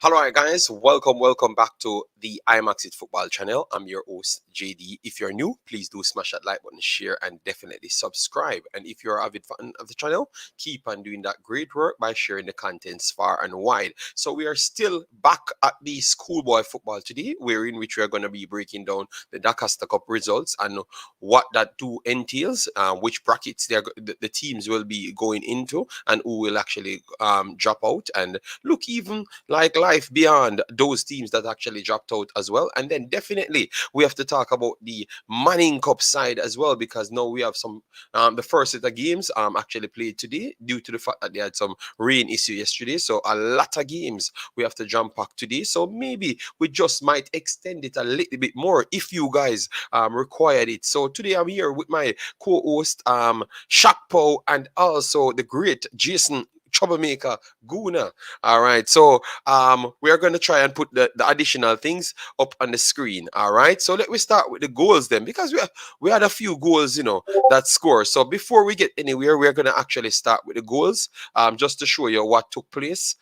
Hello, guys. Welcome back to the Imaxit football channel. I'm your host, JD. If you're new, please do smash that like button, share, and definitely subscribe. And if you're an avid fan of the channel, keep on doing that great work by sharing the contents far and wide. So we are still back at the schoolboy football today, in which we are going to be breaking down the Dacosta Cup results and what that do entails, which brackets the teams will be going into, and who will actually drop out, and look even like life beyond those teams that actually dropped out as well. And then definitely we have to talk about the Manning Cup side as well, because now we have some the first set of games actually played today due to the fact that they had some rain issue yesterday. So a lot of games we have to jump back today. So maybe we just might extend it a little bit more if you guys required it. So today I'm here with my co-host Shakpo, and also the great Jason Troublemaker Guna. All right, so we are going to try and put the additional things up on the screen. All right, so let me start with the goals then, because we had a few goals, that score. So before we get anywhere, we're going to actually start with the goals, just to show you what took place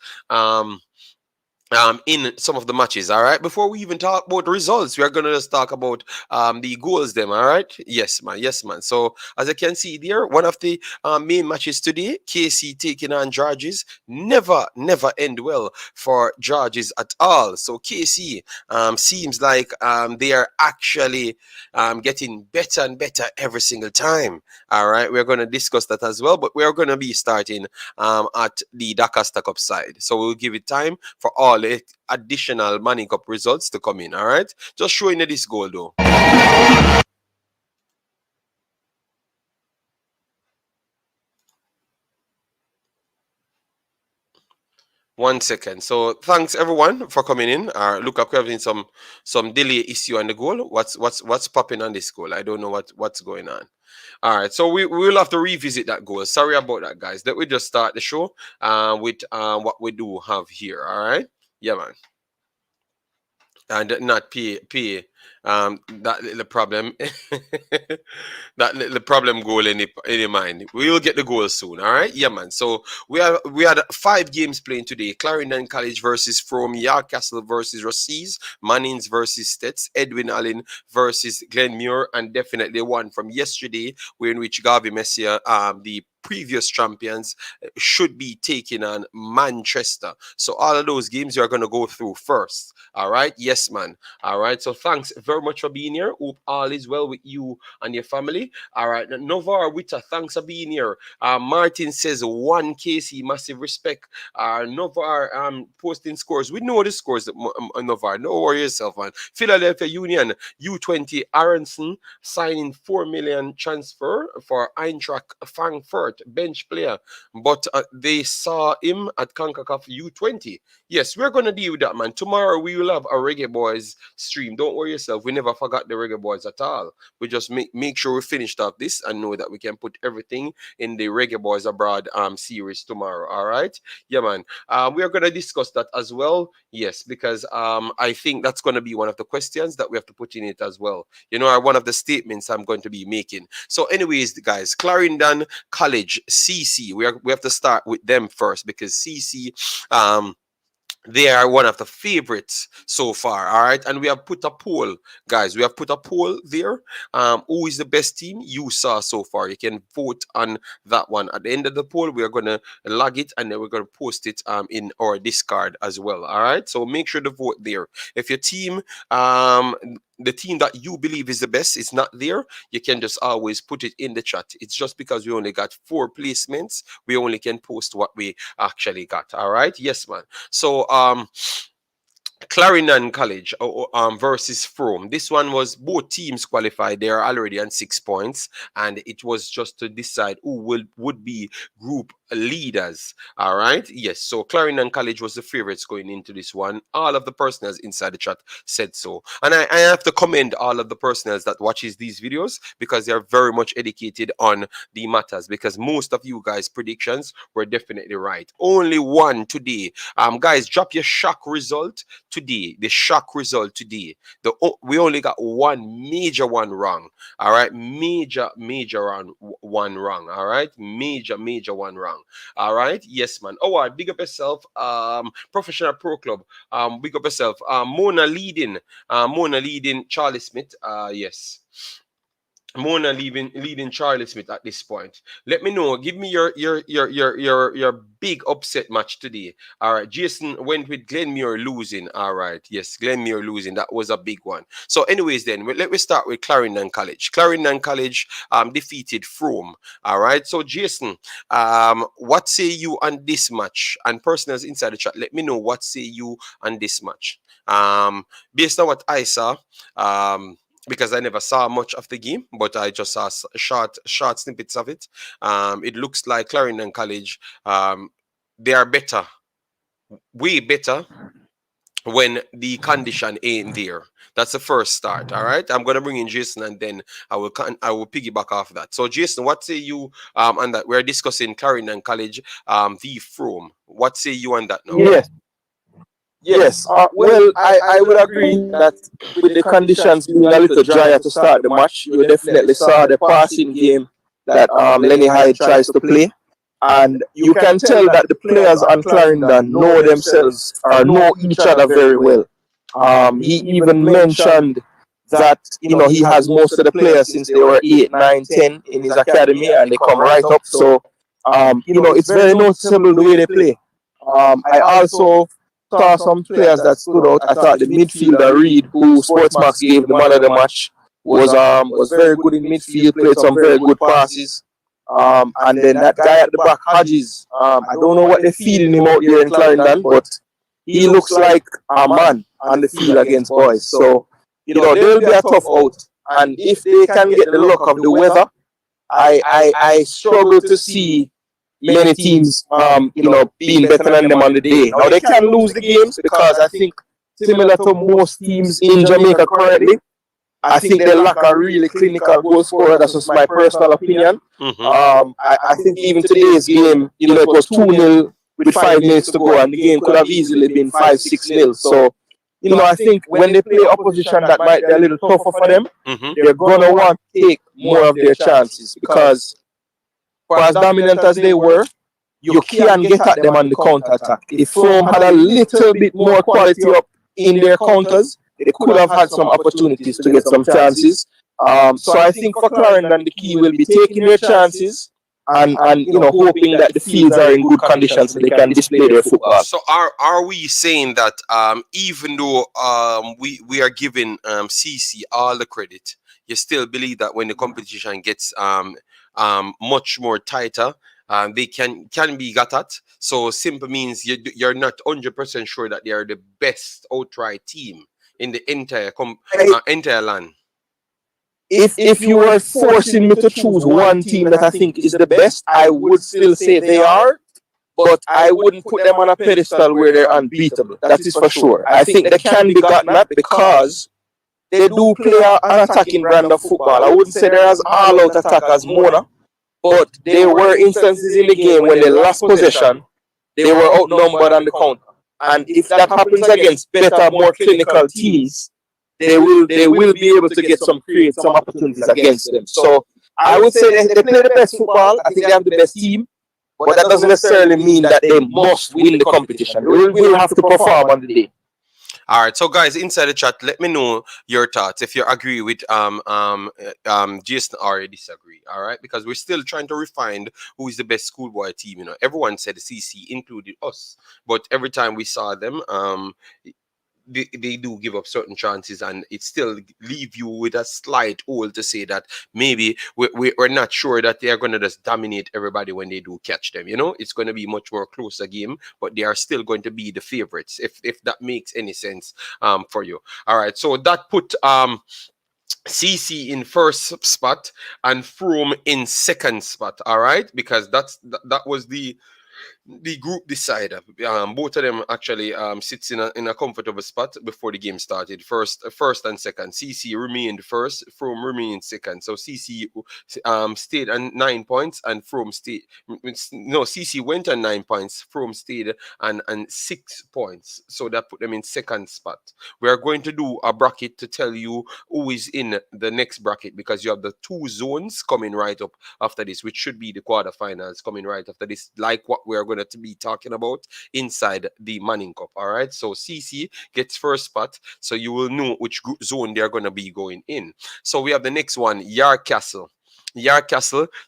in some of the matches. All right, before we even talk about the results, we are going to just talk about the goals them. All right, yes man. So as you can see there, one of the main matches today, KC taking on Georges, never end well for Georges at all. So KC seems like they are actually getting better and better every single time. All right, we're going to discuss that as well, but we're going to be starting at the Dacosta Cup side. So we'll give it time for all the additional Manning Cup results to come in. All right, just showing you this goal though. One second. So thanks everyone for coming in. Look up, we're having some delay issue on the goal. What's popping on this goal? I don't know what's going on. All right, so we will have to revisit that goal. Sorry about that, guys. Let we just start the show with what we do have here. All right, yeah, man, and not pay that little problem that little problem goal in the mind. We will get the goal soon. All right, yeah, man. So we had 5 games playing today: Clarendon College versus Frome, Castle versus Rusea, Mannins versus Steths, Edwin Allen versus Glenmuir, and definitely one from yesterday, in which Garvey Maceo, the previous champions, should be taking on Manchester. So all of those games you are going to go through first. All right, yes, man. All right, so thanks very much for being here. Hope all is well with you and your family. All right, Novar Witter, thanks for being here. Martin says 1 KC, massive respect. Novar posting scores. We know the scores, Novar. No worry yourself, man. Philadelphia Union U20 Aronson signing 4 million transfer for Eintracht Frankfurt, bench player, but they saw him at Concacaf U20. Yes, we're gonna deal with that, man. Tomorrow we will have a Reggae Boyz stream. Don't worry yourself. We never forgot the Reggae Boyz at all. We just make sure we finished off this and know that we can put everything in the Reggae Boyz Abroad series tomorrow. All right, yeah, man. We are gonna discuss that as well. Yes, because I think that's gonna be one of the questions that we have to put in it as well. One of the statements I'm going to be making. So, anyways, guys, Clarendon College, CC. We have to start with them first, because CC they are one of the favorites so far. All right, and we have put a poll, guys. We have put a poll there. Who is the best team you saw so far? You can vote on that one. At the end of the poll, we are gonna log it, and then we're gonna post it in our Discord as well. All right, so make sure to vote there. If your team the team that you believe is the best is not there, you can just always put it in the chat. It's just because we only got 4 placements, we only can post what we actually got. All right, yes, man. So Clarendon College versus Frome. This one was both teams qualified. They are already on 6 points, and it was just to decide who would be group leaders. All right, yes. So Clarendon College was the favorites going into this one. All of the personals inside the chat said so, and I have to commend all of the personals that watches these videos, because they are very much educated on the matters, because most of you guys' predictions were definitely right. Only one today. Guys, drop your shock result today, the shock result today, we only got one major one wrong. All right, major one wrong. All right, major one wrong. All right, yes, man. Oh, all right, big up yourself. Professional Pro Club. Big up yourself. Mona leading Charlie Smith. Yes. Mona leading Charlie Smith at this point. Let me know. Give me your big upset match today. All right. Jason went with Glenmuir losing. All right. Yes, Glenmuir losing. That was a big one. So, anyways, then let me start with Clarendon College. Clarendon College defeated Frome. All right. So, Jason, what say you on this match? And personals inside the chat, let me know what say you on this match. Based on what I saw, because I never saw much of the game, but I just saw short snippets of it. It looks like Clarendon College, they are better, way better, when the condition ain't there. That's the first start. All right, I'm gonna bring in Jason, and then I will piggyback off that. So, Jason, what say you on that? We're discussing Clarendon College v Frome. What say you on that now? Yes. Well, I would agree that with the conditions being a little drier to start the match, you definitely saw the passing game that Lenny Hyde tries to play. And you can tell that the players on Clarendon know themselves or know each other very well. He even mentioned that, he has most of the players since they were 8, 9, 10 in his academy, and they come right up. So, it's very noticeable the way they play. I also saw some players that stood out. I thought the midfielder Reed, who Sportsmax gave the man of the match, was very good in midfield, played some very good passes. And then that guy at the back, Hodges, I don't know what they're feeding him out there in Clarendon, but he looks like a man on the field against Boyz. So, they'll be a tough out. And if they can get the luck of the weather, I struggle to see many teams, being better than them on the day. Now, they can lose the games because I think, similar to most teams in Jamaica currently, I think they lack a really clinical goal scorer. That's just my personal opinion. I think even today's game, it was 2-0 with 5 minutes to go, and the game could have easily been 5-6-0. So, I think when they play opposition that might be a little tougher for them, they're going to want to take more of their chances, because for as dominant as they were, you can get at them on the counter-attack. If Frome had a little bit more quality up in their counters, they could have had some opportunities to get some chances. So I think for Clarendon, the key will be taking their chances and hoping that the fields are in good condition so they can display their football. So are we saying that even though we are giving CC all the credit, you still believe that when the competition gets much more tighter, they can be got at? So simple means you're not 100% sure that they are the best outright team in the entire land. If you were forcing me to choose one team that I think is the best, I would still say they are, but I wouldn't put them on a pedestal where they're unbeatable. That is for sure. I think they can be gotten at because they do play an attacking brand of football. I wouldn't say they're as all-out attack as Mona, but there were instances in the game when they lost possession, they were outnumbered on the counter. And if that happens against better, more clinical teams, they will be able to create some opportunities against them. So I would say they play the best football. I think they have the best team, but that doesn't necessarily mean that they must win the competition. They will have to perform on the day. All right, so guys, inside the chat, let me know your thoughts if you agree with Jason or disagree. All right, because we're still trying to refine who is the best schoolboy team. Everyone said the CC, included us, but every time we saw them, they do give up certain chances, and it still leave you with a slight hole to say that maybe we're not sure that they are going to just dominate everybody when they do catch them. It's going to be much more closer game, but they are still going to be the favorites, if that makes any sense for you. All right, so that put CC in first spot and Frome in second spot. All right, because that was the the group decider. Both of them actually sits in a comfortable spot before the game started. First and second. CC remained first. Frome remained second. So CC stayed on 9 points, and Frome stayed. No, CC went on 9 points. Frome stayed and 6 points. So that put them in second spot. We are going to do a bracket to tell you who is in the next bracket, because you have the two zones coming right up after this, which should be the quarterfinals coming right after this, like what we're going to be talking about inside the Manning Cup. All right, so CC gets first spot, so you will know which zone they're going to be going in. So we have the next one, Castle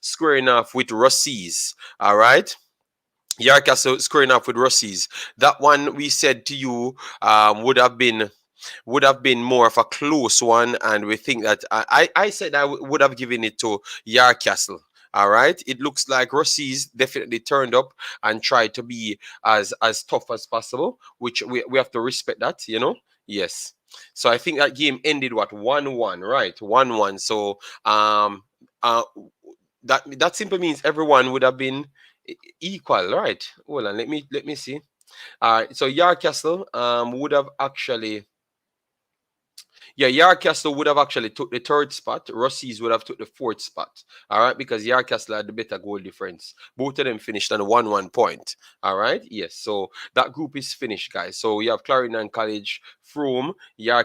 squaring off with Rusea's. All right, Castle squaring off with Rusea's. That one we said to you would have been more of a close one, and we think that I said I would have given it to Castle. All right, it looks like Rusea's definitely turned up and tried to be as tough as possible, which we have to respect that, you know. Yes. So I think that game ended what 1-1, right? 1-1. So uh that simply means everyone would have been equal, right? Hold on, let me see. All right, so Castle would have actually, Castle would have actually took the third spot. Rusea's would have took the fourth spot. All right, because Castle had the better goal difference. Both of them finished on 1-1 point. All right, yes. So that group is finished, guys. So you have Clarendon College, Frome,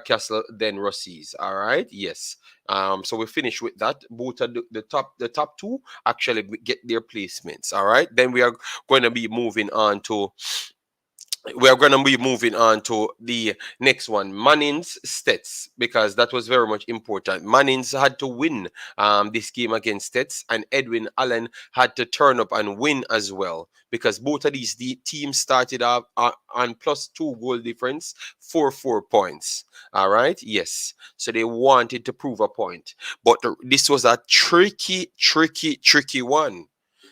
Castle, then Rusea's. All right, yes. So we finish with that. Both of the top two actually get their placements. All right. Then we are going to be moving on to the next one, Mannins Steths, because that was very much important. Mannins had to win this game against Steths, and Edwin Allen had to turn up and win as well, because both of these teams started off on +2 goal difference for 4 points. All right, yes. So they wanted to prove a point, but this was a tricky one.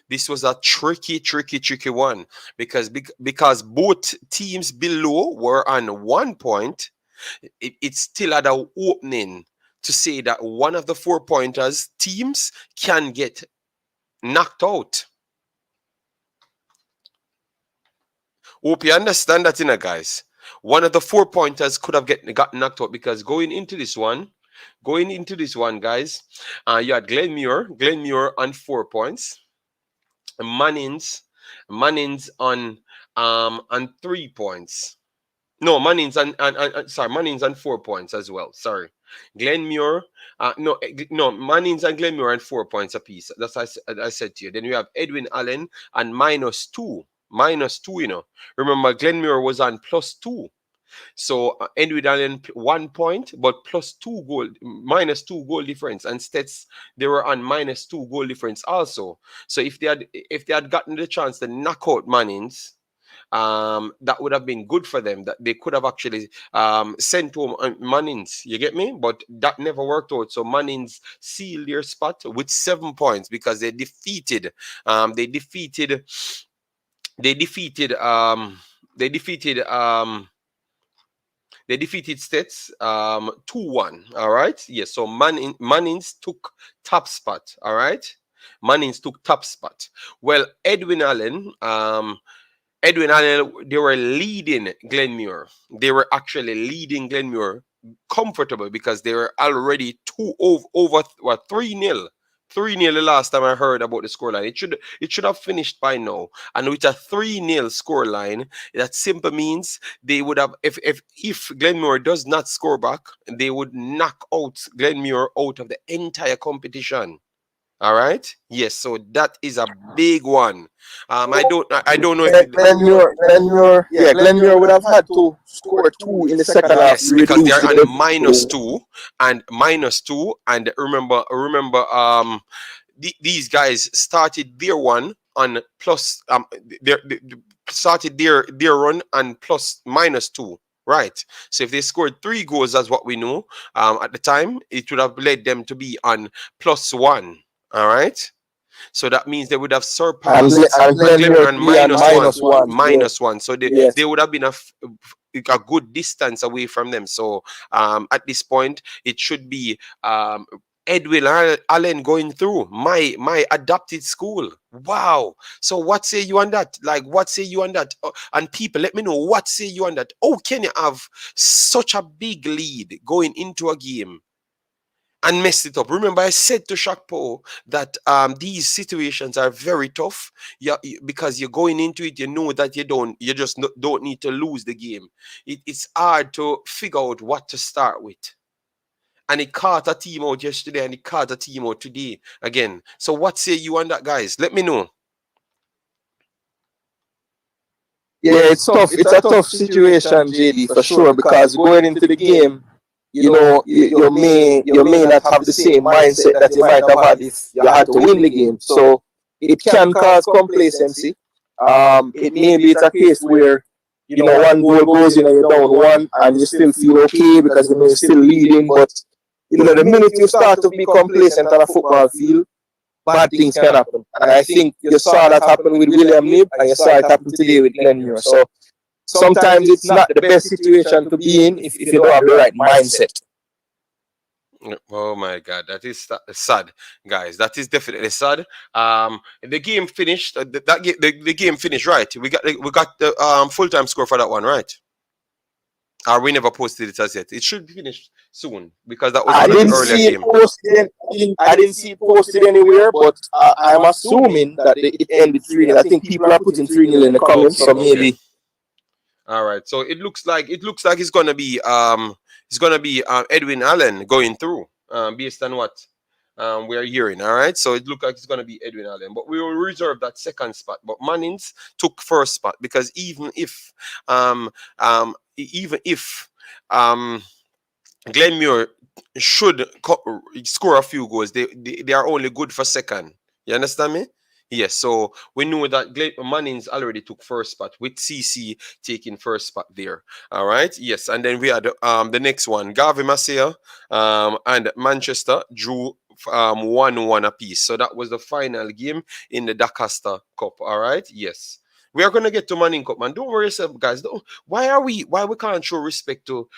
This was a tricky one, because both teams below were on 1 point. It still had an opening to say that one of the 4-pointers teams can get knocked out. Hope you understand that, guys. One of the 4-pointers could have got knocked out, because going into this one, guys, you had Glenmuir on 4 points. Mannings on 3 points. No, Mannings Mannings on 4 points as well. Sorry, Glenmuir. Mannings and Glenmuir on 4 points apiece. That's what I said to you. Then you have Edwin Allen and -2. You know. Remember, Glenmuir was on +2. So Edwin Allen 1 point, but -2 goal difference, and Steths, they were on -2 goal difference also. So if they had gotten the chance to knock out Mannings, that would have been good for them. That they could have actually sent home Mannings. You get me? But that never worked out. So Mannings sealed their spot with 7 points, because they defeated Steths 2-1. All right. Yes. So Mannings took top spot. All right. Mannings took top spot. Well, Edwin Allen, they were leading Glenmuir. They were actually leading Glenmuir comfortable, because they were already over 3-0. 3-0 the last time I heard about the scoreline. It should have finished by now. And with a 3-0 scoreline, that simply means they would have, if Glenmuir does not score back, they would knock out Glenmuir out of the entire competition. All right. Yes. So that is a big one. I don't know if Glenmuir would have had to score 2 in the second half. Yes, because they are on -2 and -2, and remember, these guys started their one on plus. They started their run on -2. Right. So if they scored 3 goals, that's what we know at the time, it would have led them to be on +1. All right. So that means they would have surpassed Glenmuir on -1. So they would have been a good distance away from them. So at this point, it should be Edwin Allen going through my adopted school. Wow. So what say you on that? Like, what say you on that? And people, let me know, what say you on that? Oh, can you have such a big lead going into a game and messed it up? Remember, I said to Shakpo that these situations are very tough. Yeah, because you're going into it, you know that you just don't need to lose the game. It's hard to figure out what to start with. And he caught a team out yesterday and he caught a team out today again. So what say you on that, guys? Let me know. Yeah, it's tough. It's a tough situation, JD, for sure, because going into the game, you may not have the same mindset that you might have had if you had to win the game. So it can cause complacency. It may be it's a case where one goal goes in and you're down one, and you still feel okay because you're still leading. But the minute you start to be complacent on a football field, bad things can happen. And I think you saw that happen with William Nib, and you saw it happen today with Glenmuir. So sometimes it's not the best situation to be in if you don't have the right mindset. Oh my God, that is sad, guys. That is definitely sad. The game finished. The game finished, right? We got the full time score for that one, right? We never posted it as yet. It should be finished soon because that was one of the earlier games. I didn't see it posted anywhere, but I'm assuming that it ended 3-0. I think people are putting 3-0 in the comments, so maybe. All right. So it looks like it's gonna be Edwin Allen going through based on what we are hearing. All right. So it looks like it's gonna be Edwin Allen, but we will reserve that second spot. But Mannings took first spot because even if Glenmuir should score a few goals, they are only good for second. You understand me? Yes, so we know that Mannings already took first spot with CC taking first spot there. All right, yes, and then we had the next one, Garvey, Maceo, and Manchester drew 1-1 apiece. So that was the final game in the Dacosta Cup. All right, yes. We are gonna get to Manning Cup, man. Don't worry yourself, guys. Why we can't show respect to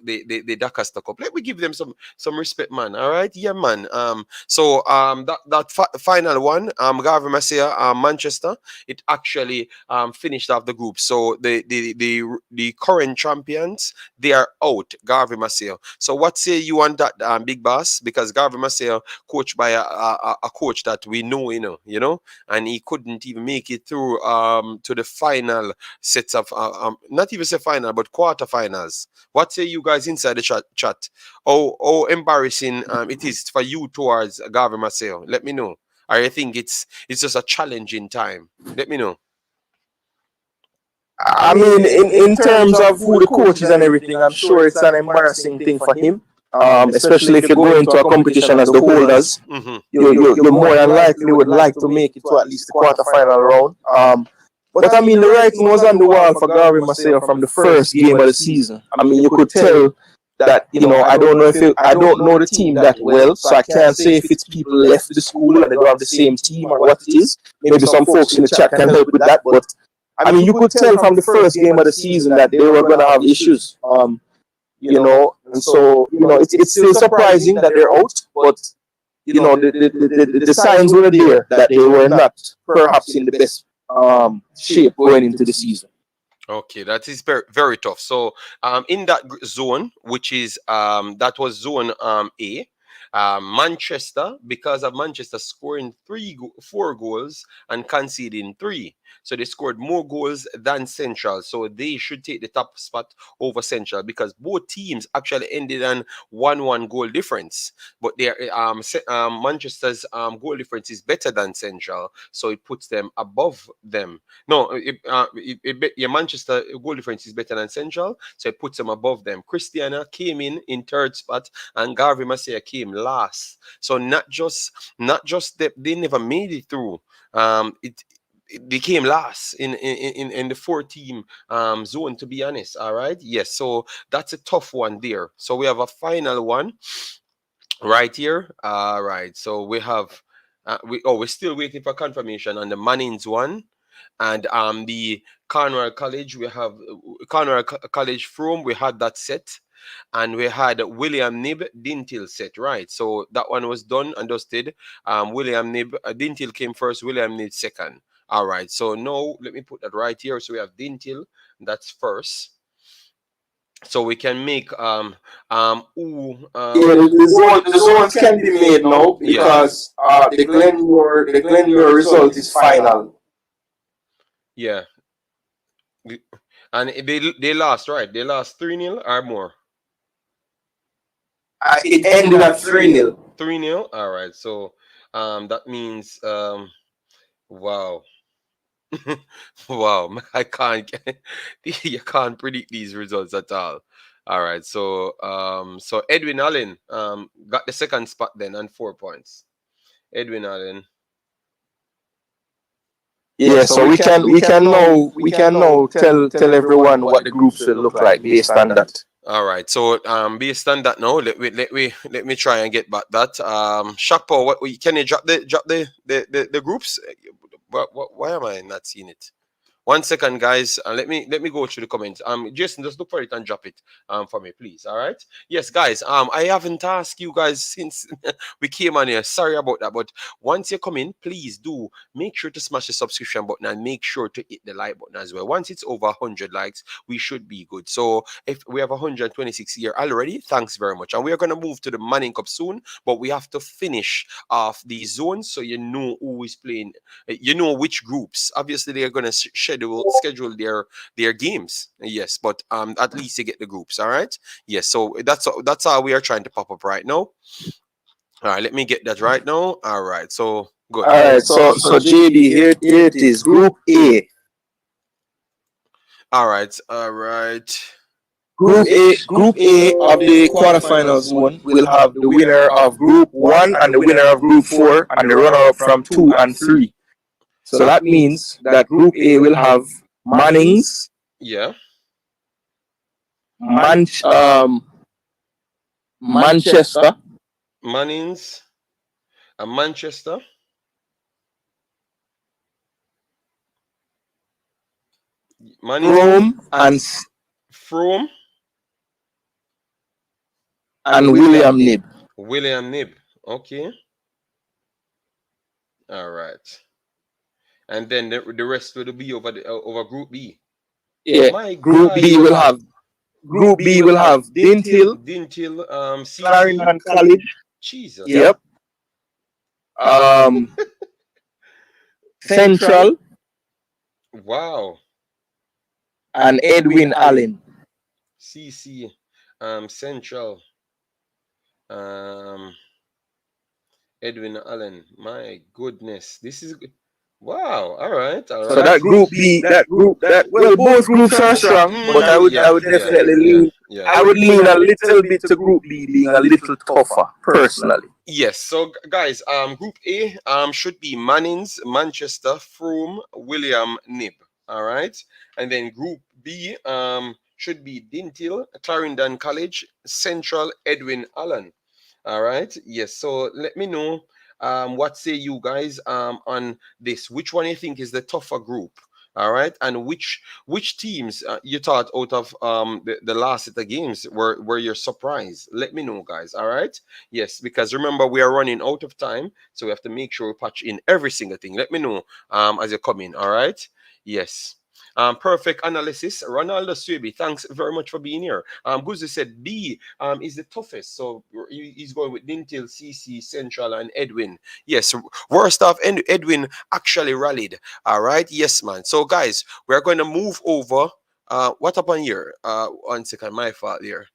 the Dacosta Cup? Let me give them some respect, man. All right, yeah, man. So that final one, Garvey Maceo, Manchester, it actually finished off the group. So the current champions, they are out, Garvey Maceo. So what say you on that, big boss? Because Garvey Maceo coached by a coach that we know, and he couldn't even make it through to the final sets of not even say final but quarterfinals. What say you guys inside the chat? How embarrassing it is for you towards Garvey Maceo? Let me know. I think it's just a challenging time. Let me know. I mean, in terms of who the coach is and everything, I'm sure it's an embarrassing thing for him. Especially if you go into a competition as the holders, you're more than likely would like to make it to at least the quarterfinal round. But I mean, the writing was on the wall for Garvey Maceo from the first game of the season. I mean, you could tell that I don't know the team that well, so I can't say if it's people left the school and they don't have the same team or what it is. Maybe some folks in the chat can help with that, but I mean, you could tell from the first game of the season that they were going to have issues. And so it's still surprising that they're out, but the signs were there that they were not perhaps in the best shape going into the season. Okay, that is very, very tough. So in that zone, which is that was zone A, Manchester, because of Manchester scoring 4 goals and conceding 3. So they scored more goals than Central. So they should take the top spot over Central because both teams actually ended on 1-1 goal difference. But their Manchester's goal difference is better than Central. So it puts them above them. No, Manchester goal difference is better than Central. So it puts them above them. Christiana came in third spot and Garvey Maceo came last. So not just they never made it through. They came last in the 4-team zone, to be honest. All right, yes. So that's a tough one there. So we have a final one right here. All right. So we have we're still waiting for confirmation on the Mannings one. And the Cornwall College, we have Cornwall College Frome, we had that set. and we had William Nib Dintil set, right? So that one was done and dusted. William Nib Dintil came first, William Nib second. All right, so now let me put that right here. So we have Dintil, that's first. So we can make Yeah, the zones can be made now because the Glenmuir result is final. yeah, and they lost, right? They lost 3-0 or more. It ended at 3-0. 3-0. All right. So that means wow. Wow, I can't you can't predict these results at all. All right. So Edwin Allen got the second spot then and 4 points. Edwin Allen. Yeah, so we can now tell everyone what the groups will look like based on that. All right. So based on that now, let me try and get back that. Shakpo, can you drop the groups? Why am I not seeing it? 1 second, guys. Let me go through the comments. Jason, just look for it and drop it for me, please. All right. Yes, guys. I haven't asked you guys since we came on here. Sorry about that. But once you come in, please do make sure to smash the subscription button and make sure to hit the like button as well. Once it's over 100 likes, we should be good. So if we have 126 here already, thanks very much. And we are gonna move to the Manning Cup soon, but we have to finish off the zones so you know who is playing. You know which groups. Obviously, they're gonna schedule their games. Yes, but at least you get the groups. All right. Yes. So that's how we are trying to pop up right now. All right. Let me get that right now. All right. So good. All right. So JD, here it is. Group A. All right. All right. Group A of the quarterfinals one will have the winner of Group 1 and the winner of Group 4 and the runner-up from 2 and 3. So that means that Group A will have Mannings, Yeah. Manchester, Mannins and Manchester. Frome, and Frome William Nib. William Nib. Okay. All right. And then the rest will be over Group B. Yeah. Group B will have Dintil, Clarendon College. Jesus. Yep. Central. Wow. And Edwin Allen. CC. Central. Edwin Allen. My goodness. This is good. Wow. All right. So that Group B, well, both groups are strong, but I would definitely lean. I would lean a little bit to Group B being a little tougher, personally. Yes. So guys, Group A should be Mannings, Manchester, Frome, William Nib. All right. And then Group B should be Dintil, Clarendon College, Central, Edwin Allen. All right. Yes. So let me know what say you guys on this. Which one you think is the tougher group? All right, and which teams you thought out of the last set of games were your surprise? Let me know, guys. All right, yes, because remember we are running out of time, so we have to make sure we patch in every single thing. Let me know as you come in. All right, yes. Perfect analysis. Ronaldo Swaby, thanks very much for being here. Guzi said B is the toughest. So he's going with Dintil, CC, Central, and Edwin. Yes, worst off, Edwin actually rallied. All right. Yes, man. So, guys, we're going to move over. What happened here? 1 second, my fault here.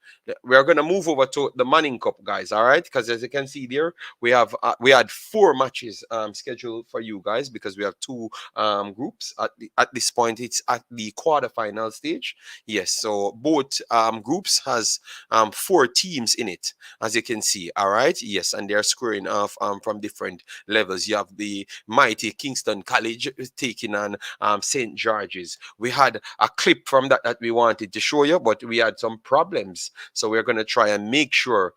We are going to move over to the Manning Cup, guys. All right, because as you can see there, we had 4 matches scheduled for you guys because we have 2 groups at this point. It's at the quarterfinal stage. Yes, so both groups has 4 teams in it, as you can see. All right, yes, and they're scoring off from different levels. You have the mighty Kingston College taking on St. George's. We had a clip from that we wanted to show you, but we had some problems. So we're going to try and make sure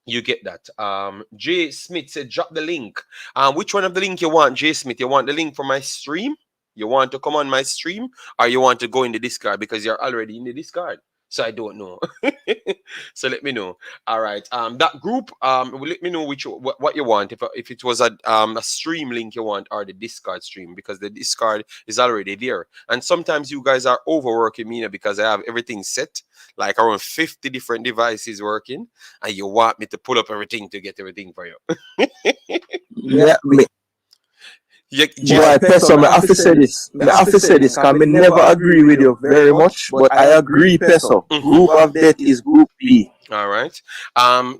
you get that. Jay Smith said, drop the link. Which one of the link you want, Jay Smith? You want the link for my stream? You want to come on my stream? Or you want to go in the Discord because you're already in the Discord? So I don't know. So let me know. All right. That group. Let me know what you want. If it was a stream link you want or the Discord stream, because the Discord is already there. And sometimes you guys are overworking me because I have everything set, like around 50 different devices working, and you want me to pull up everything to get everything for you. Yeah, me. Yeah, Boy, Peso, me have to say this. Me have to say this, because me never agree with you very much, but I agree, Peso. Group of death is Group B. All right.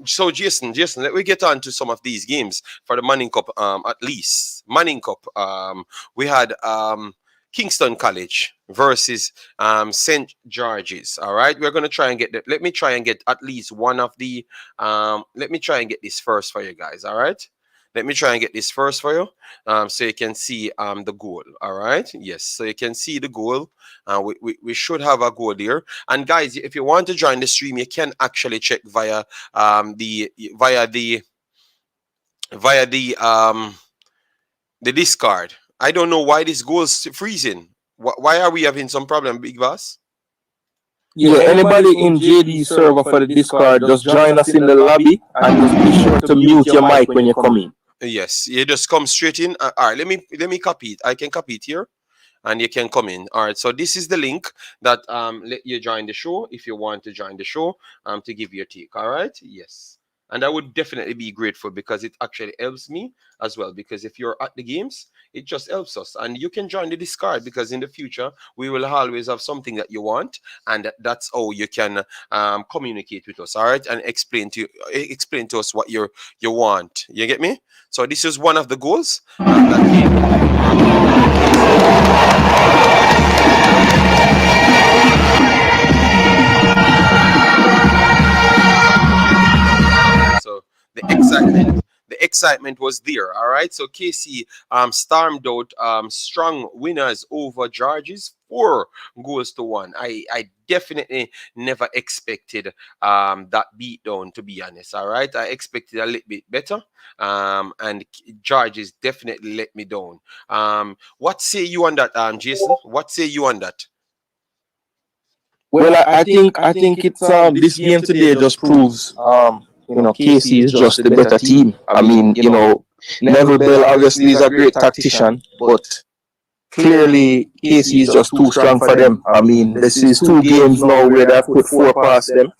So Jason, let me get on to some of these games for the Manning Cup. At least Manning Cup. We had Kingston College versus St. George's. All right. We're gonna try and get that. Let me try and get at least one of the. Let me try and get this first for you guys. All right. Let me try and get this first for you, so you can see the goal. All right. Yes. So you can see the goal. We should have a goal there. And guys, if you want to join the stream, you can actually check via via the Discord. I don't know why this goal is freezing. Why are we having some problem, Big Boss? Yeah, anybody in JD server for the Discord, just join us in the lobby and just be sure to mute your mic when you come in. Yes, you just come straight in. All right, let me copy it. I can copy it here, and you can come in. All right, so this is the link that let you join the show if you want to join the show to give your take. All right, yes. And I would definitely be grateful because it actually helps me as well. Because if you're at the games, it just helps us. And you can join the Discord because in the future, we will always have something that you want. And that's how you can communicate with us. All right. And explain to us what you want. You get me? So this is one of the goals that so the excitement was there. All right. So KC stormed out strong winners over George's 4 goals to 1. I definitely never expected that beatdown, to be honest. All right. I expected a little bit better. And George's definitely let me down. What say you on that, Jason? What say you on that? Well, I think it's this game today just proves KC is just the better team. I mean, Neville Bell obviously is a great tactician, but clearly KC is just too strong for them. I mean, this is 2 games now where they've put 4 past them.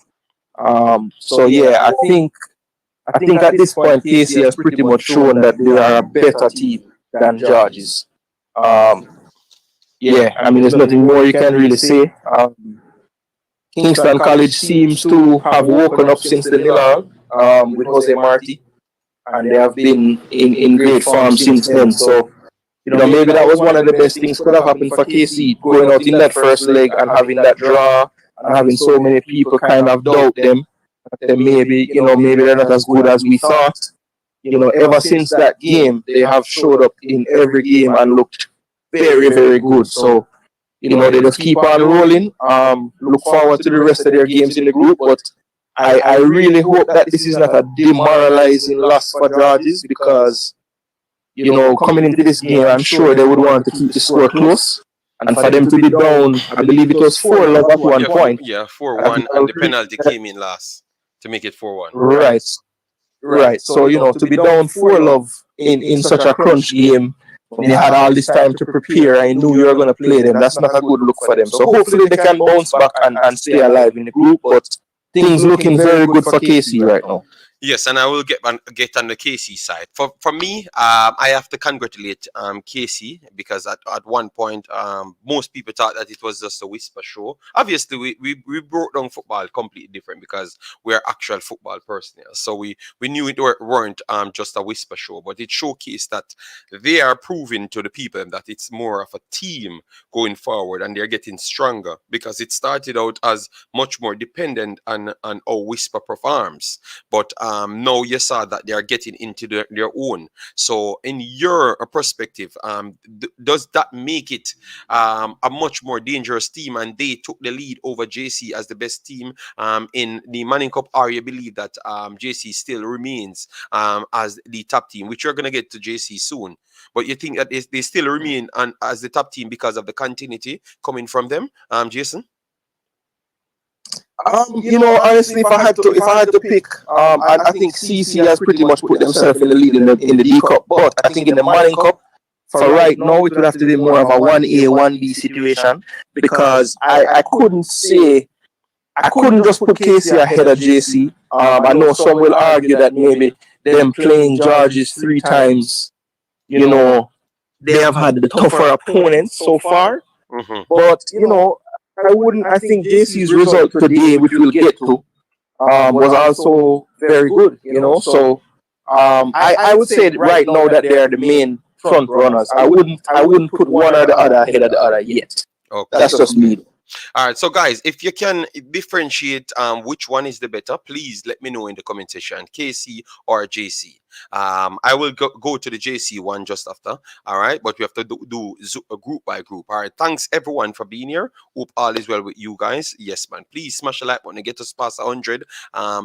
So yeah, I think at this point KC has pretty much shown that they are a better team than George's. Yeah, I mean, there's nothing more you can really say. Kingston College seems to have woken up since the nil with Jose Marti, and they have been in great form since then. So, maybe that was one of the best things could have happened for KC, going out in that first leg and having that draw and having so many people kind of doubt them. That maybe they're not as good as we thought. Ever since that game, they have showed up in every game and looked very, very good. So, they just keep on rolling. Look forward to the rest of their games in the group, but I really hope that this is not a demoralizing loss for Georges because, coming into this game, I'm sure they would want to keep the score close. And for them to be down, I believe it was 4-0 at one point. Yeah, 4-1, and the penalty came in last to make it 4-1. Right. So, to be down 4-0 in such a crunch game, when they had all this time to prepare and knew you were going to play them, that's not a good look for them. So hopefully they can bounce back and stay alive in the group, but things looking very good for KC right now. Yes, and I will get on the KC side. For me, I have to congratulate KC because at one point, most people thought that it was just a whisper show. Obviously, we broke down football completely different because we're actual football personnel. So we knew it weren't just a whisper show, but it showcased that they are proving to the people that it's more of a team going forward, and they're getting stronger because it started out as much more dependent on how whisper performs, but now you saw that they are getting into their own. So in your perspective, does that make it a much more dangerous team and they took the lead over JC as the best team in the Manning Cup, or you believe that JC still remains as the top team, which you're going to get to JC soon, but you think that they still remain as the top team because of the continuity coming from them, Jason? Honestly, if I had to pick, I think CC has pretty much put themselves in the lead in the D Cup. But I think in the Manning Cup, for right now, it would have to be more of a 1A, 1B situation, because I couldn't just put KC ahead of JC. I know some will argue that maybe them playing Georges 3 times, you know, they have had the tougher opponents so far. Mm-hmm. But I think JC's result today, which we'll get to, was also very good. So I would say that right now that they are the main front runners. I wouldn't put one or the other ahead of the other yet. Okay. That's just me. All right, so guys, if you can differentiate which one is the better, please let me know in the comment section, KC or JC. I will go to the JC one just after. All right, but we have to do group by group. All right, thanks everyone for being here. Hope all is well with you guys. Yes, man. Please smash the like button and get us past 100.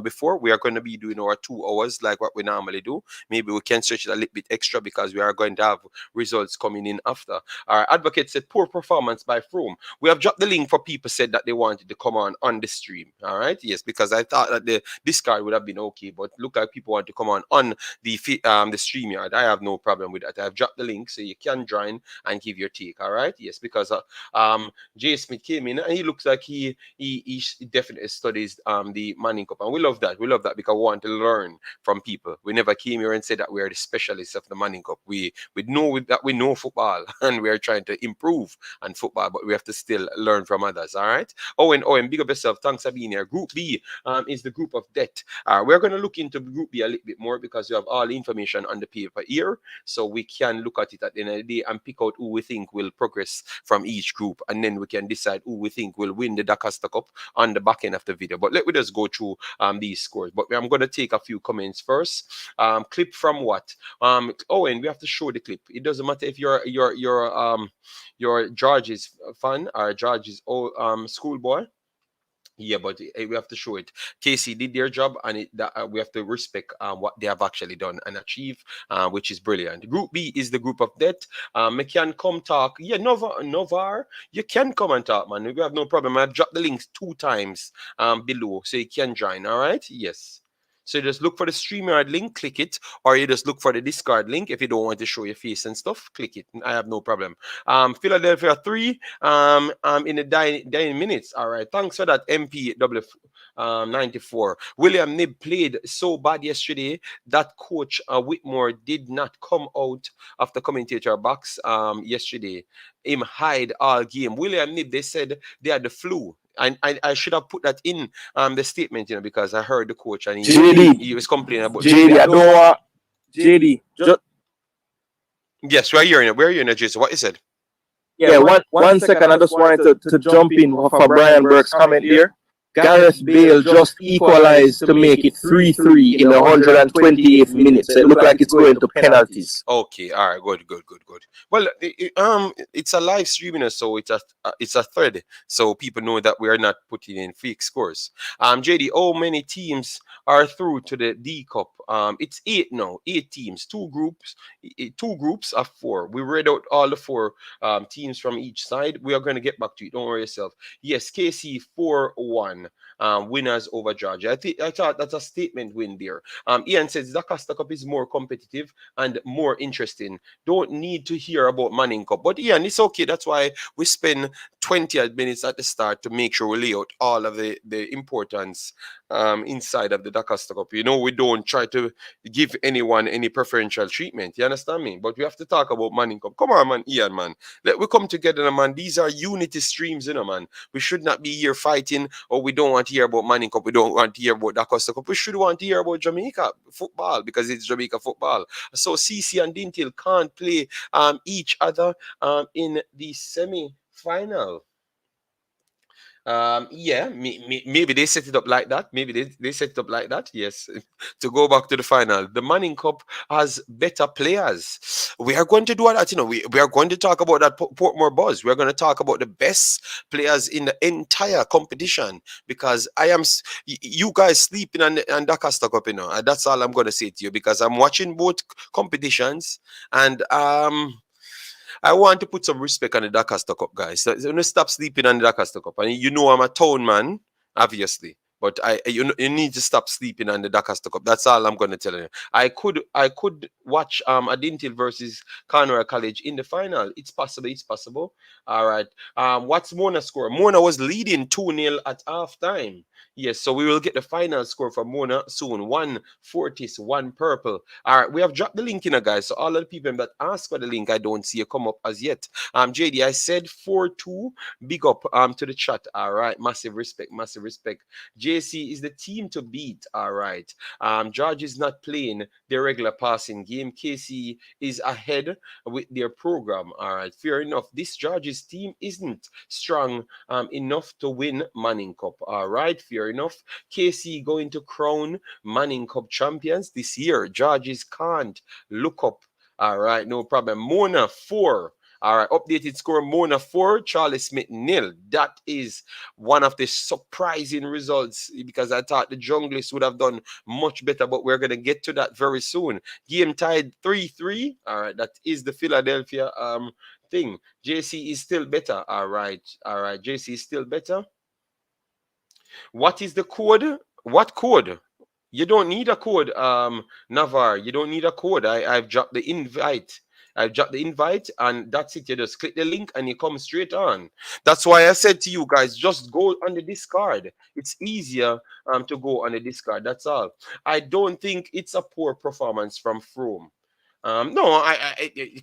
Before we are going to be doing our 2 hours like what we normally do. Maybe we can stretch it a little bit extra because we are going to have results coming in after. Our advocate said poor performance by Frome. We have dropped the link for people said that they wanted to come on the stream. All right, yes, because I thought that the discard would have been okay, but look like people want to come on the stream yard. I have no problem with that. I've dropped the link so you can join and give your take. All right, yes, because Jay Smith came in and he looks like he definitely studies the Manning Cup, and we love that. We love that because we want to learn from people. We never came here and said that we are the specialists of the Manning Cup. We know that we know football and we are trying to improve on football, but we have to still learn from others. All right. Owen, big up yourself. Thanks for being here. Group B is the group of death. We're going to look into Group B a little bit more because we have all the information on the paper here, so we can look at it at the end of the day and pick out who we think will progress from each group, and then we can decide who we think will win the Dacosta Cup on the back end of the video. But let me just go through these scores. But I'm going to take a few comments first. Clip from what? Owen, we have to show the clip. It doesn't matter if your George's fan or George's schoolboy. Yeah, but we have to show it. KC did their job, and we have to respect what they have actually done and achieve, which is brilliant. Group B is the group of death. We can come talk. Yeah, Novar, you can come and talk, man. We have no problem. I've dropped the links 2 times below, so you can join. All right, yes. So you just look for the StreamYard link, click it, or you just look for the Discord link. If you don't want to show your face and stuff, click it. I have no problem. Philadelphia 3 in the dying minutes. All right. Thanks for that, MPW 94. William Nib played so bad yesterday that coach Whitmore did not come out of the commentator box yesterday. Him hide all game. William Nib, they said they had the flu. And I should have put that in the statement, because I heard the coach and he was complaining about JD. I don't want JD. Yes, we're hearing it, Jason. What you said? Yeah, one second. I just wanted to jump in for Brian Burke's comment here. Gareth Bale just equalized to make it 3-3 in the 128th minute. So it looked like it's going to penalties. Okay, all right, good. Well, it's a live streaming, so it's a thread, so people know that we are not putting in fake scores. JD, how many teams are through to the D Cup? It's 8 now, 8 teams, 2 groups of 4. We read out all the 4 teams from each side. We are going to get back to it. Don't worry yourself. Yes, KC 4-1. Winners over Georgia. I thought that's a statement win there. Ian says the Dacosta Cup is more competitive and more interesting. Don't need to hear about Manning Cup. But Ian, it's okay. That's why we spend 20 minutes at the start to make sure we lay out all of the importance inside of the Dacosta Cup. We don't try to give anyone any preferential treatment. You understand me? But we have to talk about Manning Cup. Come on, man, Ian, man. Let we come together, man. These are unity streams, man. We should not be here fighting, or we don't want to hear about Manning Cup. We don't want to hear about Dacosta Cup. We should want to hear about Jamaica football because it's Jamaica football. So CC and Dintil can't play each other in the semi-final. Maybe they set it up like that. Maybe they set it up like that. Yes, to go back to the final. The Manning Cup has better players. We are going to do that. We are going to talk about that Portmore Boyz. We are going to talk about the best players in the entire competition because you guys sleeping on Dacosta Cup. That's all I'm going to say to you because I'm watching both competitions and I want to put some respect on the Dacosta Cup, guys. So, stop sleeping on the Dacosta Cup. And I'm a town man. obviously. But you need to stop sleeping on the Dacosta Cup. That's all I'm gonna tell you. I could watch Adintil versus Clarendon College in the final. It's possible. It's possible. All right. What's Mona score? Mona was leading 2-0 at halftime. Yes, so we will get the final score for Mona soon. One Fortis, one purple. All right, we have dropped the link in, guys. So all of the people that ask for the link, I don't see it come up as yet. JD, I said 4-2. Big up to the chat. All right, massive respect, massive respect. JC is the team to beat. All right. George is not playing their regular passing game. KC is ahead with their program. All right. Fair enough. This George's team isn't strong enough to win Manning Cup. All right. Fair enough. KC going to crown Manning Cup champions this year. George's can't look up. All right. No problem. Mona 4. All right, updated score Mona 4, Charlie Smith 0. That is one of the surprising results because I thought the Junglists would have done much better, but we're going to get to that very soon. Game tied 3-3. All right, that is the Philadelphia thing. JC is still better. All right, JC is still better. What is the code? What code? You don't need a code, Navar. You don't need a code. I've dropped the invite. I've dropped the invite, and that's it. You just click the link and you come straight on. That's why I said to you guys, just go on the Discord. It's easier to go on the Discord. That's all. I don't think it's a poor performance from Frome. No,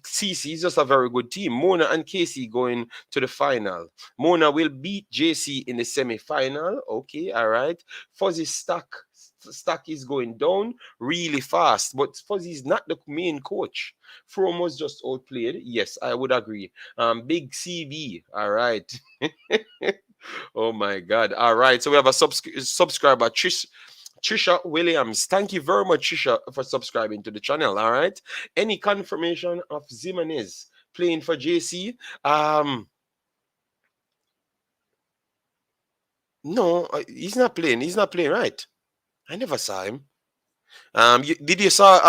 CC is just a very good team. Mona and Casey going to the final. Mona will beat JC in the semi-final. Okay, all right. Fuzzy Stack is going down really fast, but Fuzzy is not the main coach. From was just outplayed. Yes, I would agree. Big CB. All right. Oh my God. All right. So we have a subscriber, Trisha Williams. Thank you very much, Trisha, for subscribing to the channel. All right. Any confirmation of Zimenez playing for JC? No, he's not playing. He's not playing, right? I never saw him. Did you saw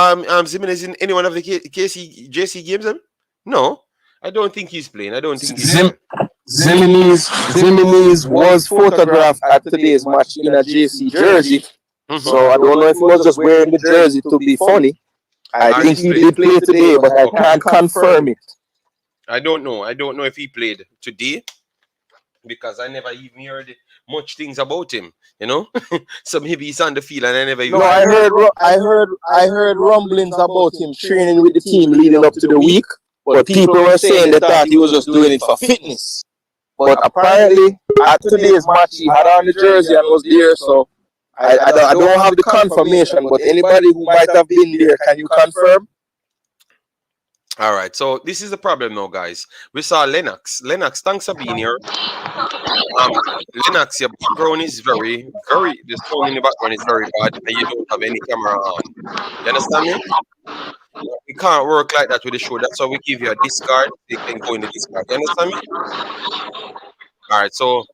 Zimenez in any one of the JC games? No, I don't think he's playing. I don't think he's playing. Zimenez was photographed at today's match in a JC jersey. So I don't know if he was just wearing the jersey to be funny. I think he did play today, but I can't confirm it. I don't know. I don't know if he played today because I never even heard much things about him. You know, so maybe he's on the field and I never. No, I heard rumblings about him training with the team leading up to the week, but people were saying they thought he was just doing it for fitness. But apparently, at today's match, he had on the jersey and was there. So I don't have the confirmation, but anybody who might have been there, can you confirm? All right, so this is the problem now, guys. We saw Lennox. Lennox, thanks for being here. Lennox, your background is very, the sound in the background is very bad, and you don't have any camera on. You understand me? We can't work like that with the show. That's why we give you a Discord. You can go in the Discord. You understand me? All right, so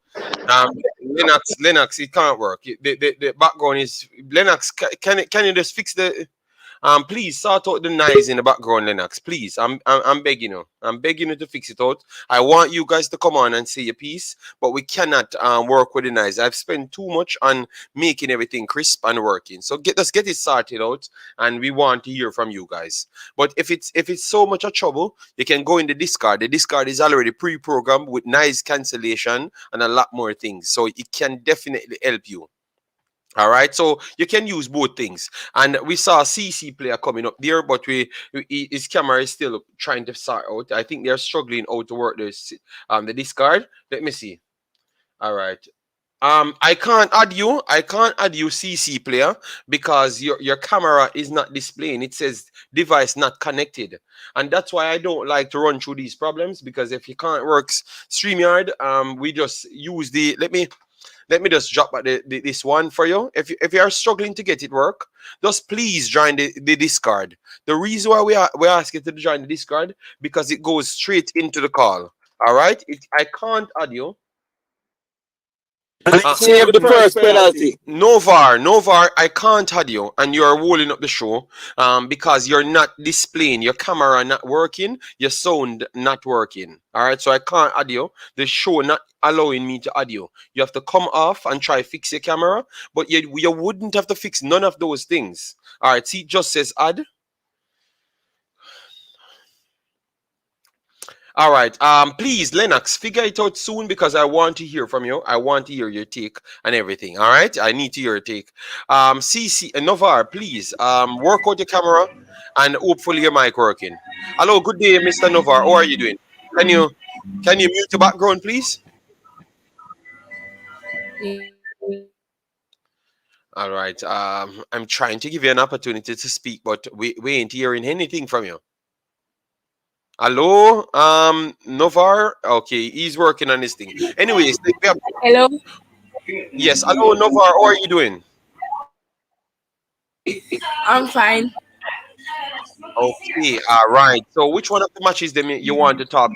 Lennox, it can't work. The background is Lennox. Can you just fix the? Please sort out the noise in the background, Lennox. Please, I'm begging you. I'm begging you to fix it out. I want you guys to come on and say your piece, but we cannot work with the noise. I've spent too much on making everything crisp and working. So let's get it sorted out, and we want to hear from you guys. But if it's so much of trouble, you can go in the Discord. The Discord is already pre-programmed with noise cancellation and a lot more things, so it can definitely help you. All right, so you can use both things. And we saw a CC player coming up there, but his camera is still trying to sort out. I think they're struggling out to work the Discord. Let me see. All right. I can't add you. CC player, because your camera is not displaying. It says device not connected, and that's why I don't like to run through these problems, because if you can't work StreamYard, we just use the let me just drop this one for you. If you are struggling to get it work, just please join the Discord. The reason why we ask you to join the Discord, because it goes straight into the call. All right, I can't add you. Save the first penalty. Novar, I can't have you, and you're holding up the show because you're not displaying, your camera not working, your sound not working. All right, so I can't add you. The show not allowing me to add you. You have to come off and try fix your camera, but you wouldn't have to fix none of those things. All right, see, it just says add. All right. Please, Lennox, figure it out soon because I want to hear from you. I want to hear your take and everything. All right. I need to hear your take. CC Novar, please. Work out your camera and hopefully your mic working. Hello. Good day, Mr. Novar. How are you doing? Can you mute your background, please? All right. I'm trying to give you an opportunity to speak, but we ain't hearing anything from you. Hello, Novar. Okay, he's working on this thing. Anyways, Hello. yes. Hello, Novar. How are you doing? I'm fine. Okay. All right. So, which one of the matches you want to talk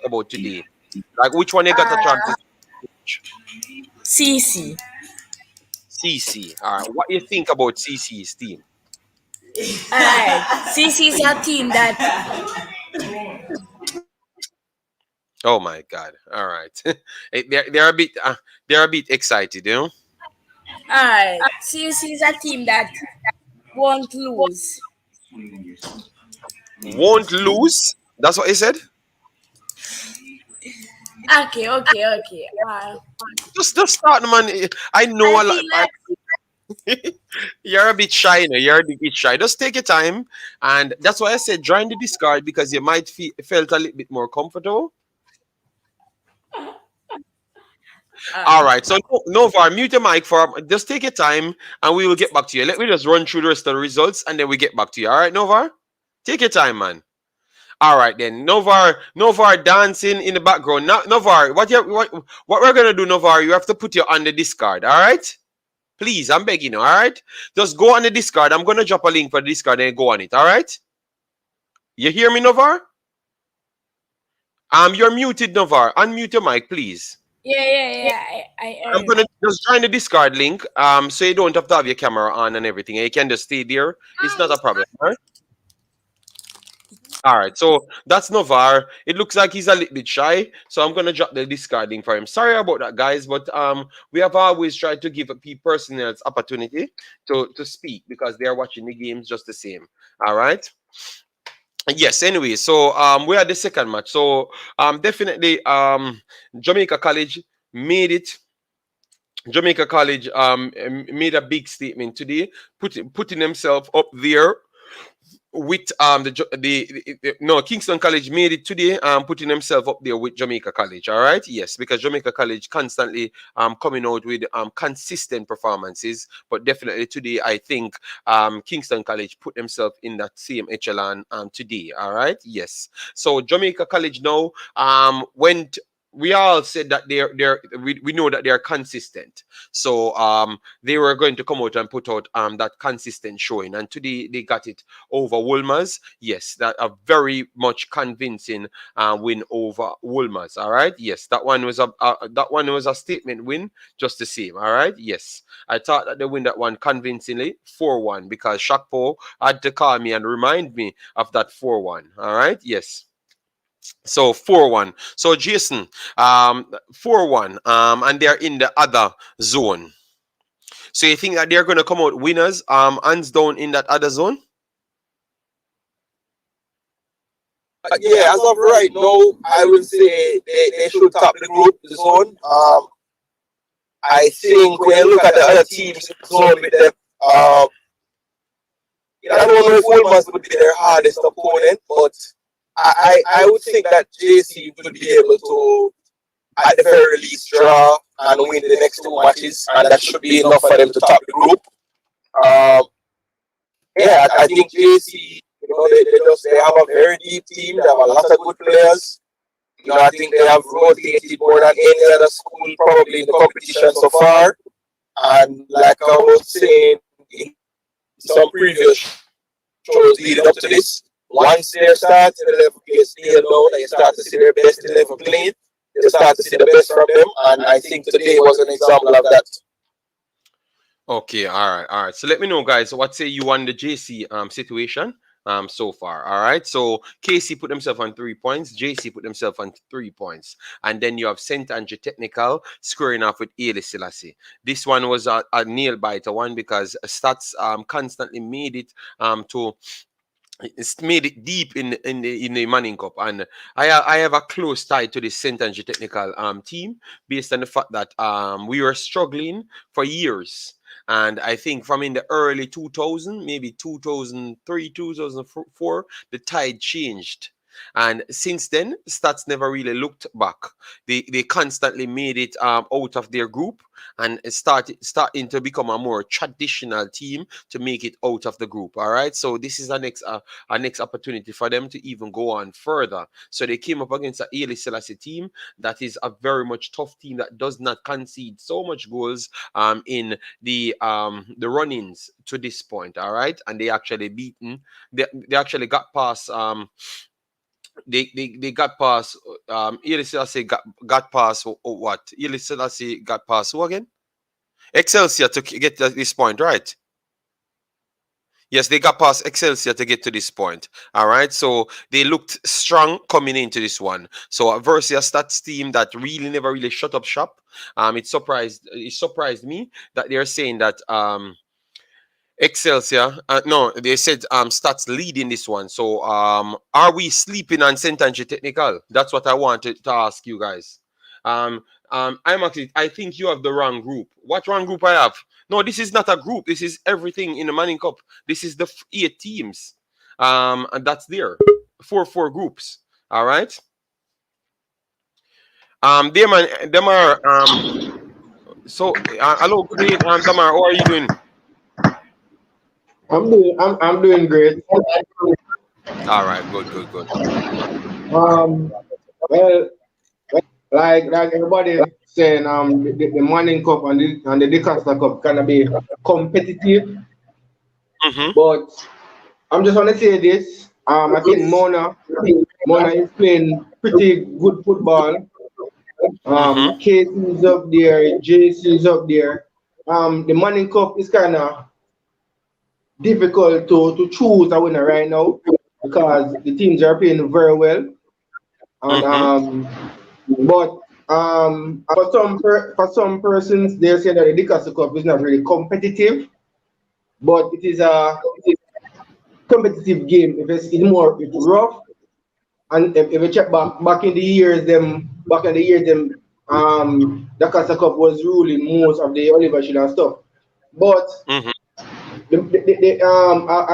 about today? Like, which one you got a chance to CC. CC? All right. What you think about CC's team? Alright. CC is a team that. Oh my God! All right. They're a bit excited, you know. Alright. CC is a team that won't lose. Won't lose. That's what he said. Okay. Just start, man. I know I a lot. feel like You're a bit shy, you know. You're a bit shy. Just take your time, and that's why I said join the discard because you might felt a little bit more comfortable. All right, so Novar, mute your mic for just take your time, and we will get back to you. Let me just run through the rest of the results, and then we get back to you. All right, Novar, take your time, man. All right, then Novar dancing in the background. Now, Novar, what we're gonna do, Novar? You have to put you on the discard. All right. Please, I'm begging you, all right? Just go on the Discord. I'm going to drop a link for the Discord and go on it, all right? You hear me, Novar? You're muted, Novar. Unmute your mic, please. Yeah. I'm going to just join the Discord link so you don't have to have your camera on and everything. You can just stay there. It's not a problem, all right? All right, so that's Novar. It looks like he's a little bit shy, so I'm gonna drop the discard link for him. Sorry about that, guys, but we have always tried to give personnel opportunity to speak because they are watching the games just the same. All right. Yes. Anyway, so we are the second match. So definitely Jamaica College made it. Jamaica College made a big statement today, putting themselves up there with no, Kingston College made it today, putting themselves up there with Jamaica College. All right, yes, because Jamaica College constantly coming out with consistent performances, but definitely today I think Kingston College put themselves in that same echelon today. All right, yes. So Jamaica College now went. We all said that we know that they are consistent. So they were going to come out and put out that consistent showing, and today they got it over Wolmer's. Yes, that a very much convincing win over Wolmer's. All right. Yes, that one was a statement win, just the same. All right. Yes, I thought that they win that one convincingly 4-1 because Shakpo had to call me and remind me of that 4-1. All right. Yes. So 4-1. So Jason, 4-1. And they're in the other zone. So you think that they're going to come out winners, hands down in that other zone? Yeah, as of right now, I would say they should top the group, the zone. I think when you look at the other teams in the zone with them, I don't know if Wolmer's would be their hardest opponent, but I would think that JC would be able to, at the very least, draw and win the next two matches, and that should be enough for them to top the group. Yeah, I think JC, they have a very deep team. They have a lot of good players. I think they have rotated more than any other school probably in the competition so far. And like I was saying in some previous shows leading up to this, once they start in the level gets nailed down and you start to see their best 11 playing, you you start to see the best from them. And I think today was an example of that. Okay, all right. So let me know, guys. What say you on the JC situation so far? All right. So KC put themselves on 3 points. JC put themselves on 3 points, and then you have Saint Andrew Technical squaring off with Haile Selassie. This one was a nail biter one because Steths constantly made it to. It's made it deep in the Manning Cup, and I have a close tie to the Saint Andrew Technical team based on the fact that we were struggling for years. And I think from in the early 2000, maybe 2003, 2004, the tide changed. And since then, Steths never really looked back. They constantly made it out of their group and starting to become a more traditional team to make it out of the group. All right. So this is a next opportunity for them to even go on further. So they came up against a Haile Selassie team that is a very much tough team that does not concede so much goals in the run-ins to this point. All right. And they actually they actually got past they got past Haile Selassie got past what? Haile Selassie got past who again? Excelsior to get to this point, right? Yes, they got past Excelsior to get to this point. All right, so they looked strong coming into this one. So versus a Steths team that really never really shut up shop. It surprised me that they're saying that Excelsior, no, they said Steths leading this one. So are we sleeping on Saint Andrew Technical? That's what I wanted to ask you guys. I think you have the wrong group. What wrong group I have? No, this is not a group. This is everything in the Manning Cup. This is the 8 teams. And that's there. Four groups. All right. Them are so hello, good day, Damar, how are you doing? I'm doing great. All right, good. Well, like everybody saying, the Manning Cup and the Dacosta Cup can be competitive, but I'm just gonna say this. I think Mona is playing pretty good football. KC is up there, JC is up there. The Manning Cup is kind of difficult to choose a winner right now because the teams are playing very well. And but for some persons they say that the Dacosta Cup is not really competitive, but it is a competitive game. It's rough. And if you check back in the years, Dacosta Cup was ruling most of the Oliver and stuff. But I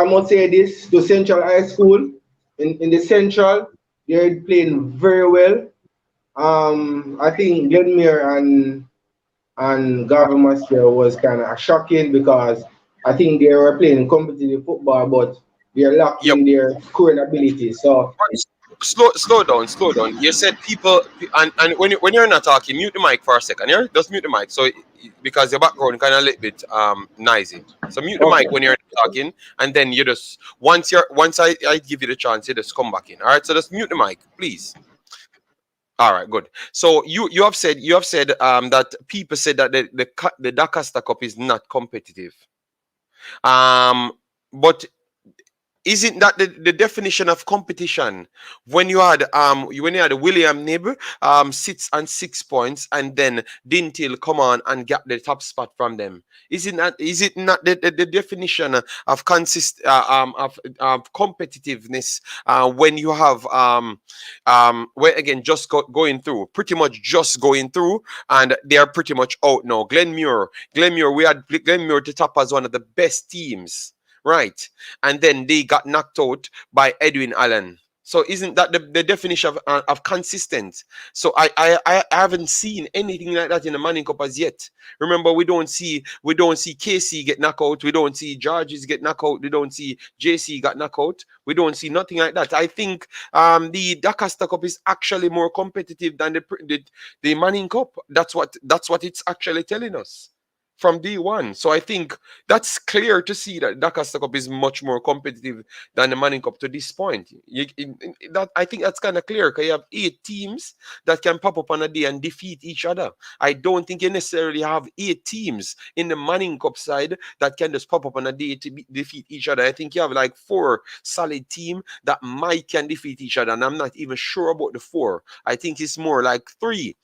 must say this to Central High School. In the Central, they're playing very well. I think Glenmuir and Garvey Maceo was kind of shocking because I think they were playing competitive football, but they're lacking their scoring ability. So slow down. You said people, and when you're not talking, mute the mic for a second. Yeah, just mute the mic. So because your background kind of a little bit noisy. So mute the mic when you're talking, and then you just once I give you the chance, you just come back in. All right. So just mute the mic, please. All right, good. So you have said that people said that the Dacosta Cup is not competitive. But isn't that the definition of competition? When you had William Nib sits on 6 points and then Dintil come on and get the top spot from them. Is it not the definition of of competitiveness when you have where again going through, pretty much just going through, and they are pretty much out now. Glenmuir, we had Glenmuir to top as one of the best teams. Right, and then they got knocked out by Edwin Allen. So isn't that the definition of consistent? So I haven't seen anything like that in the Manning Cup as yet. Remember, we don't see KC get knocked out. We don't see Georges get knocked out. We don't see JC got knocked out. We don't see nothing like that. I think the Dacosta Cup is actually more competitive than the Manning Cup. That's what it's actually telling us. from day one. So I think that's clear to see that Dacosta Cup is much more competitive than the Manning Cup to this point. That I think that's kind of clear because you have 8 teams that can pop up on a day and defeat each other. I don't think you necessarily have 8 teams in the Manning Cup side that can just pop up on a day to defeat each other. I think you have like 4 solid teams that might can defeat each other, and I'm not even sure about the 4. I think it's more like 3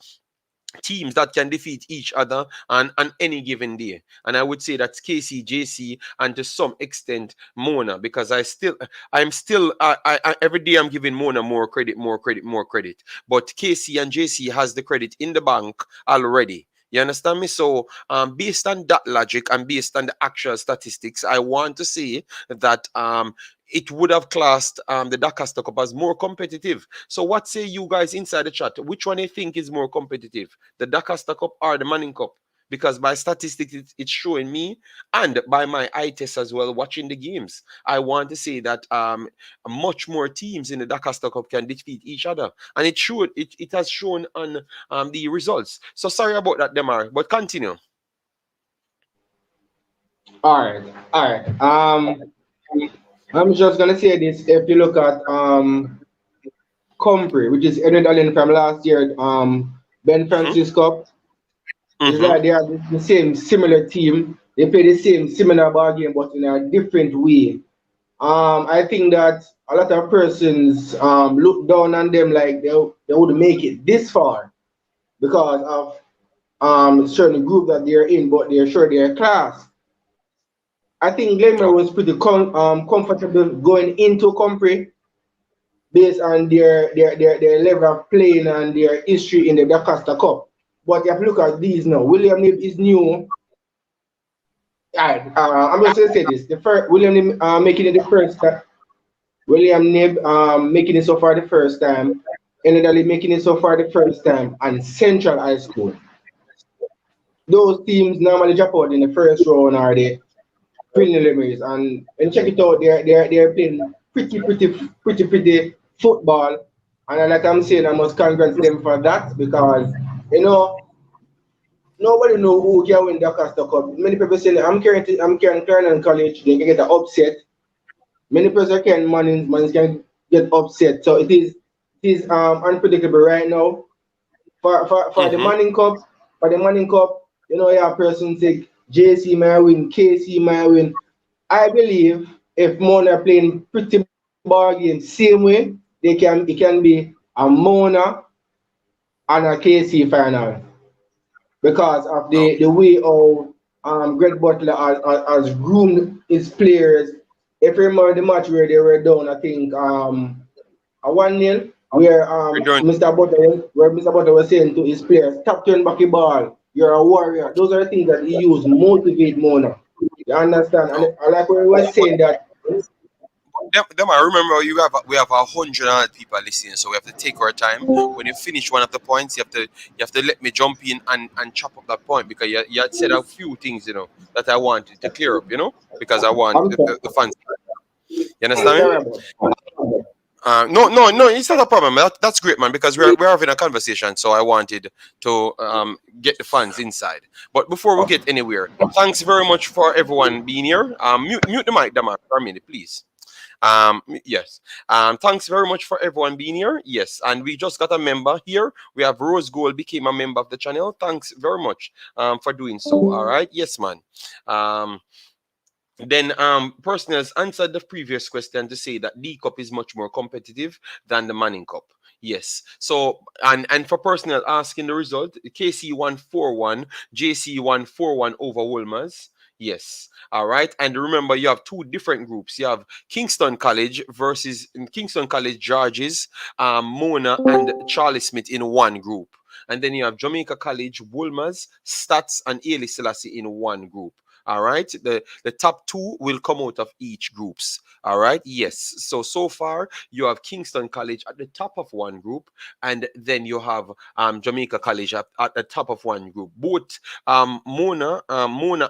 teams that can defeat each other on any given day. And I would say that's KC, JC, and to some extent Mona, because I'm still every day I'm giving Mona more credit. But KC and JC has the credit in the bank already. You understand me? So based on that logic and based on the actual statistics, I want to say that it would have classed the Dacosta Cup as more competitive. So what say you guys inside the chat? Which one do you think is more competitive? The Dacosta Cup or the Manning Cup? Because by statistics, it's showing me, and by my eye test as well, watching the games, I want to say that much more teams in the Dacosta Cup can defeat each other. And it has shown on the results. So sorry about that, Demar, but continue. All right. I'm just gonna say this. If you look at Compre, which is Edwin Allen from last year, Ben Francis Cup, it's like they are the same similar team. They play the same similar ball game, but in a different way. I think that a lot of persons look down on them like they would make it this far because of certain group that they're in, but they're sure they're class. I think Glenmuir was pretty comfortable going into Compre based on their level of playing and their history in the Dacosta Cup. But if you look at these now, William Nib is new. I'm just going to say this: the first William Nib making it the first time. William Nib making it so far the first time. Italy making it so far the first time, and Central High School. Those teams normally drop out in the first round or the preliminaries, and check it out. They're playing pretty football, and like I'm saying, I must congratulate them for that because nobody know who can win the Dacosta Cup. Many people say I'm carrying Clarendon College, they can get an upset. Many people can Mannings can get upset. So it is unpredictable right now. For the Manning Cup, you have person say JC might win, KC might win. I believe if Mona playing pretty ball game same way, it can be a Mona and a KC final because of the way how Greg Butler has groomed his players. If you remember the match where they were down, I think a 1-0 where Mr. Butler was saying to his players, "Stop turning back the ball. You're a warrior." Those are the things that he used to motivate Mona. You understand? And I like when he was saying that. Them, I remember we have 100 people listening, so we have to take our time. When you finish one of the points, you have to let me jump in and chop up that point because you had said a few things that I wanted to clear up, because I want the fans. You understand me? No, it's not a problem. That's great, man, because we're having a conversation. So I wanted to get the fans inside. But before we get anywhere, thanks very much for everyone being here. Mute the mic, Damar, for a minute, please. Yes. Thanks very much for everyone being here. Yes, and we just got a member here. We have Rose Gold became a member of the channel. Thanks very much for doing so. All right. Yes, man. Then person has answered the previous question to say that D Cup is much more competitive than the Manning Cup. Yes. So and for personnel asking the result, KC 141, JC 141 over Wolmer's. Yes. All right. And remember, you have 2 different groups. You have Kingston College versus Kingston College Georges, Mona and Charlie Smith in one group. And then you have Jamaica College, Wolmer's, Steths, and Haile Selassie in one group. All right, the top 2 will come out of each groups. All right, yes. So far you have Kingston College at the top of one group, and then you have Jamaica College at the top of one group. Both Mona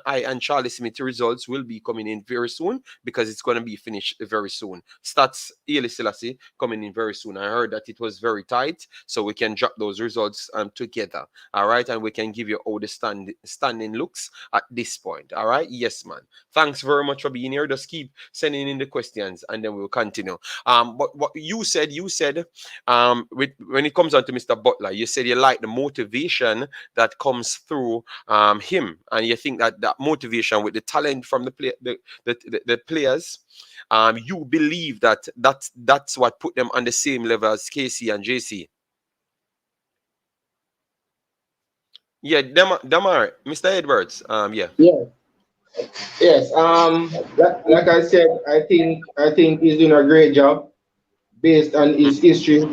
I and Charlie Smith results will be coming in very soon, because it's going to be finished very soon. Steths Haile Selassie coming in very soon. I heard that it was very tight, so we can drop those results together. All right, and we can give you how the standing looks at this point. All right, yes, man. Thanks very much for being here. Just keep sending in the questions, and then we'll continue. But what you said, when it comes on to Mr. Butler, you said you like the motivation that comes through him, and you think that motivation with the talent from the players, you believe that's what put them on the same level as KC and JC. Yeah, them are Mr. Edwards. Yeah. Yes. Like I said, I think he's doing a great job based on his history,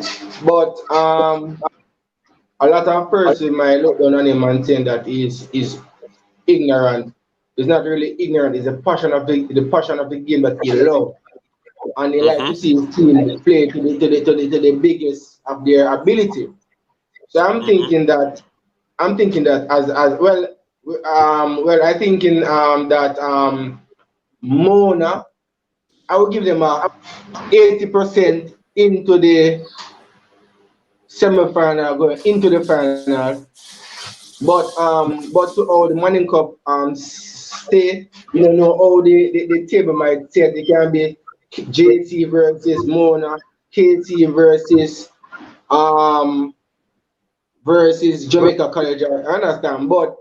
but a lot of person might look down on him and saying that he's ignorant. He's not really ignorant. It's the passion of the game that he loves, and he like to see his team play to the biggest of their ability. So I'm thinking that as well. I thinking that Mona, I would give them a 80% into the semi-final, going into the final. But to how the Manning Cup stay, you don't know how the table might set. It can be JT versus Mona, KT versus Jamaica College. I understand, but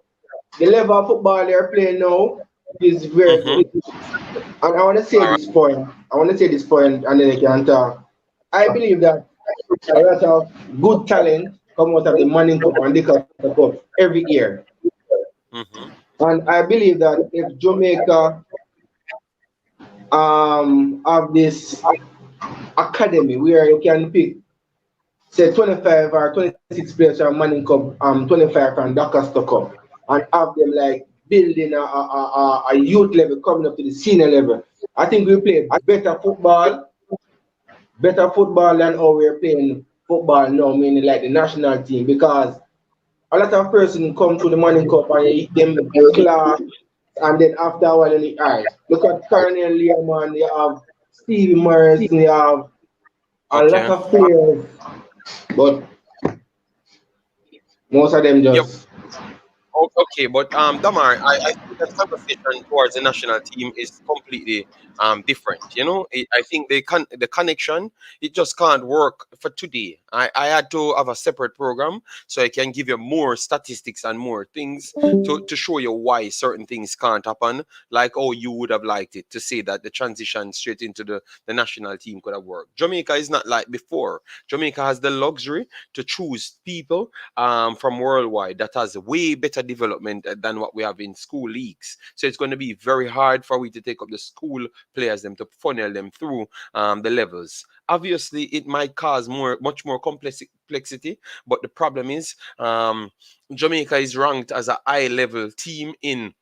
the level of football they're playing now is very good. And I want to say this point. And then I can talk. I believe that a lot of good talent come out of the Manning Cup and the Cup every year. And I believe that if Jamaica have this academy where you can pick, say, 25 or 26 players from Manning Cup, 25 from Dacosta Cup, and have them like building a youth level coming up to the senior level, I think we play better football than how we're playing football now, meaning like the national team, because a lot of person come to the Manning Cup and you hit them class, and then after a while, look at Colonel Learman, you have Stevie Morris, you have a lot of players, but most of them just. Okay, but Damar, I think the conversation towards the national team is completely different. You know, I think the connection, it just can't work for today. I had to have a separate program so I can give you more statistics and more things to show you why certain things can't happen, like oh you would have liked it to say that the transition straight into the national team could have worked. Jamaica is not like before. Jamaica has the luxury to choose people from worldwide that has way better development than what we have in school leagues. So it's going to be very hard for we to take up the school players, them to funnel them through the levels. Obviously, it might cause much more complexity, but the problem is Jamaica is ranked as a high-level team in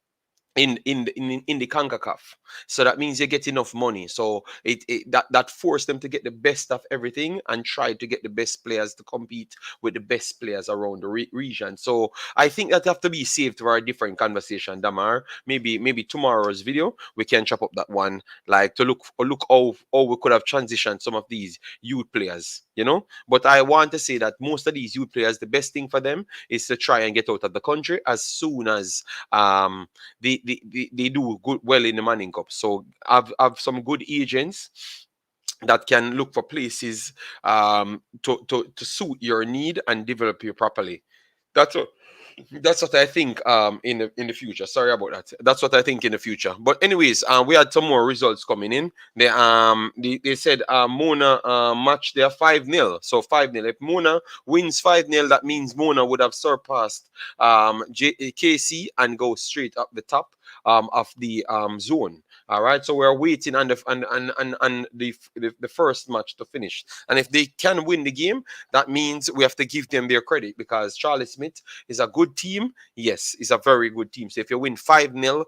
the Concacaf. So that means you get enough money. So that forced them to get the best of everything and try to get the best players to compete with the best players around the region. So I think that have to be saved for a different conversation, Damar. Maybe tomorrow's video we can chop up that one, like to look how we could have transitioned some of these youth players, you know. But I want to say that most of these youth players, the best thing for them is to try and get out of the country as soon as they do well in the Manning Cup. So have some good agents that can look for places to suit your need and develop you properly. That's what I think in the future. Sorry about that. That's what I think in the future. But anyways, we had some more results coming in. They said Mona match their 5-0. So 5-0. If Mona wins 5-0, that means Mona would have surpassed KC and go straight up the top of the zone. All right, so we're waiting on the first match to finish, and if they can win the game, that means we have to give them their credit because Charlie Smith is a good team. Yes, it's a very good team. So if you win 5-0,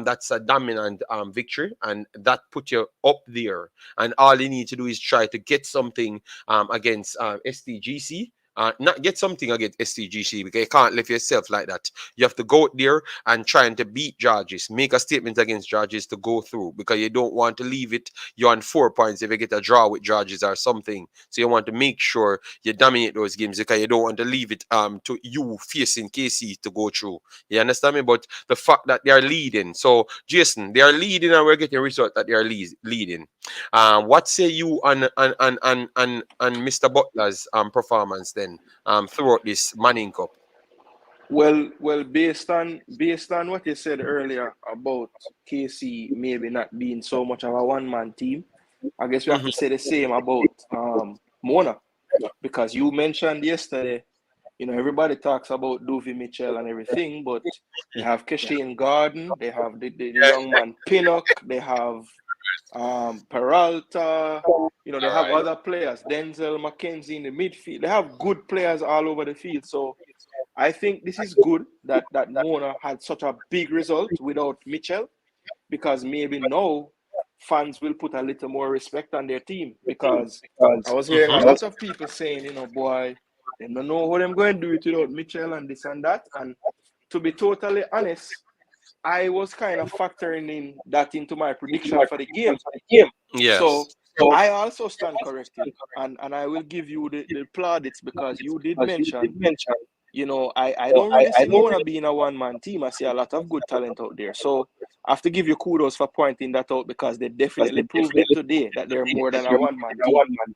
that's a dominant victory, and that put you up there. And all you need to do is try to get something against STGC. Not get something against STGC because you can't live yourself like that. You have to go out there and trying to beat Georges, make a statement against Georges to go through because you don't want to leave it. You're on 4 points if you get a draw with Georges or something. So you want to make sure you dominate those games because you don't want to leave it to you facing KC to go through. You understand me? But the fact that they are leading, so Jason, they are leading and we're getting results that they are leading. What say you on Mr. Butler's performance then throughout this Manning Cup? Well, based on what you said earlier about KC maybe not being so much of a one-man team, I guess we have to say the same about Mona, because you mentioned yesterday, everybody talks about Dovey Mitchell and everything, but they have Keshane Garden, they have the young man Pinnock, they have Peralta, they have other players, Denzel McKenzie in the midfield. They have good players all over the field. So I think this is good that Mona had such a big result without Mitchell, because maybe now fans will put a little more respect on their team, because I was hearing a lot of people saying, boy, they don't know how they're going to do it without Mitchell and this and that. And to be totally honest, I was kind of factoring in that into my prediction for the game. Yes. So I also stand corrected, and I will give you the plaudits, because you did mention, I don't really see Mona being a one-man team. I see a lot of good talent out there. So I have to give you kudos for pointing that out, because they definitely proved it today that they're more than a one-man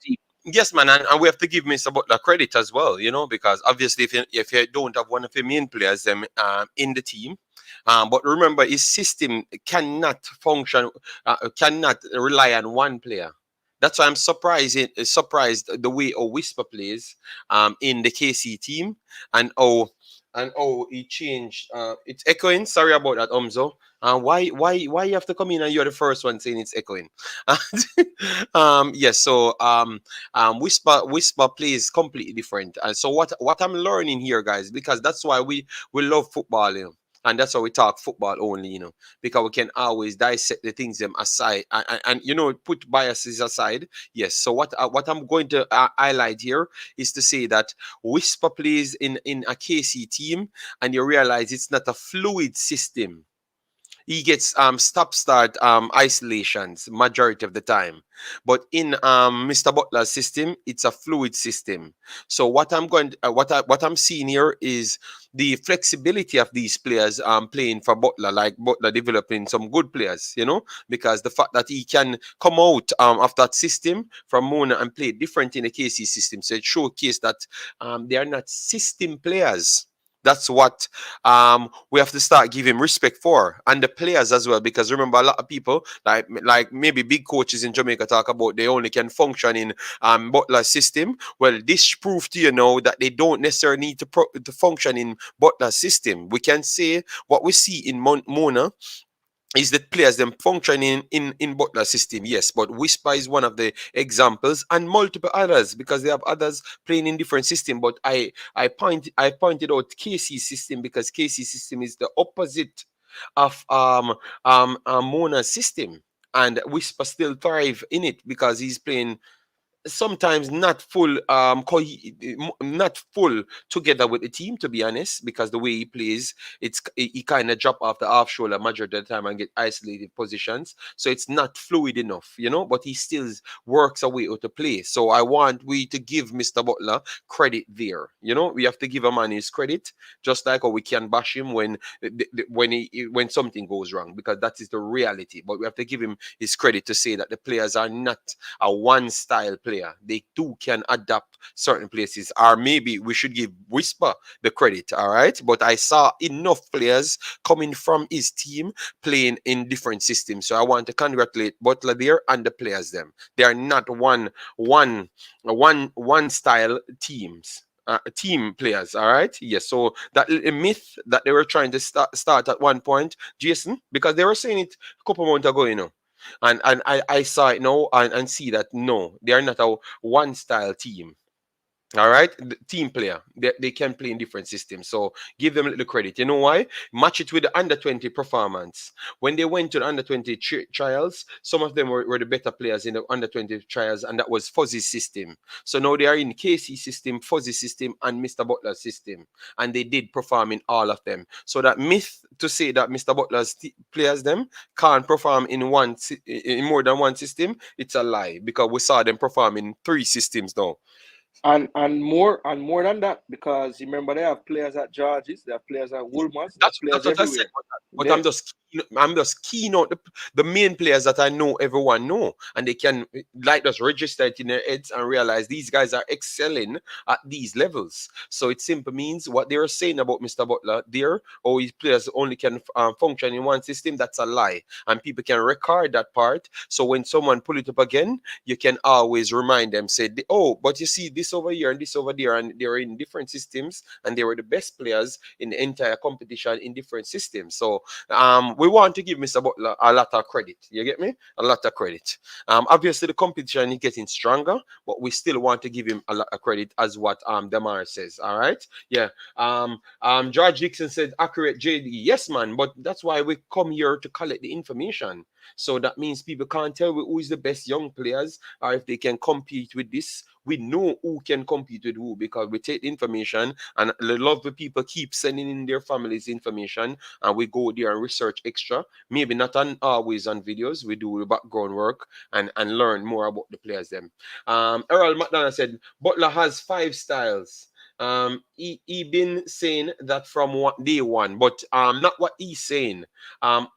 team. Yes, man, and we have to give Mr. Butler credit as well, because obviously if you don't have one of the main players in the team, but remember his system cannot function, cannot rely on one player. That's why I'm surprised the way a Whisper plays in the KC team, and he changed. It's echoing. Sorry about that, Umzo. Why you have to come in and you're the first one saying it's echoing? Yes. So Whisper plays completely different. And so what I'm learning here, guys, because that's why we love football, and that's why we talk football only, because we can always dissect the things them aside and put biases aside. Yes. So what I'm going to highlight here is to say that Whisper plays in a KC team, and you realize it's not a fluid system. He gets stop-start isolations majority of the time, but in Mr. Butler's system, it's a fluid system. So what I'm seeing here is the flexibility of these players playing for Butler, like Butler developing some good players, because the fact that he can come out of that system from Mona and play different in the KC system, so it showcases that they are not system players. That's what we have to start giving respect for, and the players as well. Because remember, a lot of people like maybe big coaches in Jamaica talk about they only can function in Butler's system. Well, this proved to you now that they don't necessarily need to function in Butler's system. We can say what we see in Mona is that players them functioning in Butler system, yes, but Whisper is one of the examples, and multiple others, because they have others playing in different system. But I pointed out KC system, because KC system is the opposite of Mona's system, and Whisper still thrive in it because he's playing sometimes not full not full together with the team, to be honest, because the way he plays, he kind of drop off the half shoulder majority of the time and get isolated positions, so it's not fluid enough, but he still works a way out to play. So I want we to give Mr. Butler credit there. We have to give a man his credit, just like how we can bash him when something goes wrong, because that is the reality. But we have to give him his credit to say that the players are not a one style player. They too can adapt certain places, or maybe we should give Whisper the credit. All right, but I saw enough players coming from his team playing in different systems, so I want to congratulate Butler there and the players them. They are not one style teams. team players. All right, yes. So that myth that they were trying to start at one point, Jason, because they were saying it a couple months ago, you know. And I saw it now and see that no, they are not a one style team. All right, the team player, they can play in different systems. So give them a little credit. You know why? Match it with the under 20 performance. When they went to the under 20 trials, some of them were the better players in the under 20 trials, and that was Fuzzy system. So now they are in KC system, Fuzzy system, and Mr. Butler system, and they did perform in all of them. So that myth to say that Mr. Butler's players them can't perform in in more than one system, it's a lie, because we saw them perform in 3 systems now. And more than that, because remember they have players at George's, they have players at Wolmer's, they have players That's what everywhere. I said. But I'm just keen out the main players that I know everyone know, and they can like just register it in their heads and realize these guys are excelling at these levels. So it simply means what they are saying about Mr. Butler there, or his players only can function in one system. That's a lie, and people can record that part. So when someone pull it up again, you can always remind them, say, oh, but you see this over here and this over there, and they're in different systems, and they were the best players in the entire competition in different systems. So we want to give Mr. Butler a lot of credit. You get me? A lot of credit. Obviously the competition is getting stronger, but we still want to give him a lot of credit, as what Damar says. All right. Yeah. George Dixon said accurate, JD. Yes, man, but that's why we come here to collect the information. So that means people can't tell who is the best young players, or if they can compete with this. We know who can compete with who, because we take the information, and a lot of the people keep sending in their families information, and we go there and research extra. Maybe not always on videos. We do the background work and learn more about the players them. Errol McDonough said Butler has 5 styles. He been saying that from day one, but not what he's saying,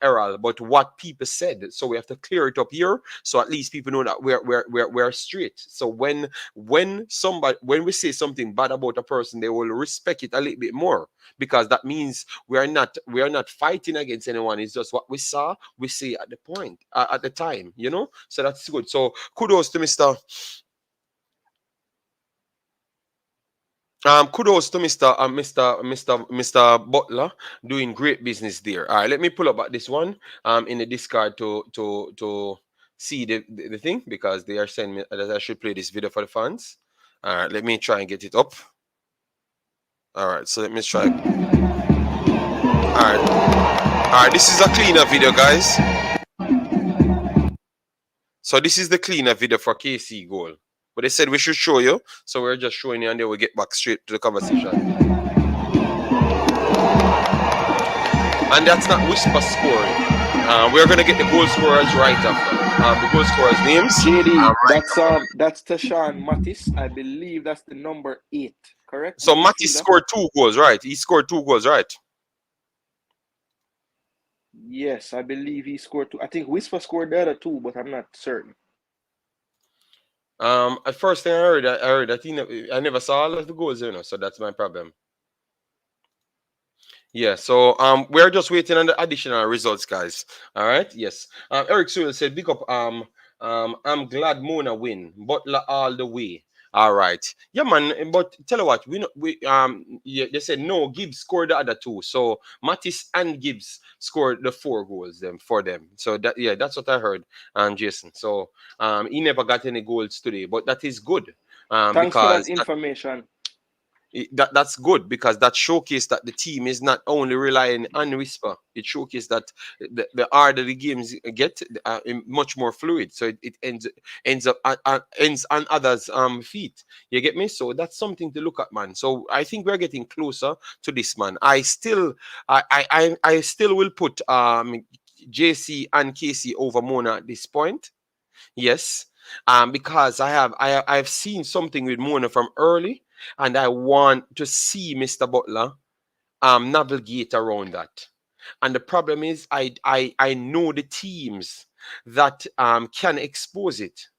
Errol, but what people said. So we have to clear it up here, so at least people know that we're straight. So when we say something bad about a person, they will respect it a little bit more, because that means we are not fighting against anyone. It's just what we saw, we say at the point at the time, you know. So that's good. So kudos to kudos to Mr. Butler, doing great business there. All right, let me pull up at this one in the Discord to see the thing, because they are saying that I should play this video for the fans. All right, let me try and get it up. All right, so let me try. All right, this is a cleaner video, guys. So this is the cleaner video for KC goal. But they said we should show you, so we're just showing you, and then we'll get back straight to the conversation. And that's not whisper scoring. We're gonna get the goal scorers right after. The goal scorers' names. JD, that's Tashan Mattis. I believe that's the number 8, correct? So Mattis scored 2 goals, right? He scored 2 goals, right? Yes, I believe he scored 2. I think Whisper scored the other 2, but I'm not certain. At first thing I heard that I never saw all of the goals, you know, so that's my problem. Yeah, so we're just waiting on the additional results, guys. All right, yes. Eric Sewell said, "Big up. I'm glad Mona win. Butler all the way." All right, yeah, man. But tell you what, they said no. Gibbs scored the other 2, so Mattis and Gibbs scored the 4 goals for them. So that's what I heard, Jason. So he never got any goals today, but that is good. Thanks for that information. That's good, because that showcased that the team is not only relying on whisper. It showcased that the harder the games get, much more fluid. So it ends on others' feet. You get me? So that's something to look at, man. So I think we're getting closer to this, man. I still will put JC and KC over Mona at this point. Yes. Because I've seen something with Mona from early, and I want to see Mr. Butler navigate around that. And the problem is I know the teams that can expose it,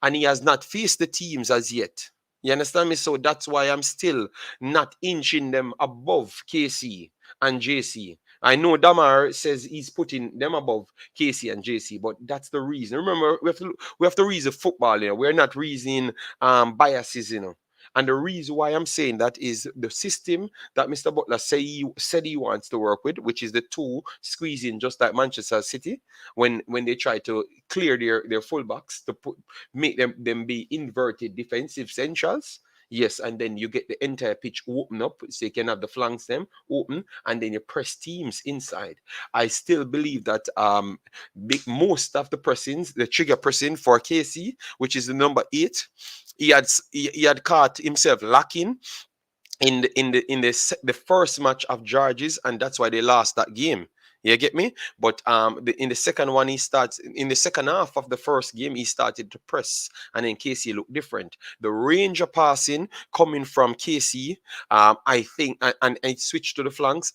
and he has not faced the teams as yet. You understand me? So that's why I'm still not inching them above KC and JC. I know Damar says he's putting them above KC and JC, but that's the reason. Remember, we have to reason football here. We're not reasoning biases, you know. And the reason why I'm saying that is the system that Mr. Butler said he wants to work with, which is the two squeezing, just like Manchester City, when they try to clear their fullbacks to make them be inverted defensive centrals. Yes, and then you get the entire pitch open up so you can have the flanks them open, and then you press teams inside. I still believe that most of the pressings, the trigger pressing for KC, which is the number 8, he had caught himself lacking in the first match of George's, and that's why they lost that game. You get me? But in the second one, he starts in the second half of the first game, he started to press, and then KC looked different. The range of passing coming from KC, I think, and it switched to the flanks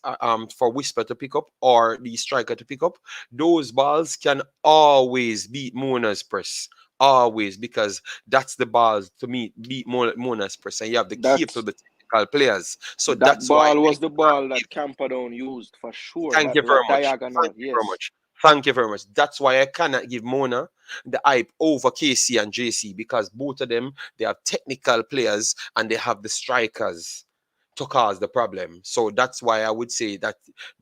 for Whisper to pick up or the striker to pick up. Those balls can always beat Mona's press. Always, because that's the balls to me beat Mona's press, and you have the capable players. So that that's ball why was the ball that Camperdown used for sure. thank That you was very a much. diagonal. Thank you Yes. very much. Thank you very much. That's why I cannot give Mona the hype over KC and JC, because both of them, they have technical players and they have the strikers to cause the problem. So that's why I would say that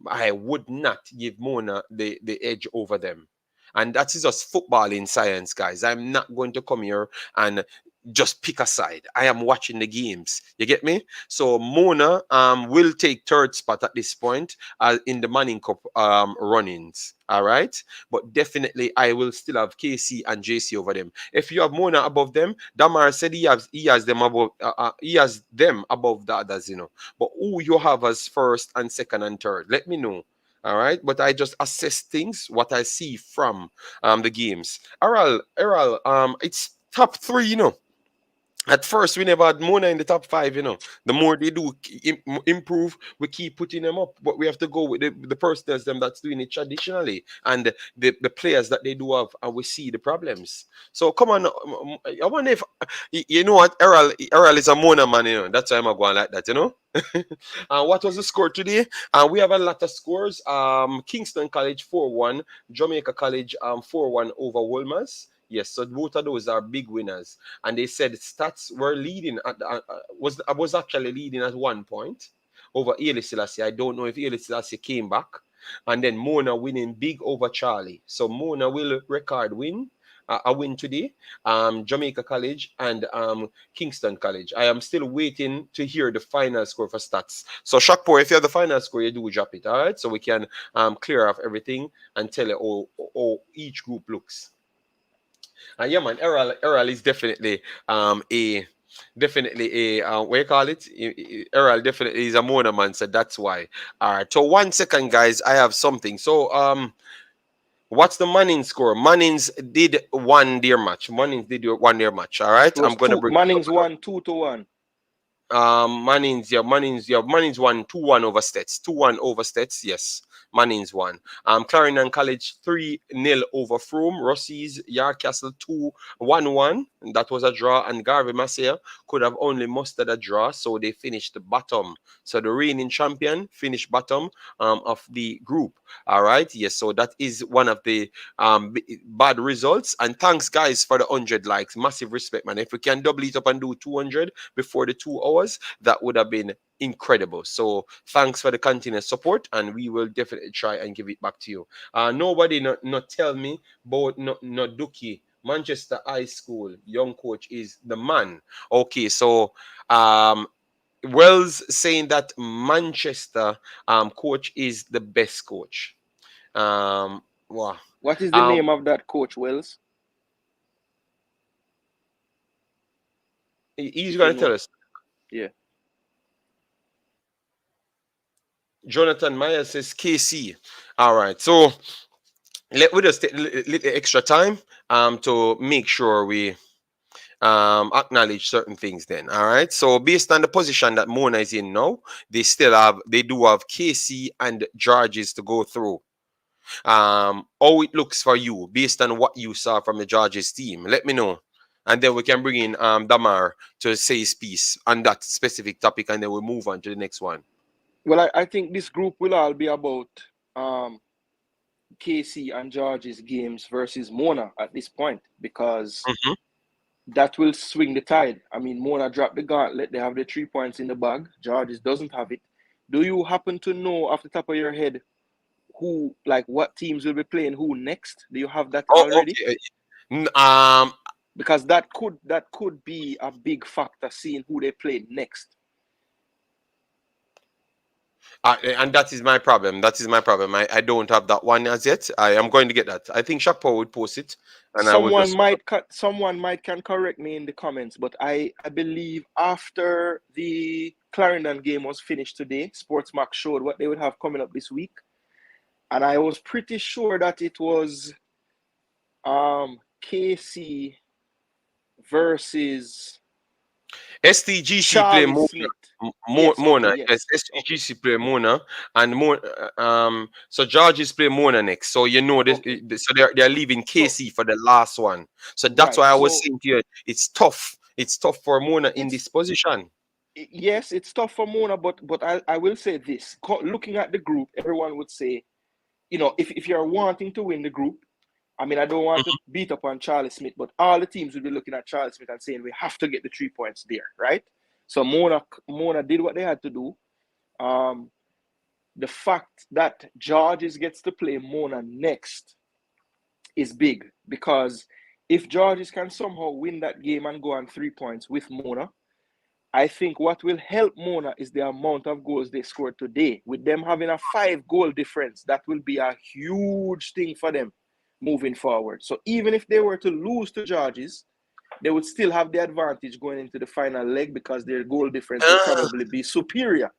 I would not give Mona the edge over them. And that is just football in science, guys. I'm not going to come here and just pick a side. I am watching the games. You get me? So Mona will take third spot at this point in the Manning Cup run-ins. All right, but definitely I will still have KC and JC over them. If you have Mona above them, Damar said he has them above the others, you know. But who you have as first and second and third? Let me know. All right, but I just assess things what I see from the games. Errol, it's top 3, you know. At first, we never had Mona in the top 5, you know. The more they do improve, we keep putting them up. But we have to go with the persons them that's doing it traditionally and the players that they do have, and we see the problems. So come on, I wonder if you know what, Errol is a Mona man, you know. That's why I'm going like that, you know. What was the score today? We have a lot of scores. Kingston College 4-1, Jamaica College 4-1 over Wolmer's. Yes, so both of those are big winners. And they said Steths were leading was actually leading at one point over Haile Selassie. I don't know if Haile Selassie came back. And then Mona winning big over Charlie. So Mona will record a win today. Jamaica College and Kingston College. I am still waiting to hear the final score for Steths. So Shakpo, if you have the final score, you do drop it, all right? So we can clear off everything and tell you how each group looks. Yeah, man, Errol is definitely what you call it? Errol definitely is a Mona man, so that's why. All right, so 1 second, guys, I have something. So what's the Mannings score? Mannings did one their match. All right, I'm gonna bring Mannings won 2-1. Mannings won 2-1 over Steths. 2-1 over Steths, yes. Mannings won. Clarendon College 3-0 over Frome. Rusea's Yardcastle 2-1-1. That was a draw. And Garvey Maceo could have only mustered a draw, so they finished the bottom. So the reigning champion finished bottom of the group. All right. Yes. So that is one of the bad results. And thanks, guys, for the 100 likes. Massive respect, man. If we can double it up and do 200 before the 2 hours, that would have been incredible. So thanks for the continuous support, and we will definitely try and give it back to you. Nobody not tell me about no Dookie. Manchester High School young coach is the man. Okay, so Wells saying that Manchester coach is the best coach. Wow. What is the name of that coach, Wells? He's going to tell us. Yeah. Jonathan Meyer says KC. All right. So let we just take a little extra time to make sure we acknowledge certain things then. All right. So based on the position that Mona is in now, they do have KC and George's to go through. How it looks for you based on what you saw from the George's team. Let me know. And then we can bring in Damar to say his piece on that specific topic, and then we'll move on to the next one. Well, I think this group will all be about KC and George's games versus Mona at this point, because that will swing the tide. I mean, Mona dropped the gauntlet. They have the 3 points in the bag. Georges doesn't have it. Do you happen to know off the top of your head who, like, what teams will be playing who next? Do you have that already? Okay. Because that could be a big factor, seeing who they play next. And that is my problem. That is my problem. I don't have that one as yet. I am going to get that. I think Shakpo would post it, and someone might can correct me in the comments, but I believe after the Clarendon game was finished today, Sportsmax showed what they would have coming up this week, and I was pretty sure that it was KC versus STGC play Mona. Yes. STGC play Mona, and so Georges play Mona next. So you know this. Okay. So they're leaving KC for the last one. So that's why I was saying to you, it's tough. It's tough for Mona in this position. Yes, it's tough for Mona, but I will say this: looking at the group, everyone would say, you know, if you're wanting to win the group, I mean, I don't want to beat up on Charlie Smith, but all the teams will be looking at Charlie Smith and saying we have to get the 3 points there, right? So Mona did what they had to do. The fact that Georges gets to play Mona next is big, because if Georges can somehow win that game and go on 3 points with Mona, I think what will help Mona is the amount of goals they scored today. With them having a 5-goal difference, that will be a huge thing for them moving forward. So even if they were to lose to Georges, they would still have the advantage going into the final leg, because their goal difference will probably be superior.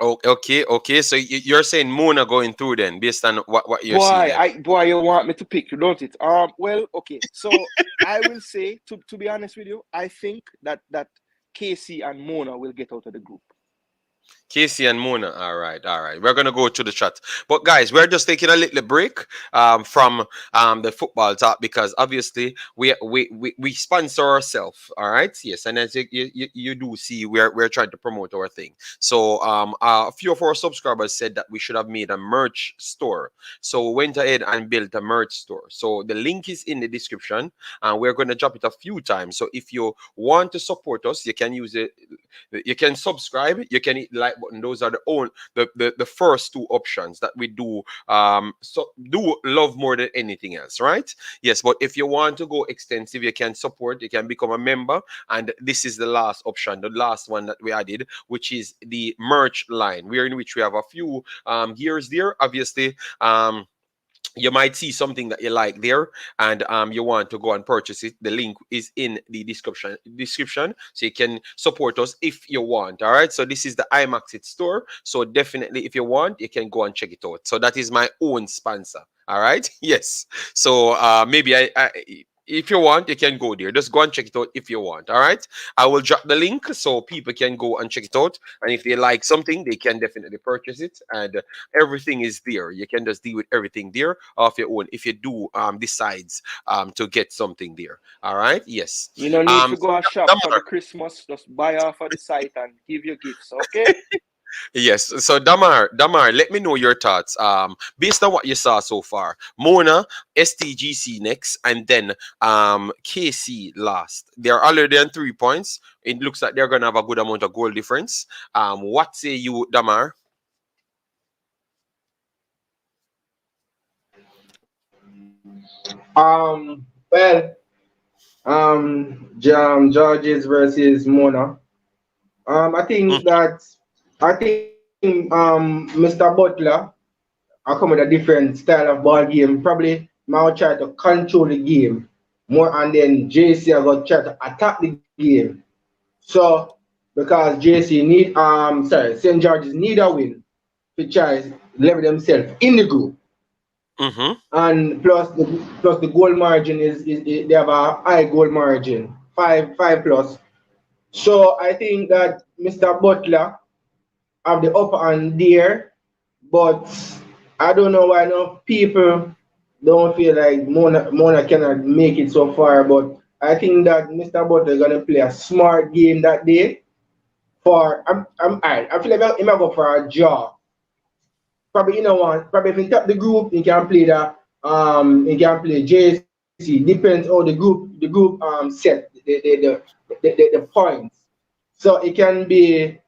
Okay. So you're saying Mona going through then, based on what you're seeing? Boy, you want me to pick, don't it? Well, okay. So I will say, to be honest with you, I think that KC and Mona will get out of the group. Casey and Mona. All right. We're gonna go to the chat, but guys, we're just taking a little break from the football talk, because obviously we sponsor ourselves. All right. Yes, and as you do see, we're trying to promote our thing. So a few of our subscribers said that we should have made a merch store, so we went ahead and built a merch store. So the link is in the description, and we're gonna drop it a few times. So if you want to support us, you can use it. You can subscribe. You can hit like button. Those are the first two options that we do love more than anything else, right? Yes, but if you want to go extensive, you can support. You can become a member, and this is the last option, the last one that we added, which is the merch line, in which we have a few gears there. Obviously, you might see something that you like there, and you want to go and purchase it. The link is in the description, so you can support us if you want. All right, so this is the Imaxit store, so definitely if you want, you can go and check it out. So that is my own sponsor. All right. Yes, so maybe I if you want, you can go there. Just go and check it out if you want. All right, I will drop the link so people can go and check it out, and if they like something, they can definitely purchase it, and everything is there. You can just deal with everything there of your own if you do decides to get something there. All right. Yes, you don't need to go and shop for the Christmas. Just buy off of the site and give your gifts. Okay. Yes. So Damar, let me know your thoughts. Based on what you saw so far, Mona, STGC next, and then KC last. They're already on 3 points. It looks like they're gonna have a good amount of goal difference. What say you, Damar? Georges versus Mona. I think Mr. Butler I come with a different style of ball game. Probably might try to control the game more, and then JC I got try to attack the game. So because JC need St. George's need a win to try to level themselves in the group. And plus the goal margin is they have a high goal margin, 5 plus. So I think that Mr. Butler have the upper hand there, but I don't know why enough people don't feel like Mona cannot make it so far. But I think that Mr. Butler is gonna play a smart game that day. I feel like he might go for a draw. Probably probably if he top the group, he can play JC. Depends on the group set the points. So it can be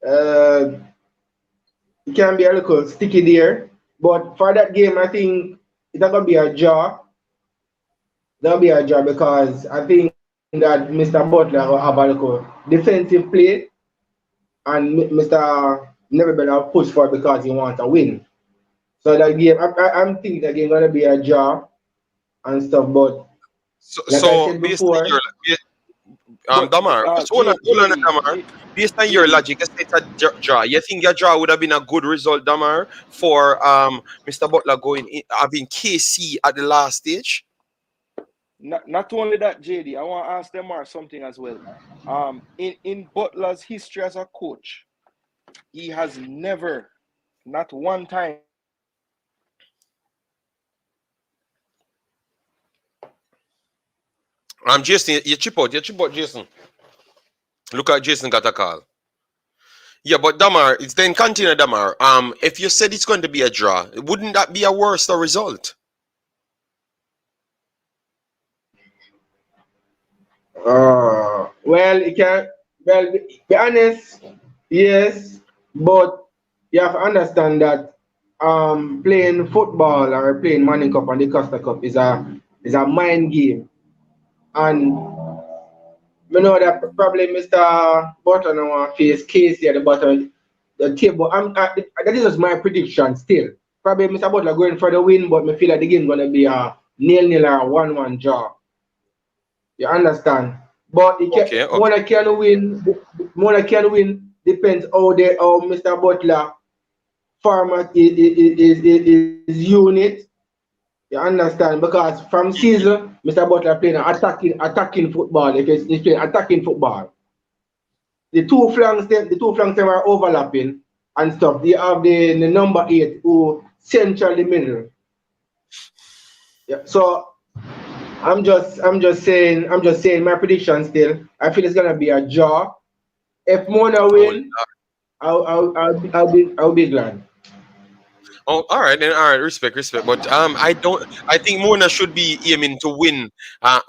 a little sticky there. But for that game, I think it's not gonna be a draw. That'll be a draw because I think that Mr. Butler will have a little defensive play and Mr. Neverbetter will push for it because he wants a win. So that game, I'm thinking that game gonna be a draw and stuff. But like I said based on before, Damar, so hold on, Damar. Based on your logic, let's say it's a draw. You think your draw would have been a good result, Damar, for Mr. Butler going in, having KC at the last stage? Not only that, JD, I want to ask Damar something as well. In Butler's history as a coach, he has never, not one time. Jason, you chip out, Jason. Look at Jason got a call. Yeah, but Damar, it's then continue, Damar. If you said it's going to be a draw, wouldn't that be a worse result? well, it can. Well, be honest, yes, but you have to understand that playing football or playing Manning Cup and the Costa Cup is a mind game, and you know that probably Mr. Butler now face Casey at the bottom of the table. That is just my prediction still. Probably Mr. Butler going for the win, but I feel like the game going to be a 0-0 or 1-1 draw. You understand? But it can, Okay. Mona can win. Mona can win. Depends how Mr. Butler format is unit. You understand? Because from season, Mr. Butler playing attacking football. If he's playing attacking football, the two flanks them are overlapping and stuff. They have the number 8 who central the middle. Yeah. So I'm just saying my prediction still. I feel it's gonna be a draw. If Mona win, I'll be glad. Oh, all right, then. All right, respect. But I think Mona should be aiming to win.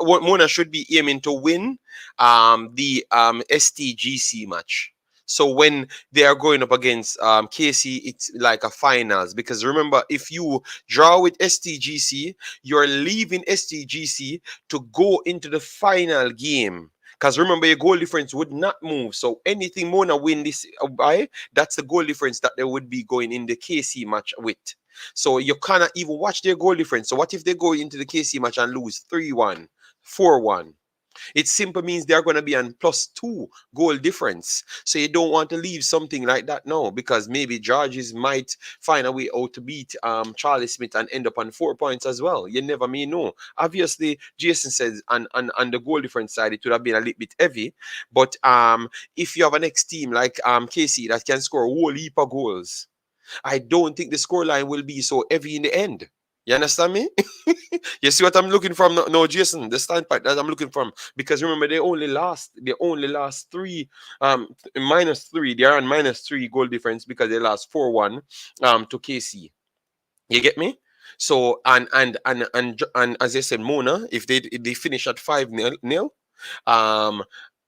Mona should be aiming to win. The STGC match. So when they are going up against KC, it's like a finals. Because remember, if you draw with STGC, you're leaving STGC to go into the final game. Because remember, your goal difference would not move. So anything Mona win this by, that's the goal difference that they would be going in the KC match with. So you cannot even watch their goal difference. So what if they go into the KC match and lose 3-1, 4-1? It simply means they're going to be on +2 goal difference. So you don't want to leave something like that now, because maybe Georges might find a way out to beat Charlie Smith and end up on 4 points as well. You never may know. Obviously, Jason says on the goal difference side, it would have been a little bit heavy. But if you have a next team like KC that can score a whole heap of goals, I don't think the scoreline will be so heavy in the end. You understand me? You see what I'm looking from? No, Jason, the standpoint that I'm looking from. Because remember, they only lost 3, -3. They are on -3 goal difference because they lost 4-1 to KC. You get me? So and as I said, Mona, if they finish at 5-0,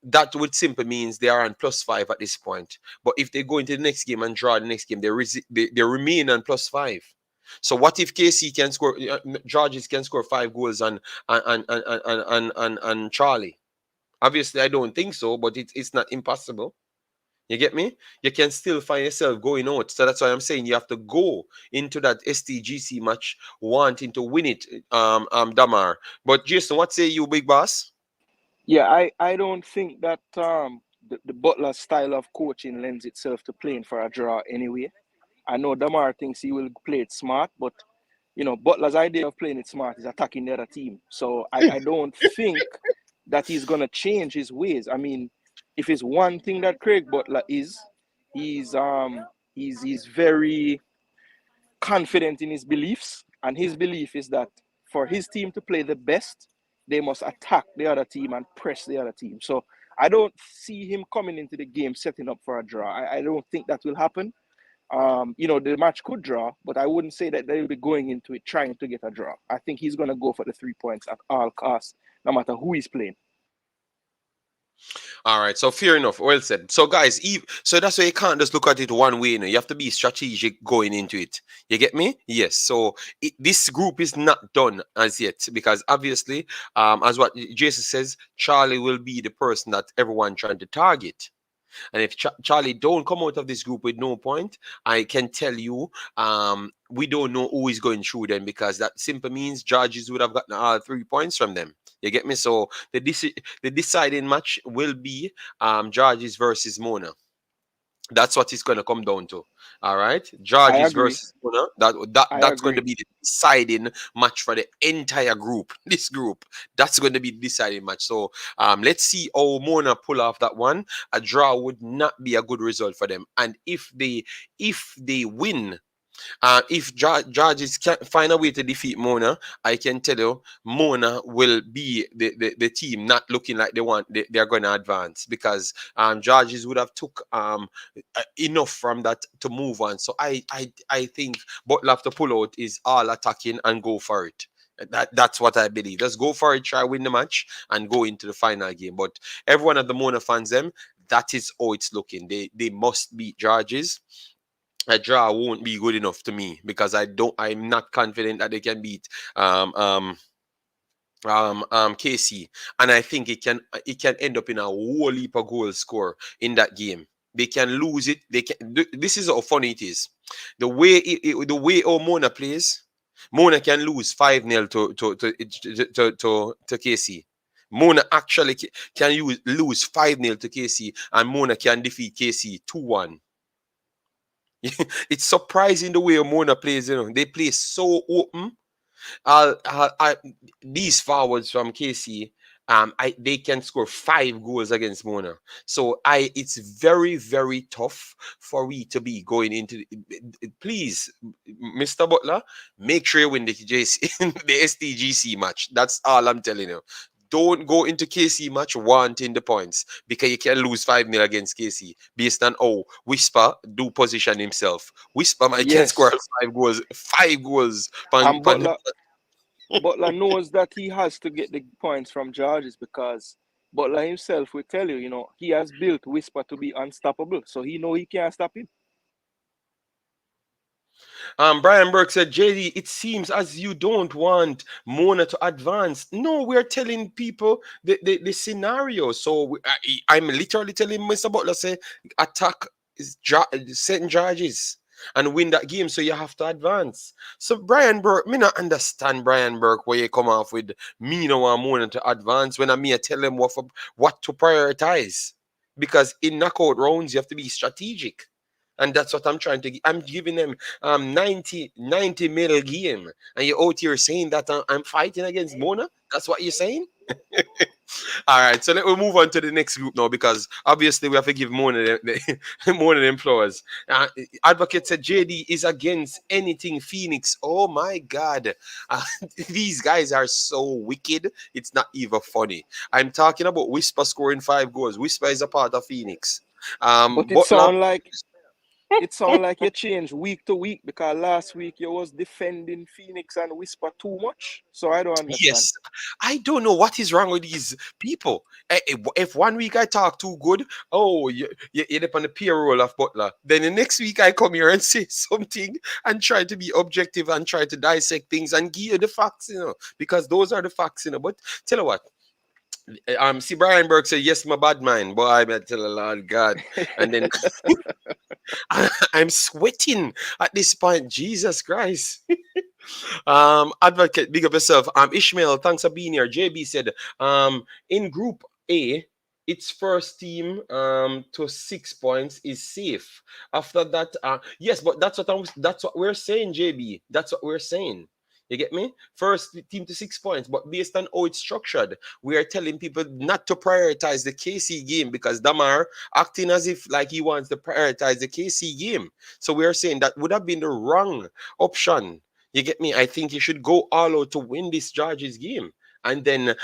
that would simply means they are on +5 at this point. But if they go into the next game and draw the next game, they remain on +5. So what if KC can score? Georges can score 5 goals on Charlie. Obviously, I don't think so, but it's not impossible. You get me? You can still find yourself going out. So that's why I'm saying you have to go into that STGC match wanting to win it, Damar. But Jason, what say you, big boss? Yeah, I don't think that the Butler style of coaching lends itself to playing for a draw anyway. I know Damar thinks he will play it smart, but Butler's idea of playing it smart is attacking the other team. So I don't think that he's gonna change his ways. I mean, if it's one thing that Craig Butler is, he's very confident in his beliefs, and his belief is that for his team to play the best, they must attack the other team and press the other team. So I don't see him coming into the game setting up for a draw. I don't think that will happen. The match could draw, but I wouldn't say that they'll be going into it trying to get a draw. I think he's going to go for the 3 points at all costs, no matter who he's playing. All right, so fair enough. Well said. So, guys, so that's why you can't just look at it one way. You know, you have to be strategic going into it. You get me? Yes. So this group is not done as yet because obviously, as what Jason says, Charlie will be the person that everyone trying to target. And if Charlie don't come out of this group with no point, I can tell you, we don't know who is going through them because that simply means judges would have gotten all 3 points from them. You get me? So the deciding match will be Georges versus Mona. That's what it's going to come down to. All right, I Georges agree. versus Mona. That's going to agree. be the deciding match for the entire group. This group, that's going to be the deciding match. So let's see how Mona pull off that one. A draw would not be a good result for them, and if they win, if Georges can find a way to defeat Mona, I can tell you Mona will be the team not looking like they're going to advance because Georges would have took enough from that to move on. So I think Butler have to pull out is all attacking and go for it. That's what I believe. Let's go for it, try win the match, and go into the final game. But everyone at the Mona fans, that is how it's looking. They must beat Georges. A draw won't be good enough to me because I'm not confident that they can beat KC, and I think it can end up in a whole heap of goal score in that game. They can lose it. This is how funny it is. The way Mona plays, Mona can lose 5-0 to KC. Mona actually can lose 5-0 to KC, and Mona can defeat KC 2-1. It's surprising the way Mona plays. They play so open. These forwards from KC, they can score 5 goals against Mona. So it's very, very tough for we to be going into. Please, Mr. Butler, make sure you win the the STGC match. That's all I'm telling you. Don't go into KC match wanting the points because you can lose 5-0 against KC based on Whisper do position himself. Whisper might can score Yes. 5 goals. 5 goals. And Butler knows that he has to get the points from Georges because Butler himself will tell you, he has built Whisper to be unstoppable. So he know he can't stop him. Brian Burke said, JD, it seems as you don't want Mona to advance. No, we're telling people the scenario. So I'm literally telling Mr. Butler, say, attack St. George's and win that game. So you have to advance. So Brian Burke, me not understand Brian Burke where you come off with me no want Mona to advance when I tell him what to prioritize. Because in knockout rounds, you have to be strategic. And that's what I'm trying to. I'm giving them 90 mil game, and you're out here saying that I'm fighting against Mona. That's what you're saying. All right, so let me move on to the next group now because obviously we have to give Mona Mona them flowers. Advocate said JD is against anything Phoenix. Oh my God, these guys are so wicked. It's not even funny. I'm talking about Whisper scoring 5 goals. Whisper is a part of Phoenix. But it sounds like you change week to week because last week you was defending Phoenix and Whisper too much. So I don't understand. Yes, I don't know what is wrong with these people. If 1 week I talk too good, you're up on the payroll of Butler. Then the next week I come here and say something and try to be objective and try to dissect things and give you the facts, because those are the facts, But tell you what, see Brian Burke said, yes, my bad mind, boy, I better tell the Lord God. And then I'm sweating at this point. Jesus Christ. Advocate, big up yourself. Ishmael, thanks for being here. JB said, in Group A, its first team to 6 points is safe. After that, yes, but that's what we're saying, JB. That's what we're saying. You get me? First team to 6 points, but based on how it's structured, we are telling people not to prioritize the KC game because Damar acting as if like he wants to prioritize the KC game. So we are saying that would have been the wrong option. You get me? I think you should go all out to win this Georges game. And then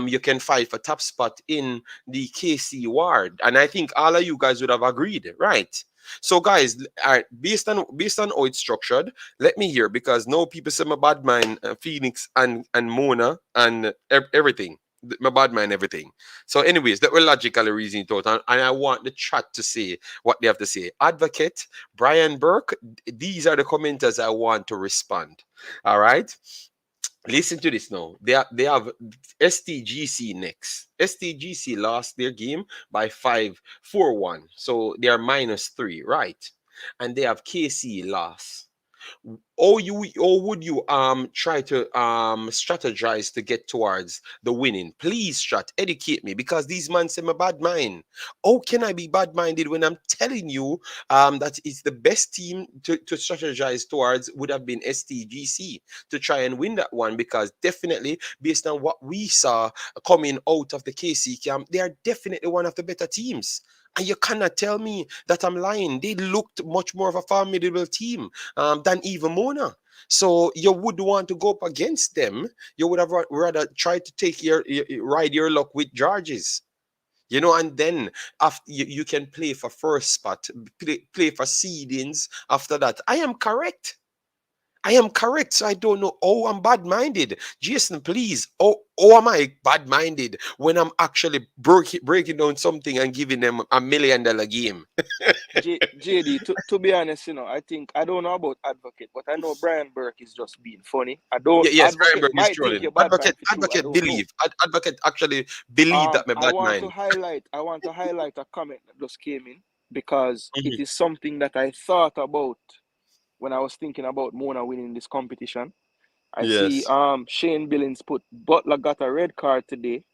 you can fight for top spot in the KC ward. And I think all of you guys would have agreed, right? So guys, all right, based on how it's structured, let me hear because no people say my bad mind, Phoenix and Mona and everything. my bad mind everything. So, anyways, that will logically reason it out, and I want the chat to say what they have to say. Advocate, Brian Burke, these are the commenters I want to respond. All right. Listen to this now. They have STGC next. STGC lost their game by 5-4-1. So they are -3, right? And they have KC lost. Or would you try to strategize to get towards the winning? Please, strat, educate me, because these man say my bad mind. How can I be bad minded when I'm telling you that it's the best team to strategize towards would have been STGC to try and win that one? Because definitely, based on what we saw coming out of the KC camp, they are definitely one of the better teams. And you cannot tell me that I'm lying. They looked much more of a formidable team than even Mona. So you would want to go up against them. You would have rather tried to take ride your luck with Georges. And then after you can play for first spot, play for seedings after that. I am correct. So I don't know. Oh, I'm bad-minded. Jason, please. Oh, am I bad-minded when I'm actually breaking down something and giving them $1 million game? JD, to be honest, I think I don't know about Advocate, but I know Brian Burke is just being funny. I don't. Yes, Brian Advocate Burke is might think trolling. you're bad mind for true. I Advocate don't know. believe. Advocate actually believe that my I bad want mind. I want to highlight a comment that just came in because Mhm. it is something that I thought about when I was thinking about Mona winning this competition. I see Yes. Shane Billings put Butler got a red card today.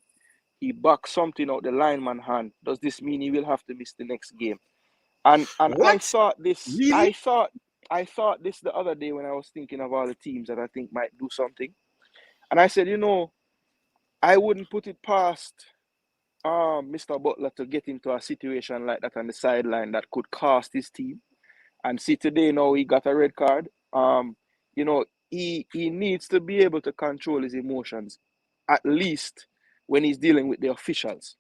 He backed something out the lineman hand. Does this mean he will have to miss the next game? And I What? thought this Really? I thought this the other day when I was thinking of all the teams that I think might do something. And I said, I wouldn't put it past Mr. Butler to get into a situation like that on the sideline that could cost his team. And see today now he got a red card. He needs to be able to control his emotions, at least when he's dealing with the officials.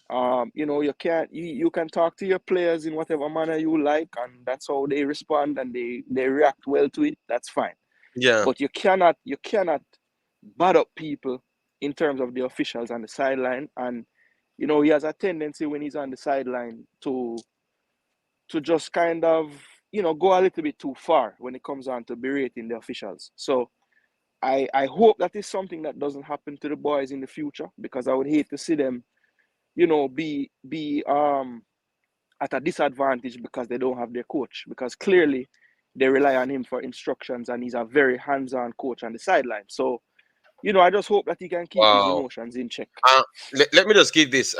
You can talk to your players in whatever manner you like, and that's how they respond and they react well to it. That's fine. Yeah. But you cannot bad up people in terms of the officials on the sideline. And he has a tendency when he's on the sideline to just kind of go a little bit too far when it comes on to berating the officials. So I hope that is something that doesn't happen to the boys in the future, because I would hate to see them be at a disadvantage because they don't have their coach, because clearly they rely on him for instructions and he's a very hands-on coach on the sideline. So I just hope that he can keep his Wow. emotions in check. Let me just give this.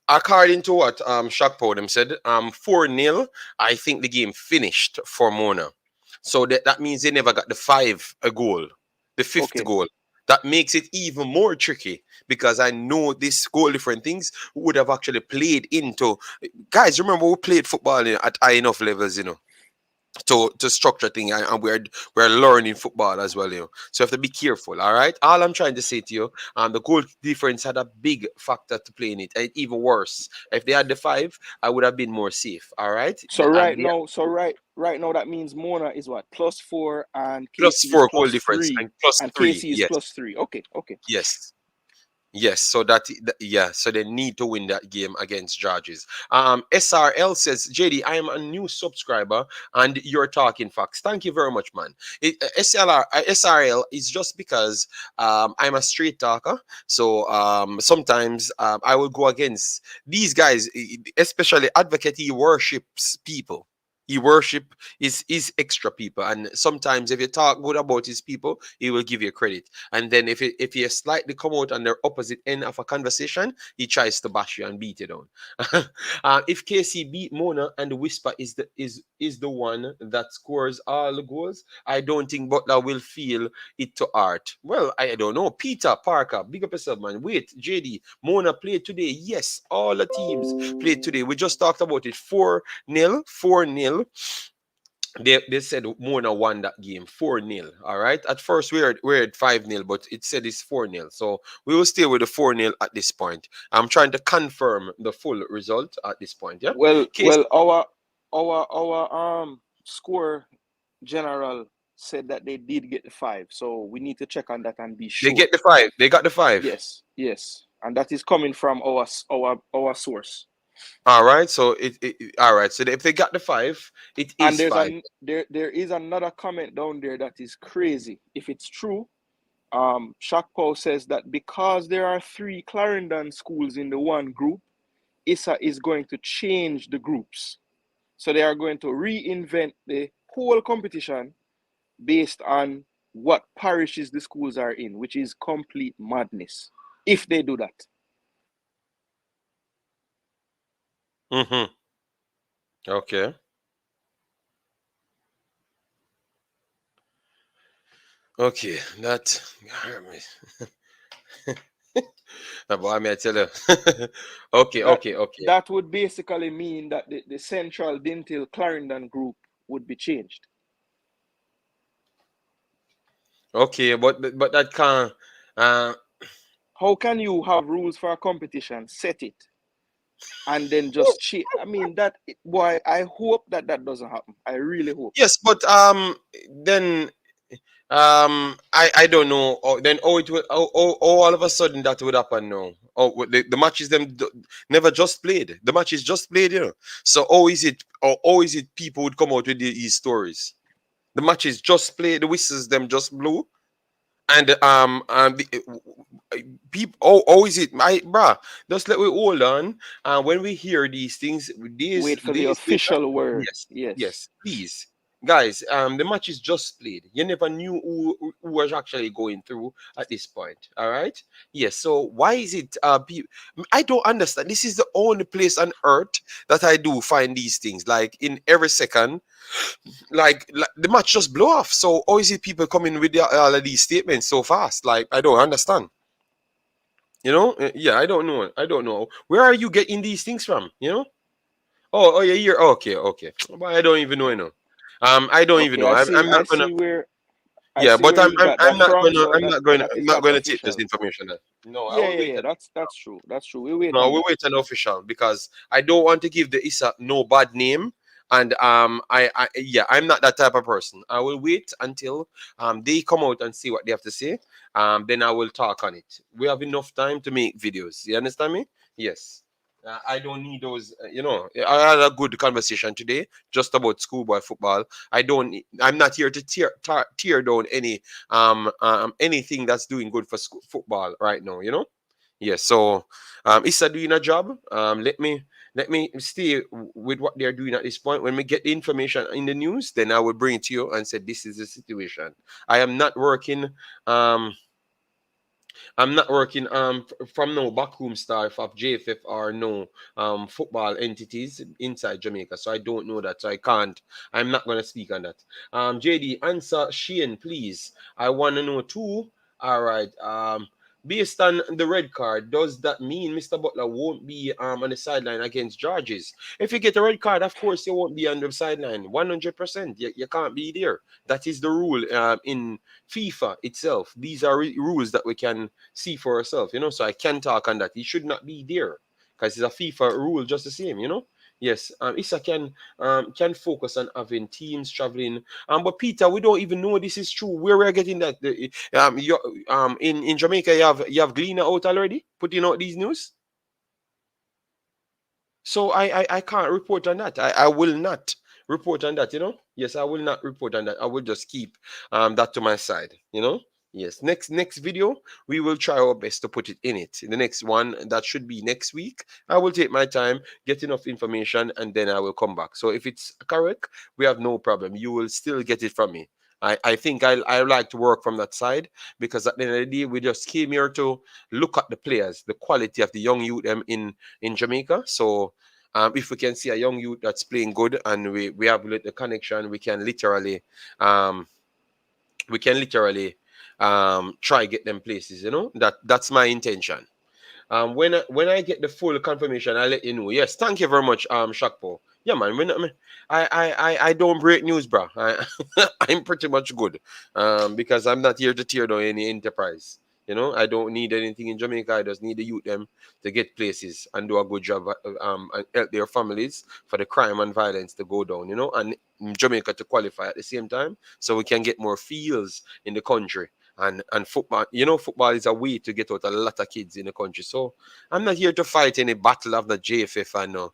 According to what Shock Podem said, 4-0. I think the game finished for Mona. So that means they never got a goal, the fifth Okay. goal. That makes it even more tricky, because I know this goal different things would have actually played into. Guys, remember we played football at high enough levels, to structure thing, and we're learning football as well, so you have to be careful. All right, all I'm trying to say to you, the goal difference had a big factor to play in it, and even worse, if they had the 5, I would have been more safe. All right, So right now that means Mona is what, +4 and plus KC is 4 goal difference +3 and plus and 3, KC is yes. +3. Okay. Yes, so so they need to win that game against Georges. SRL says, JD, I am a new subscriber and you're talking facts. Thank you very much, man. SRL is just because I'm a straight talker. So sometimes I will go against these guys, especially Advocate. He worships people. He worship his extra people, and sometimes if you talk good about his people, he will give you credit. And then if you slightly come out on the opposite end of a conversation, he tries to bash you and beat you down. If KC beat Mona and the Whisper is the one that scores all the goals, I don't think Butler will feel it to art. Well, I don't know. Peter Parker, big up yourself, man. Wait, JD, Mona played today. Yes, all the teams played today. We just talked about it. 4-0, 4-0. They said Mona won that game 4-0. All right. At first we're at 5-0, but it said it's 4-0. So we will stay with the 4-0 at this point. I'm trying to confirm the full result at this point. Yeah. Well, our score general said that they did get the 5. So we need to check on that and be sure. They get the 5. They got the 5. Yes. And that is coming from our source. All right. So all right. So if they got the 5, it is 5. There is another comment down there that is crazy. If it's true, Shakpo says that because there are 3 Clarendon schools in the one group, Issa is going to change the groups. So they are going to reinvent the whole competition based on what parishes the schools are in, which is complete madness if they do that. Okay. Okay, that hurt me. Boy, I may tell you. Okay. That would basically mean that the Central Dintil Clarendon group would be changed. Okay, but that can't. How can you have rules for a competition, set it, and then just change? I mean, boy, I hope that doesn't happen. I really hope. Yes, but then I don't know. Then it will. All of a sudden that would happen now. The matches them never just played. The match is just played, you know. So how is it people would come out with these stories? The match is just played. The whistles them just blew, and people. How is it, bruh? Just let we hold on. When we hear these things, wait for the official word. Yes, please. Guys, the match is just played. You never knew who was actually going through at this point. All right. Yes. So why is it? I don't understand. This is the only place on earth that I do find these things. Like in every second, like the match just blow off. So how is it people coming with all of these statements so fast? Like I don't understand. You know? Yeah, I don't know. Where are you getting these things from? You know? Oh yeah, you're okay. But I don't even know. You know. I don't even know. I'm not gonna. I'm not going to take this information. No, I will wait. That's true. We wait. No, we wait an official because I don't want to give the Issa no bad name. And I'm not that type of person. I will wait until they come out and see what they have to say. Then I will talk on it. We have enough time to make videos. You understand me? Yes. I don't need those. I had a good conversation today just about schoolboy football. I'm not here to tear down any anything that's doing good for football right now. You know. Yes. So Issa doing a job. Let me stay with what they're doing at this point. When we get the information in the news, then I will bring it to you and say this is the situation. I am not working. I'm not working from no backroom staff of JFF or no football entities inside Jamaica. So I don't know that. So I'm not going to speak on that. JD, answer Shane, please. I want to know too. All right. Based on the red card, does that mean Mr. Butler won't be on the sideline against Georges? If you get a red card, of course you won't be on the sideline. 100%. You can't be there. That is the rule in FIFA itself. These are rules that we can see for ourselves, so I can talk on that. He should not be there because it's a FIFA rule just the same, Yes, Issa can focus on having teams traveling. But Peter, we don't even know this is true. Where we're getting that? In Jamaica, you have Glenmuir out already, putting out these news. So I can't report on that. I will not report on that. Yes, I will not report on that. I will just keep that to my side. Yes, next video, we will try our best to put it in it. The next one, that should be next week. I will take my time, get enough information, and then I will come back. So if it's correct, we have no problem. You will still get it from me. I think I like to work from that side because at the end of the day, we just came here to look at the players, the quality of the young youth in Jamaica. So if we can see a young youth that's playing good and we have the connection, we can literally try get them places, that's my intention. When I get the full confirmation, I'll let you know. Yes, thank you very much, Shakpo. Yeah, man. I don't break news, bro. I'm pretty much good, because I'm not here to tear down any enterprise. You know, I don't need anything in Jamaica. I just need the youth them to get places and do a good job, and help their families for the crime and violence to go down, you know, and Jamaica to qualify at the same time, so we can get more fields in the country. And football, you know, football is a way to get out a lot of kids in the country. So I'm not here to fight any battle of the JFF and no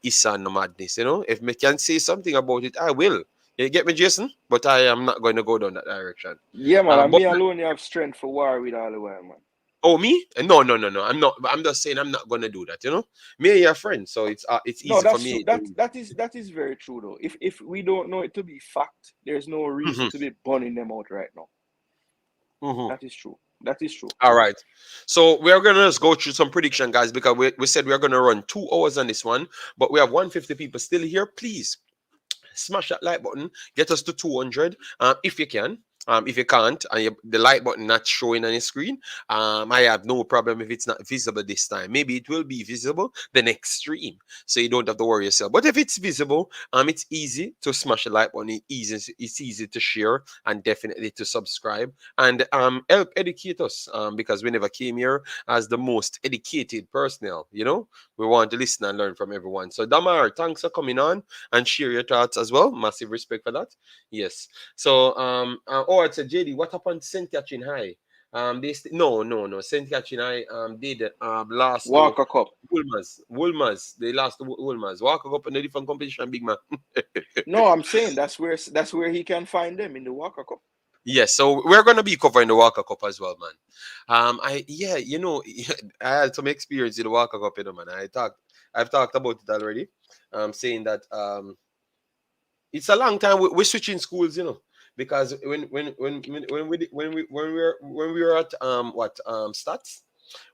Issa and no madness. You know, if me can say something about it, I will. You get me, Jason? But I am not going to go down that direction. Yeah, man. And But me alone, you have strength for war with all the way, man. oh, me? No, no, no, no. I'm not. I'm just saying I'm not gonna do that. You know, me and your friend, so it's No, easy for that's true. me. That is very true though. If we don't know it to be fact, there's no reason to be burning them out right now. That is true. That is true. All right. So we're gonna just go through some prediction, guys, because we said we're gonna run 2 hours on this one, but we have 150 people still here. Please smash that like button, get us to 200 if you can. If you can't and the like button not showing on your screen, I have no problem if it's not visible this time. Maybe it will be visible the next stream, so you don't have to worry yourself. But if it's visible, it's easy to smash the like button. It's easy to share and definitely to subscribe and help educate us, because we never came here as the most educated personnel. You know, we want to listen and learn from everyone. So Damar, thanks for coming on and share your thoughts as well. Massive respect for that. Yes. So it's a JD. What happened to St. Catherine High? No. St. Catherine High did last to Walker Cup. Wolmers. They lost to Wolmers. Walker Cup in a different competition, big man. No, I'm saying that's where he can find them in the Walker Cup. Yes, so we're gonna be covering the Walker Cup as well, man. You know, I had some experience in the Walker Cup, you know, man. I've talked about it already. Saying that it's a long time we're switching schools, you know, because when we were at Steths,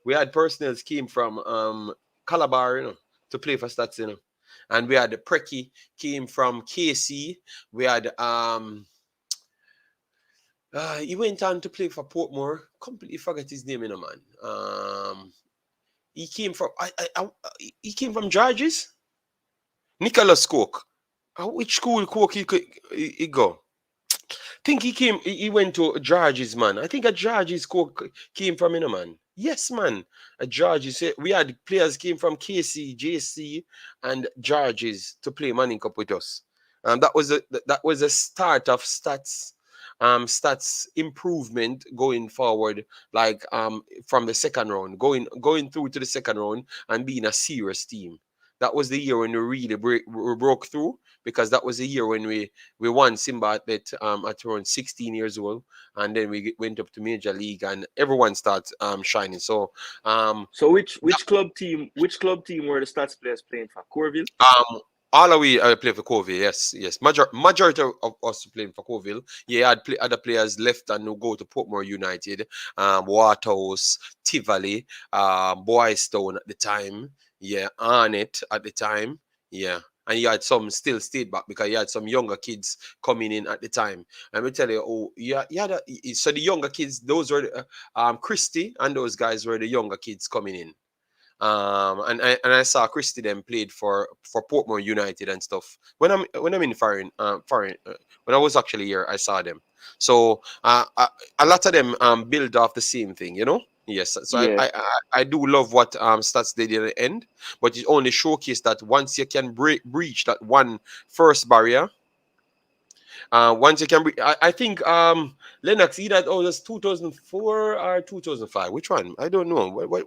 we had personnel came from Calabar, you know, to play for Steths, you know, and we had the Preki came from KC. We had he went on to play for Portmore. Completely forgot his name, you know, man. He came from he came from Georges. Nicholas Cook. Which school Cook he go? Think he went to George's, man. I think a George's Cook came from, you know, man. Yes, man. A George's. We had players came from KC, JC, and George's to play Manning Cup with us. That was a start of stats improvement going forward, like from the second round, going through to the second round and being a serious team. That was the year when we really broke through, because that was the year when we won Simba at around 16 years old, and then we went up to Major League, and everyone started shining. So so which club team were the Stats players playing for? Corville? All of we play for Corville, yes. Majority of us playing for Corville. Yeah, other players left and who go to Portmore United, Waterhouse, Tivoli, Boystown at the time. Yeah, Arnett at the time. Yeah. And you had some still stayed back because you had some younger kids coming in at the time. Let me tell you, so the younger kids, those were Christie and those guys were the younger kids coming in. And I saw Christie then played for Portmore United and stuff. When I'm in foreign, when I was actually here, I saw them. So a lot of them build off the same thing, you know. Yes, so Yeah. I do love what Stats did in the end, but it only showcased that once you can breach that one first barrier, once you can I think Lennox either that's 2004 or 2005. Which one? I don't know. What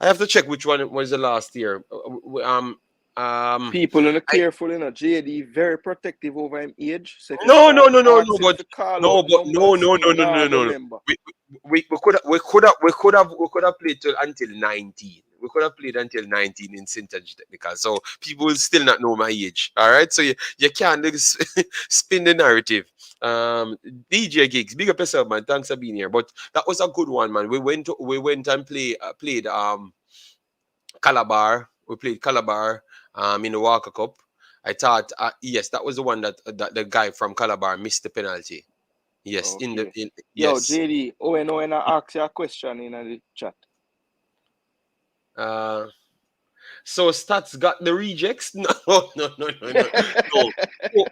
I have to check which one was the last year. People in careful, you know, JD very protective over him age. So No, but no. We could have played till until 19. We could have played until 19 in St. Technical. So people will still not know my age. All right. So you can't spin the narrative. DJ Gigs, big up yourself, man. Thanks for being here. But that was a good one, man. We went and played Calabar. We played Calabar in the Walker Cup. I thought yes, that was the one that the guy from Calabar missed the penalty. Yes, okay. yes. Yo, JD, when I ask you a question in the chat. So Steths got the rejects. No, no, no, no, no, no.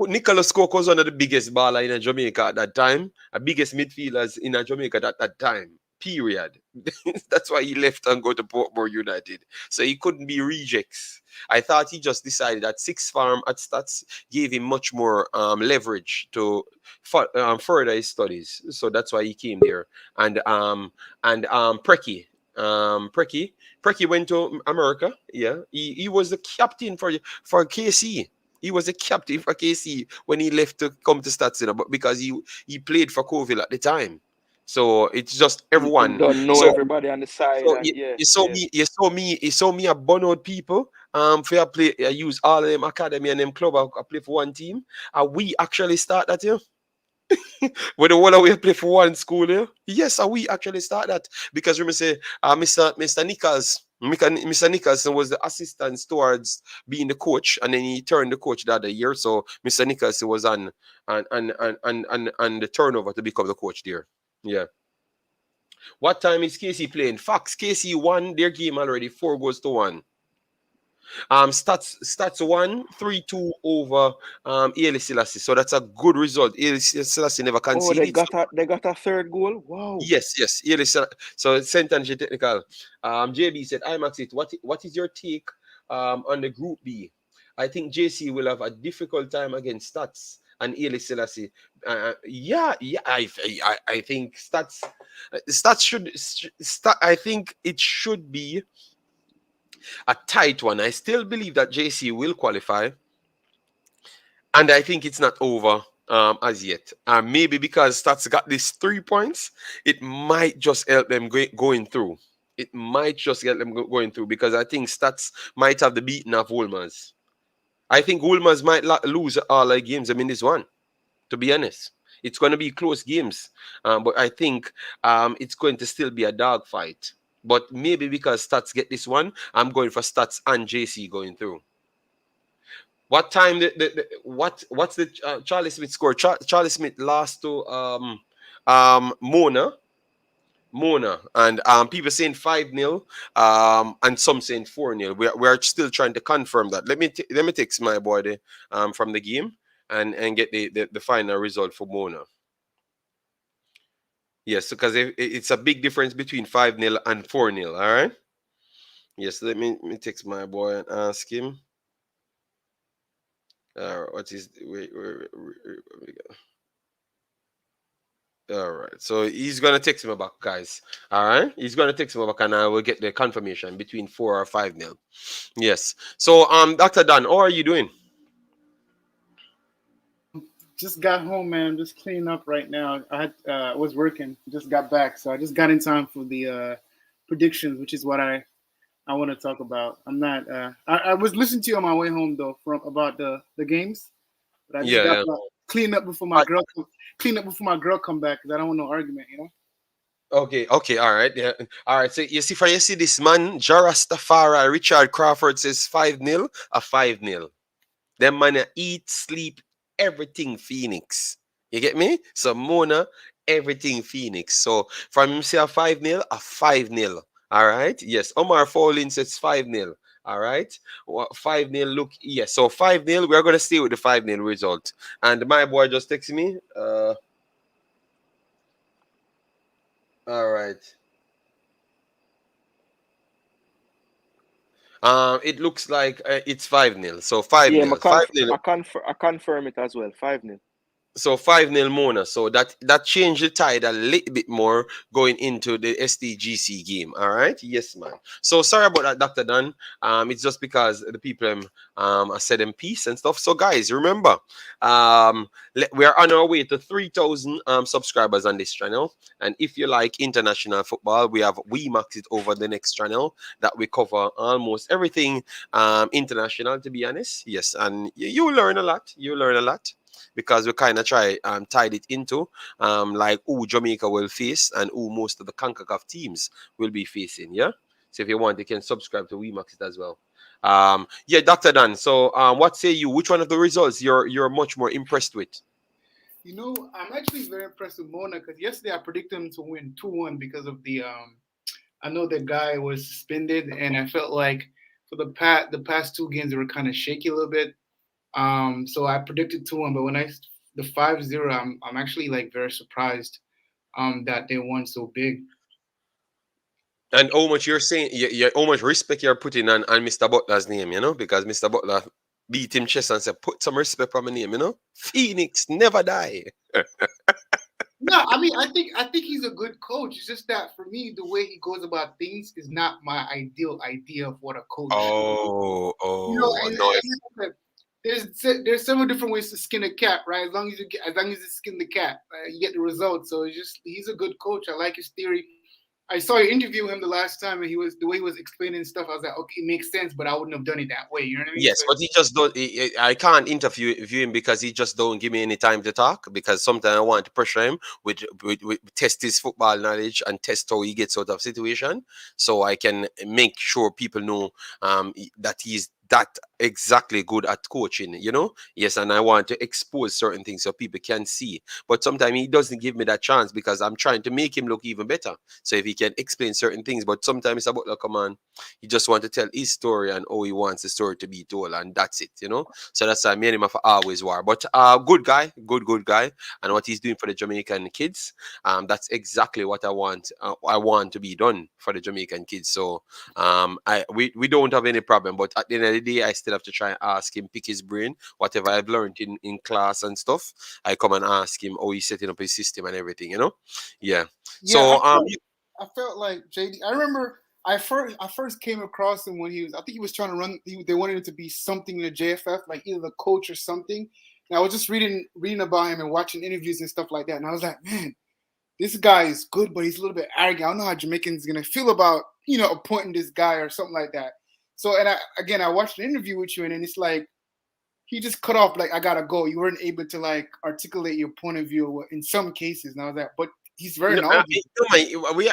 Nicholas Cook was one of the biggest baller in Jamaica at that time, the biggest midfielders in Jamaica at that time. Period. That's why he left and go to Portmore United. So he couldn't be rejects. I thought he just decided that sixth farm at Steths gave him much more leverage to further his studies. So that's why he came there. And Preki went to America. Yeah, he was the captain for KC. He was a captain for KC when he left to come to Steths, but because he played for Coville at the time. So it's just everyone. Don't know everybody on the side. So And you saw me a burnout people. For play, I use all of them academy and them club. I play for one team. And we actually start that here. When the one we play for one school here. Yes, we actually start that because remember say, Mr. Nichols. Mr. Nicholson was the assistant towards being the coach, and then he turned the coach the other year. So Mr. Nicholson was on the turnover to become the coach there. Yeah. What time is KC playing? Fox, KC won their game already, 4-1. Steths won 3-2 over Haile Selassie. So that's a good result. Haile Selassie never conceded. They got a third goal. Wow. Yes. Haile Selassie. So sentence technical. JB said, Imaxit, what is your take on the Group B? I think JC will have a difficult time against Steths and Haile Selassie. I think Steths should. I think it should be a tight one. I still believe that JC will qualify, and I think it's not over as yet. Maybe because Steths got these 3 points, it might just help them going through. It might just get them going through because I think Steths might have the beating of Wolmer's. I think Wolmer's might lose all the games. I mean, this one, to be honest. It's going to be close games, but I think it's going to still be a dog fight. But maybe because Steths get this one, I'm going for Steths and JC going through. What time? What's the Charlie Smith score? Charlie Smith lost to Mona, and people saying 5-0, and some saying 4-0. We're still trying to confirm that. Let me text my boy from the game and get the final result for Mona. Yes, because it's a big difference between 5-0 and 4-0. All right. Yes, let me text my boy and ask him. What is wait, all right, so he's gonna text me back, guys. All right, he's gonna text me back, and I will get the confirmation between 4 or 5-0. Yes. So, Dr. Dan, how are you doing? Just got home, man. I'm just cleaning up right now. I was working, just got back, so I just got in time for the predictions, which is what I want to talk about. I'm not. I was listening to you on my way home though, from about the games, but I just got clean up before my girl come back because I don't want no argument, you know. Okay, all right, yeah, all right. So you see this man, Jarastafari Richard Crawford says 5-0, a 5-0. Them man eat, sleep, everything Phoenix. You get me? So Mona, everything Phoenix. So from him say a 5-0, a 5-0. All right. Yes. Omar Fowlin says 5-0. All right. 5-0. Look, yes. So 5-0. We're gonna stay with the 5-0 result. And my boy just texted me. All right. It looks like it's 5-0. So 5-0. Yeah, 5-0. I confirm it as well. 5-0. So 5-0 Mona. So that changed the tide a little bit more going into the STGC game. All right. Yes, man. So sorry about that, Dr. Dan. It's just because the people I said in peace and stuff. So guys, remember, we are on our way to 3,000 subscribers on this channel. And if you like international football, we have Imaxit over the next channel that we cover almost everything international, to be honest. Yes, and you learn a lot. Because we kind of try tied it into like who Jamaica will face and who most of the Concacaf teams will be facing. Yeah. So if you want, you can subscribe to Imaxit as well. Yeah, Dr. Dan. So what say you? Which one of the results you're much more impressed with? You know, I'm actually very impressed with Mona because yesterday I predicted him to win 2-1 because of the I know the guy was suspended, and I felt like for the past 2 games they were kind of shaky a little bit. So I predicted 2-1, but when the 5-0, I'm actually like very surprised that they won so big. And how much you're saying, how much respect you're putting on Mr. Butler's name, because Mr. Butler beat him chest and said, put some respect on my name, Phoenix never die. No, I mean, I think he's a good coach. It's just that for me, the way he goes about things is not my ideal idea of what a coach should do. No. There's several different ways to skin a cat, right? As long as you skin the cat, you get the result. So he's a good coach. I like his theory. I saw you interview him the last time, and the way he was explaining stuff. I was like, okay, it makes sense, but I wouldn't have done it that way. You know what I mean? Yes, but he just don't. I can't interview him because he just don't give me any time to talk. Because sometimes I want to pressure him with test his football knowledge and test how he gets out of situation, so I can make sure people know that he's that exactly good at coaching. Yes, and I want to expose certain things so people can see. But sometimes he doesn't give me that chance because I'm trying to make him look even better. So if he can explain certain things, but sometimes it's about come on. He just want to tell his story and how he wants the story to be told, and that's it, So that's why me and him have always war. But good guy, good guy, and what he's doing for the Jamaican kids, that's exactly what I want. I want to be done for the Jamaican kids. So we don't have any problem. But at the end of the day, I still have to try and ask him, pick his brain, whatever I've learned in class and stuff. I come and ask him how he's setting up his system and everything, Yeah. So I felt like JD. I remember I first came across him when I think he was trying to run. They wanted him to be something in the JFF, like either the coach or something. And I was just reading about him and watching interviews and stuff like that. And I was like, man, this guy is good, but he's a little bit arrogant. I don't know how Jamaicans gonna feel about appointing this guy or something like that. So, and I watched an interview with you, and then it's like he just cut off like, I gotta go. You weren't able to like articulate your point of view in some cases. And I was like, but he's very knowledgeable.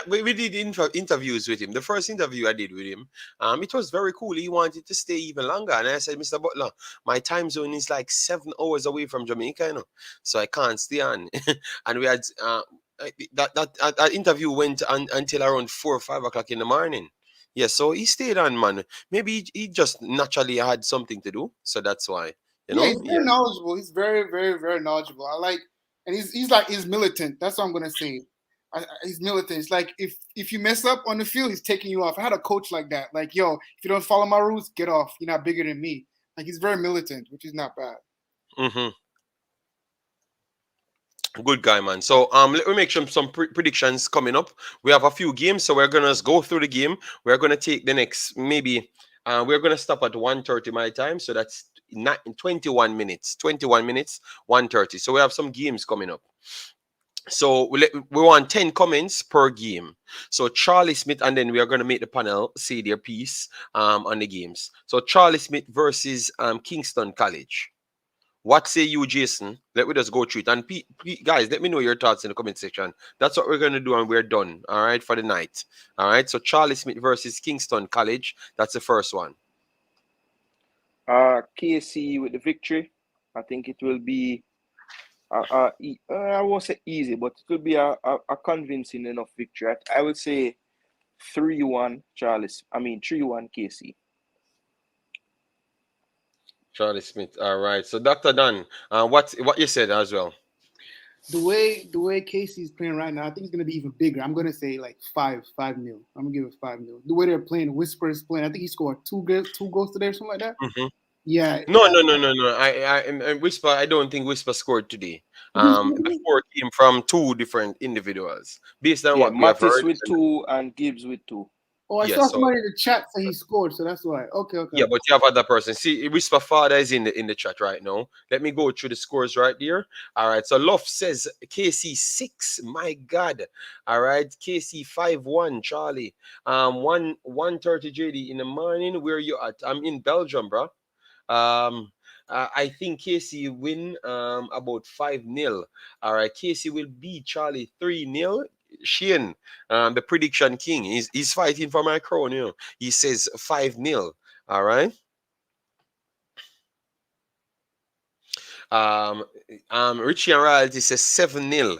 We did interviews with him. The first interview I did with him, it was very cool. He wanted to stay even longer, and I said, Mr. Butler, my time zone is like 7 hours away from Jamaica, so I can't stay on. And we had that interview went on until around 4 or 5 o'clock in the morning. Yeah, so he stayed on, man. Maybe he just naturally had something to do, so that's why. He's very knowledgeable. He's very, very, very knowledgeable. I like, and he's militant. That's what I'm gonna say. He's militant. It's like if you mess up on the field, he's taking you off. I had a coach like that. Like, yo, if you don't follow my rules, get off. You're not bigger than me. Like, he's very militant, which is not bad. Mm-hmm. Good guy, man. So let me make some predictions coming up. We have a few games, so we're gonna go through the game. We're gonna take the next maybe. We're gonna stop at 1:30 my time, so that's 21 minutes. 21 minutes, 1:30. So we have some games coming up. So we want 10 comments per game. So Charlie Smith, and then we are going to make the panel say their piece on the games. So Charlie Smith versus Kingston College. What say you, Jason? Let me just go through it. And guys, let me know your thoughts in the comment section. That's what we're going to do, and we're done, all right, for the night. All right, so Charlie Smith versus Kingston College. That's the first one. KC with the victory. I think it will be I won't say easy, but it will be a convincing enough victory. I would say 3-1 3-1 KC. Charlie Smith. All right. So Dr. Dan, what you said as well? The way Casey's playing right now, I think it's gonna be even bigger. I'm gonna say like 5-0. I'm gonna give it 5-0. The way they're playing, Whisper is playing. I think he scored two goals today or something like that. Mm-hmm. Yeah. No. I Whisper. I don't think Whisper scored today. The score came from two different individuals based on what we have heard. with 2 and Gibbs with 2. Oh, I saw somebody in the chat say he scored, so that's why. Okay. Yeah, but you have other person. See, Whisper Father is in the chat right now. Let me go through the scores right there. All right. So Love says KC 6. My God. All right. KC 5-1. Charlie. 1:30 JD in the morning. Where you at? I'm in Belgium, bro. I think KC win about 5-0. All right. KC will beat Charlie 3-0. Shane, the prediction king, he's fighting for my crown. He says 5-0. All right. Richie and Royalty says 7-0.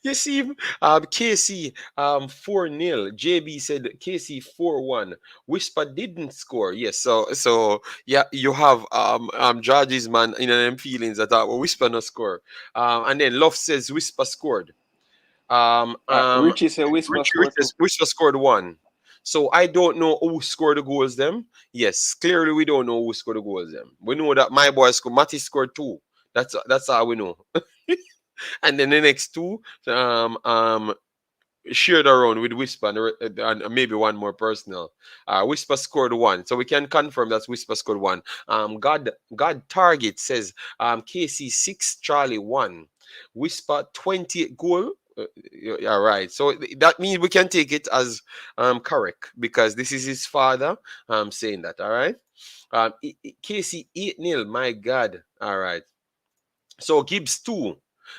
You see, KC 4-0. JB said KC 4-1. Whisper didn't score. Yes, so yeah, you have judges man in them feelings that Whisper no score. And then Love says Whisper scored. Richie said Whisper scored too. Whisper scored 1. So I don't know who scored the goals them. Yes, clearly we don't know who scored the goals them. We know that my boy scored. Matty scored 2. That's all we know. And then the next 2 shared around with Whisper and maybe one more personal. Whisper scored 1, so we can confirm that Whisper scored 1. God Target says KC 6, Charlie 1. Whisper 20 goal. Yeah, right. So that means we can take it as correct because this is his father saying that. All right. KC 8-0. My God. All right. So Gibbs 2,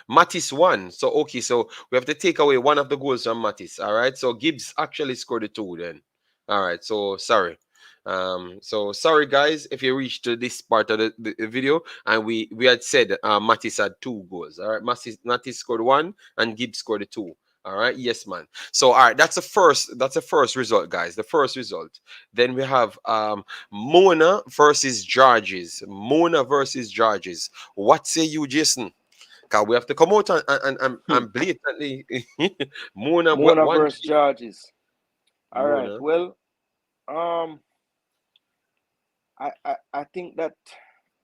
Mattis 1. So okay, so we have to take away one of the goals from Mattis. All right. So Gibbs actually scored the 2 then. All right. So sorry. So sorry guys if you reached to this part of the video and we had said Mattis had 2 goals. All right. Mattis scored 1 and Gibbs scored the 2. All right. Yes, man. So all right, that's the first result, guys. The first result. Then we have Mona versus Georges. Mona versus Georges. What say you, Jason? Because we have to come out and blatantly Mona versus Georges. All right. Mona. Well, I think that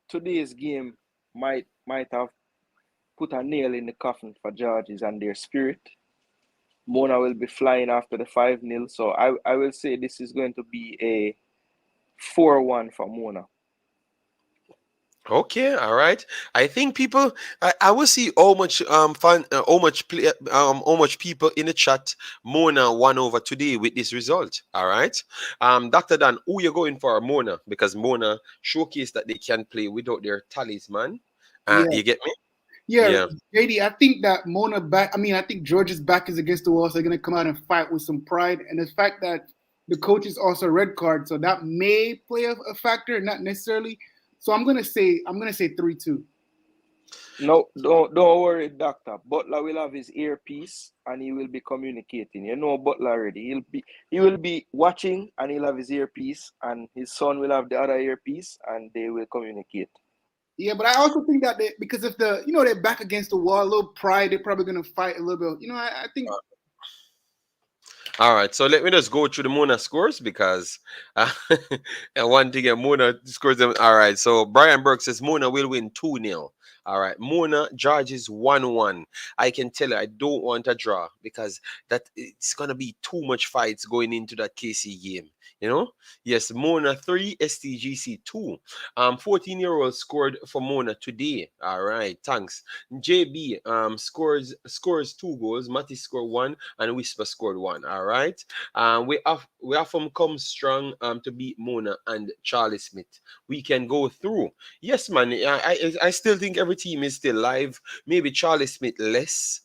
today's game might have put a nail in the coffin for Georges and their spirit. Mona will be flying after the 5-0, so I will say this is going to be a 4-1 for Mona. Okay, all right. I think people, I will see how much fun, how much people in the chat. Mona won over today with this result. All right. Dr. Dan, who you going for, Mona? Because Mona showcased that they can play without their talisman. You get me? Yeah, JD, I think that Mona back. I mean, I think George's back is against the wall, so they're gonna come out and fight with some pride. And the fact that the coach is also a red card, so that may play a factor, not necessarily. So I'm gonna say 3-2. No, don't worry, Doctor. Butler will have his earpiece and he will be communicating. You know Butler already. He will be watching and he'll have his earpiece, and his son will have the other earpiece, and they will communicate. Yeah, but I also think that because if they're back against the wall, a little pride, they're probably gonna fight a little bit. I think. All right, so let me just go through the Mona scores because I want to get Mona scores them. All right, so Brian Burke says Mona will win 2-0. All right, Mona Georges 1-1. I can tell you I don't want a draw because that it's gonna be too much fights going into that KC game. Yes, Mona 3, STGC 2. 14-year-old scored for Mona today. All right, thanks. JB scores 2 goals. Matty scored 1 and Whisper scored 1. All right. We have from come strong to beat Mona and Charlie Smith. We can go through. Yes, man. I still think every team is still live. Maybe Charlie Smith less.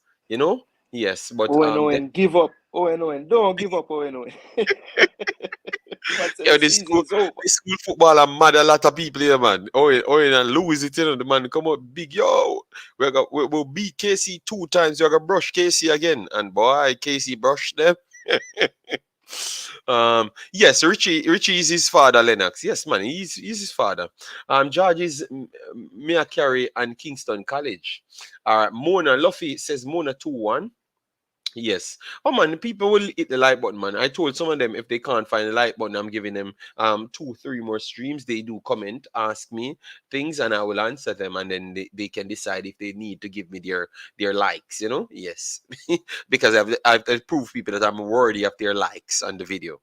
Yes, but Owen, give up. Owen, don't give up, Owen. Yo, this school football are mad. A lot of people here, man. Owen and Louis, the man come up big. Yo, we'll beat KC 2 times. You're gonna brush KC again, and boy, KC brushed them. Yes, Richie is his father, Lennox. Yes, man, he's his father. Georges, Mia Carey and Kingston College. All right, Mona Luffy says Mona 2-1. Yes. Oh man, people will hit the like button, man. I told some of them if they can't find the like button, I'm giving them 2-3 more streams. They do comment, ask me things, and I will answer them, and then they can decide if they need to give me their likes, Yes. Because I've to prove people that I'm worthy of their likes on the video.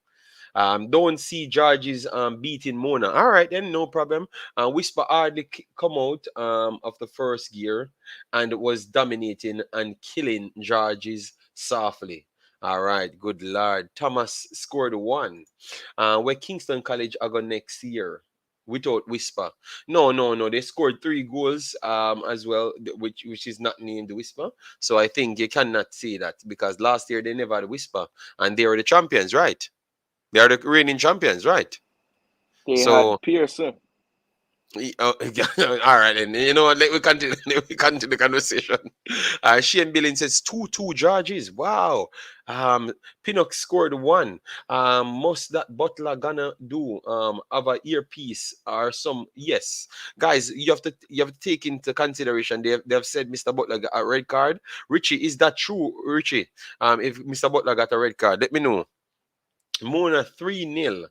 Don't see Georges beating Mona. All right, then no problem. Whisper hardly come out of the first gear and was dominating and killing Georges softly. All right, good lord. Thomas scored 1. Where Kingston College are going next year without Whisper. No. They scored 3 goals as well, which is not named Whisper. So I think you cannot say that because last year they never had Whisper and they were the champions, right? They are the reigning champions, right? They had Pearson. All right, and you know what? Let we continue. Let we continue the conversation. Shane Billings says 2-2 Georges. Wow. Pinnock scored one. Must that Butler gonna do? Have a earpiece or some? Yes, guys, you have to take into consideration. They have said Mr. Butler got a red card. Richie, is that true, Richie? If Mr. Butler got a red card, let me know. Mona 3-0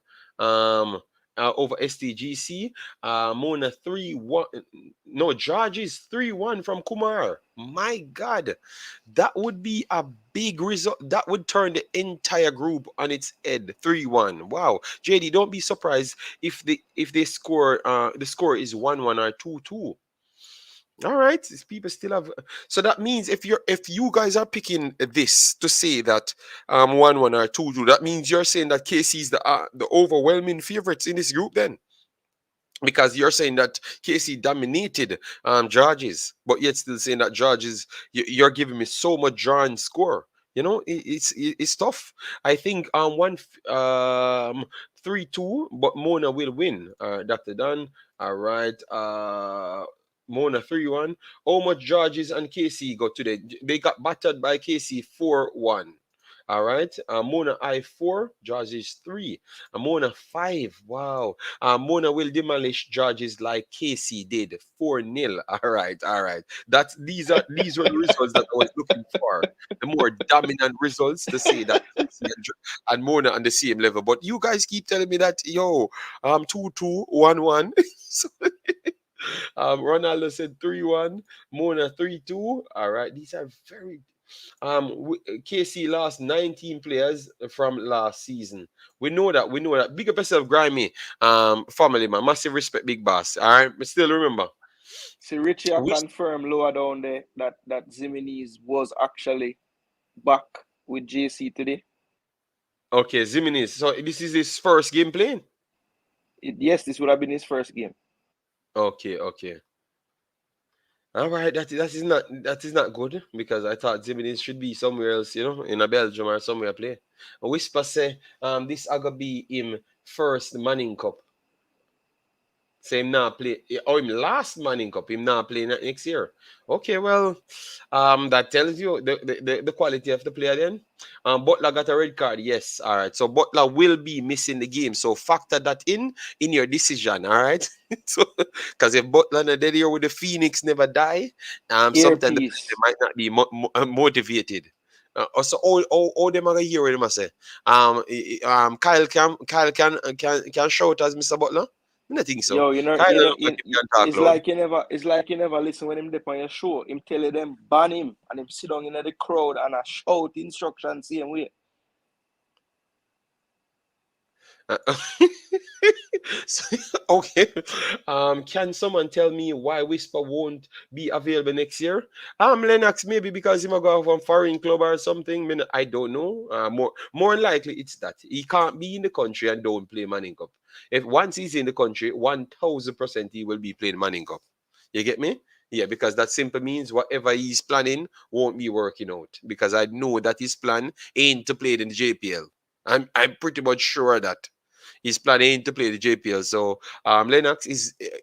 over STGC. Mona 3-1. No, Georges 3-1 from Kumar. My God, that would be a big result. That would turn the entire group on its head. 3-1. Wow. JD, don't be surprised if they score the score is 1-1 or 2-2. All right, these people still have. So that means if you guys are picking this to say that 1-1 or 2-2, that means you're saying that KC is the overwhelming favorites in this group then, because you're saying that KC dominated Georges, but yet still saying that Georges, you're giving me so much drawn score. You know, it's tough. I think 3-2, but Mona will win. Dr. Dunn. All right. Mona 3-1. How much Georges and KC got today? They got battered by KC 4-1. All right. Mona I4, Georges 3. Mona 5. Wow. Mona will demolish Georges like KC did 4-0. All right. All right. These were the results that I was looking for. The more dominant results to say that KC and Mona on the same level. But you guys keep telling me that 2-2, 1-1. So, Ronaldo said 3-1. Mona 3-2. All right. These are very KC lost 19 players from last season. We know that. We know that. Big up yourself, Grimy. Family, man. Massive respect, Big Boss. All right. But still remember. See, Richie, I We, confirmed lower down there that Zimenez was actually back with JC today. okay, Zimenez. So this is his first game playing? Yes, this would have been his first game. Okay, okay. All right, that is not good, because I thought Zimenez should be somewhere else, in a Belgium or somewhere play. A whisper say this I gonna be him first Manning Cup. Say him not play, or him last Manning Cup. Him not playing next year. Okay, well, that tells you the quality of the player then. Butler got a red card. Yes, all right. So Butler will be missing the game. So factor that in your decision. All right. So because if Butler not dead here with the Phoenix never die, sometimes they Earpiece. might not be motivated. Also, all them are here. Them I say. Kyle can shout as Mr. Butler. I don't think so. Yo, you know, Kyle you know, look like he can talk it's loud. like you never listen when him dip on your show. Him tell you them ban him and him sit down in the crowd and I shout instructions same way. So, okay. Can someone tell me why Whisper won't be available next year? Lennox, maybe because he might go from foreign club or something. I don't know. More likely it's that he can't be in the country and don't play Manning Cup. If once he's in the country, 1000% he will be playing Manning Cup. You get me? Yeah, because that simply means whatever he's planning won't be working out. Because I know that his plan ain't to play in the JPL. I'm pretty much sure that he's planning to play the JPL. So Lennox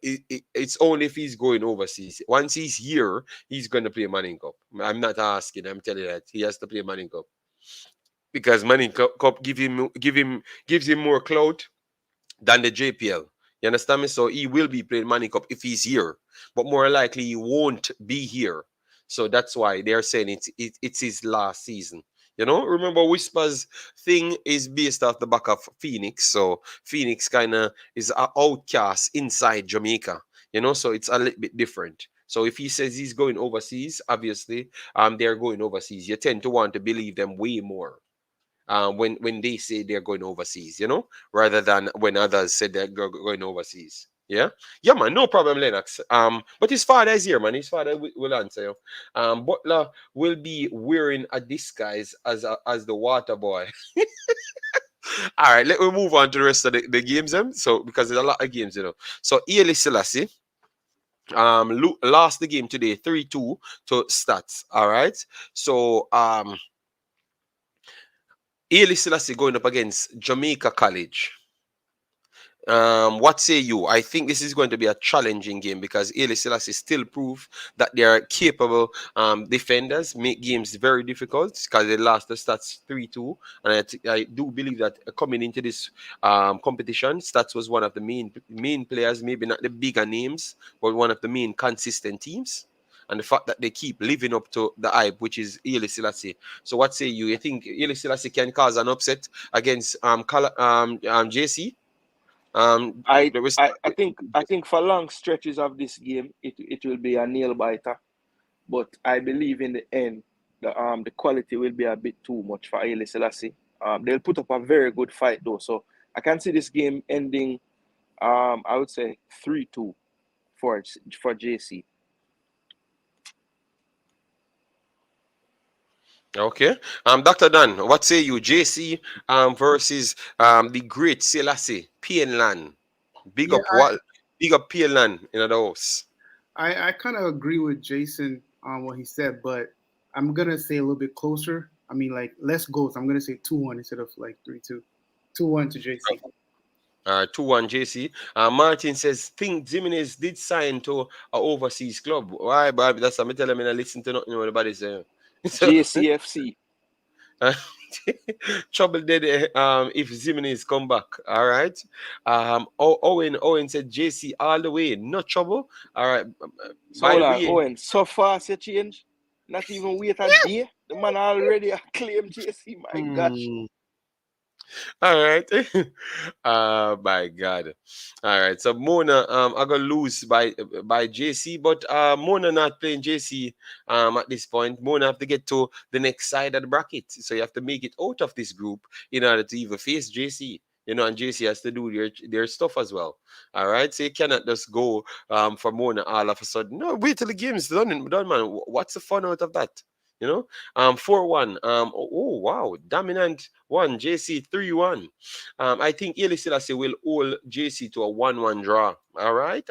it's only if he's going overseas. Once he's here, he's gonna play Manning Cup. I'm not asking. I'm telling you that he has to play Manning Cup, because Manning Cup gives him more clout than the JPL. You understand me? So he will be playing Manning Cup if he's here, but more likely he won't be here. So that's why they're saying it's his last season. Remember Whisper's thing is based off the back of Phoenix. So Phoenix kind of is an outcast inside Jamaica. So it's a little bit different. So if he says he's going overseas, obviously, they're going overseas. You tend to want to believe them way more. When they say they're going overseas, rather than when others said they're going overseas. Yeah, yeah, man, no problem, Lennox. But his father is here, man. His father will answer you. Butler will be wearing a disguise as the water boy. All right, let me move on to the rest of the games, then. So because there's a lot of games, So Haile Selassie lost the game today 3-2 to Steths. All right, so Haile Selassie going up against Jamaica College. What say you? I think this is going to be a challenging game because Haile Selassie still prove that they are capable defenders, make games very difficult because they lost the Steths 3-2. And I do believe that coming into this competition, Steths was one of the main players, maybe not the bigger names, but one of the main consistent teams. And the fact that they keep living up to the hype, which is Haile Selassie. So what say you? You think Haile Selassie can cause an upset against JC? I, There was I think for long stretches of this game, it will be a nail biter. But I believe in the end, the quality will be a bit too much for Haile Selassie. They'll put up a very good fight though, so I can see this game ending. I would say 3-2 for JC. okay. Dr. Dan, what say you? JC versus the great Selassie, PN Big Yeah, up what? Big up PN in the house. I kind of agree with Jason on what he said, but I'm gonna say a little bit closer. I mean, like less goals. I'm gonna say 2-1 instead of like 3-2. 2-1 to JC. 2-1 JC. Martin says, think Jimenez did sign to an overseas club. Why, Bob? That's what I'm telling him. I listen to nothing nobody say. JCFC. Trouble did if Jimenez come back. All right. Owen said JC all the way. No trouble. All right. So hold on, Owen. So fast you change. Not even wait a day. The man already claimed JC. My gosh. All right. My God. All right. So Mona, I gonna lose by JC, but Mona not playing JC at this point. Mona have to get to the next side of the bracket. So you have to make it out of this group in order to even face JC. You know, and JC has to do their stuff as well. All right. So you cannot just go for Mona all of a sudden. No, wait till the game's done, man. What's the fun out of that? You know, 4-1. Oh wow, dominant one. JC 3-1. I think Haile Selassie will hold JC to a 1-1 draw. All right.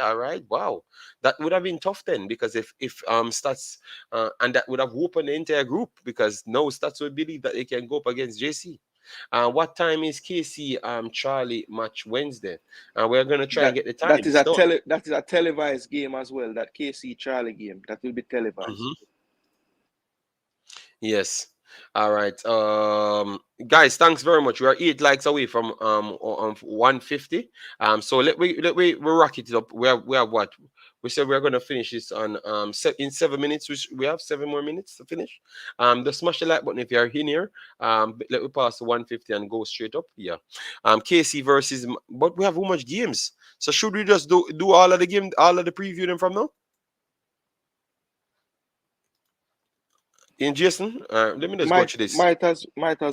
Wow, that would have been tough then because if Steths and that would have opened the entire group because now Steths would believe that they can go up against JC. What time is KC Charlie match Wednesday? We're gonna try and get the time. That is a televised game as well. That KC Charlie game that will be televised. Mm-hmm. Yes. All right. Guys, thanks very much. We are 8 likes away from 150. So let we rock it up. We have what? We said we're gonna finish this on in 7 minutes. We have 7 more minutes to finish. Just smash the like button if you're in here. Let me pass the 150 and go straight up. Yeah. KC versus, but we have how much games? So should we just do all of the game, all of the preview them from now? In Jason, let me just watch this. Might as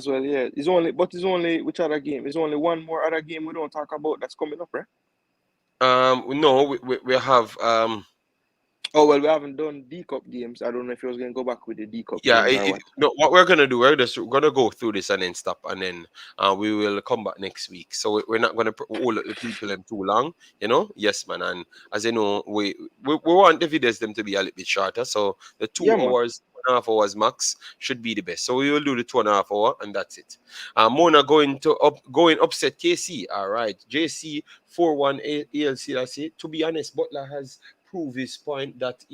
well, yeah. It's only which other game? It's only one more other game we don't talk about that's coming up, right? No, we have Oh well, we haven't done D Cup games. I don't know if you was gonna go back with the D Cup. Yeah, no. What we're gonna do, we're just gonna go through this and then stop, and then we will come back next week. So we're not gonna hold the people in too long, you know. Yes, man. And as you know, we want the videos them to be a little bit shorter. So the 2 hours, 2.5 hours max should be the best. So we will do the 2.5 hour, and that's it. Mona going upset KC. All right, JC 4-1 ALC. That's it. To be honest, Butler has prove his point that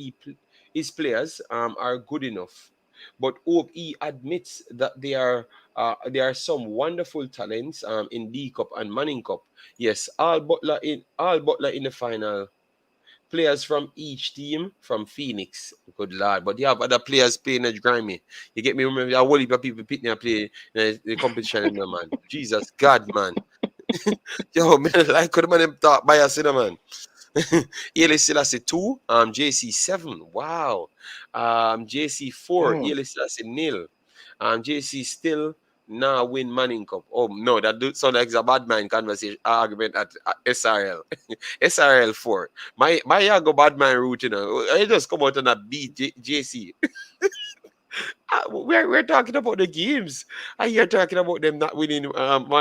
his players are good enough, but hope he admits that there are some wonderful talents in D Cup and Manning Cup. Yes, all Butler in the final. Players from each team from Phoenix. Good lord, but you have other players playing at Grammy. You get me? Remember, a whole heap of people picking and play the competition, man. Jesus God, man. Yo, man, I could have talk by us, man. Haile Selassie 2, JC 7. Wow. JC 4, Haile Selassie 0. JC still now win Manning Cup. Oh no, that do sound like a bad man conversation argument at SRL. SRL 4. My go bad man route, you know. I just come out and a beat JC. We're talking about the games. And you're talking about them not winning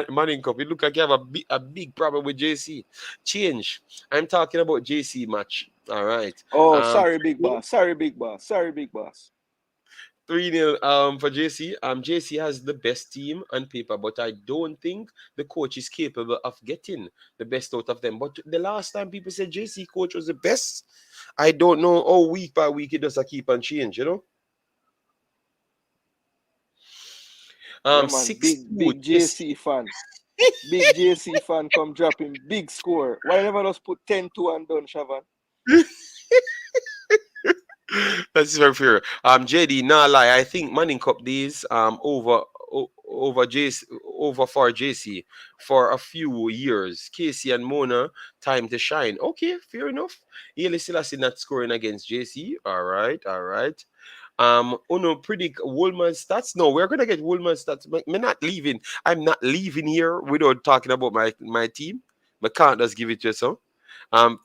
Manning Cup. It look like you have a big problem with JC. Change. I'm talking about JC match. All right. Oh, sorry, big boss. Sorry, big boss. 3-0 for JC. JC has the best team on paper, but I don't think the coach is capable of getting the best out of them. But the last time people said JC coach was the best, I don't know how week by week it does keep on change, you know. Yeah, man. 6-2 Big JC fan. Big JC fan come dropping big score. Why never just put 10-2 and done, Shavan? That's very fair. JD, nah lie. I think Manning Cup days over JC over for JC for a few years. Casey and Mona time to shine. Okay, fair enough. Haile Selassie not scoring against JC. All right, all right. Uno predict Wolmer stats. No, we're gonna get Wolmer stats. I'm not leaving. I'm not leaving here without talking about my team. I can't just give it to you so.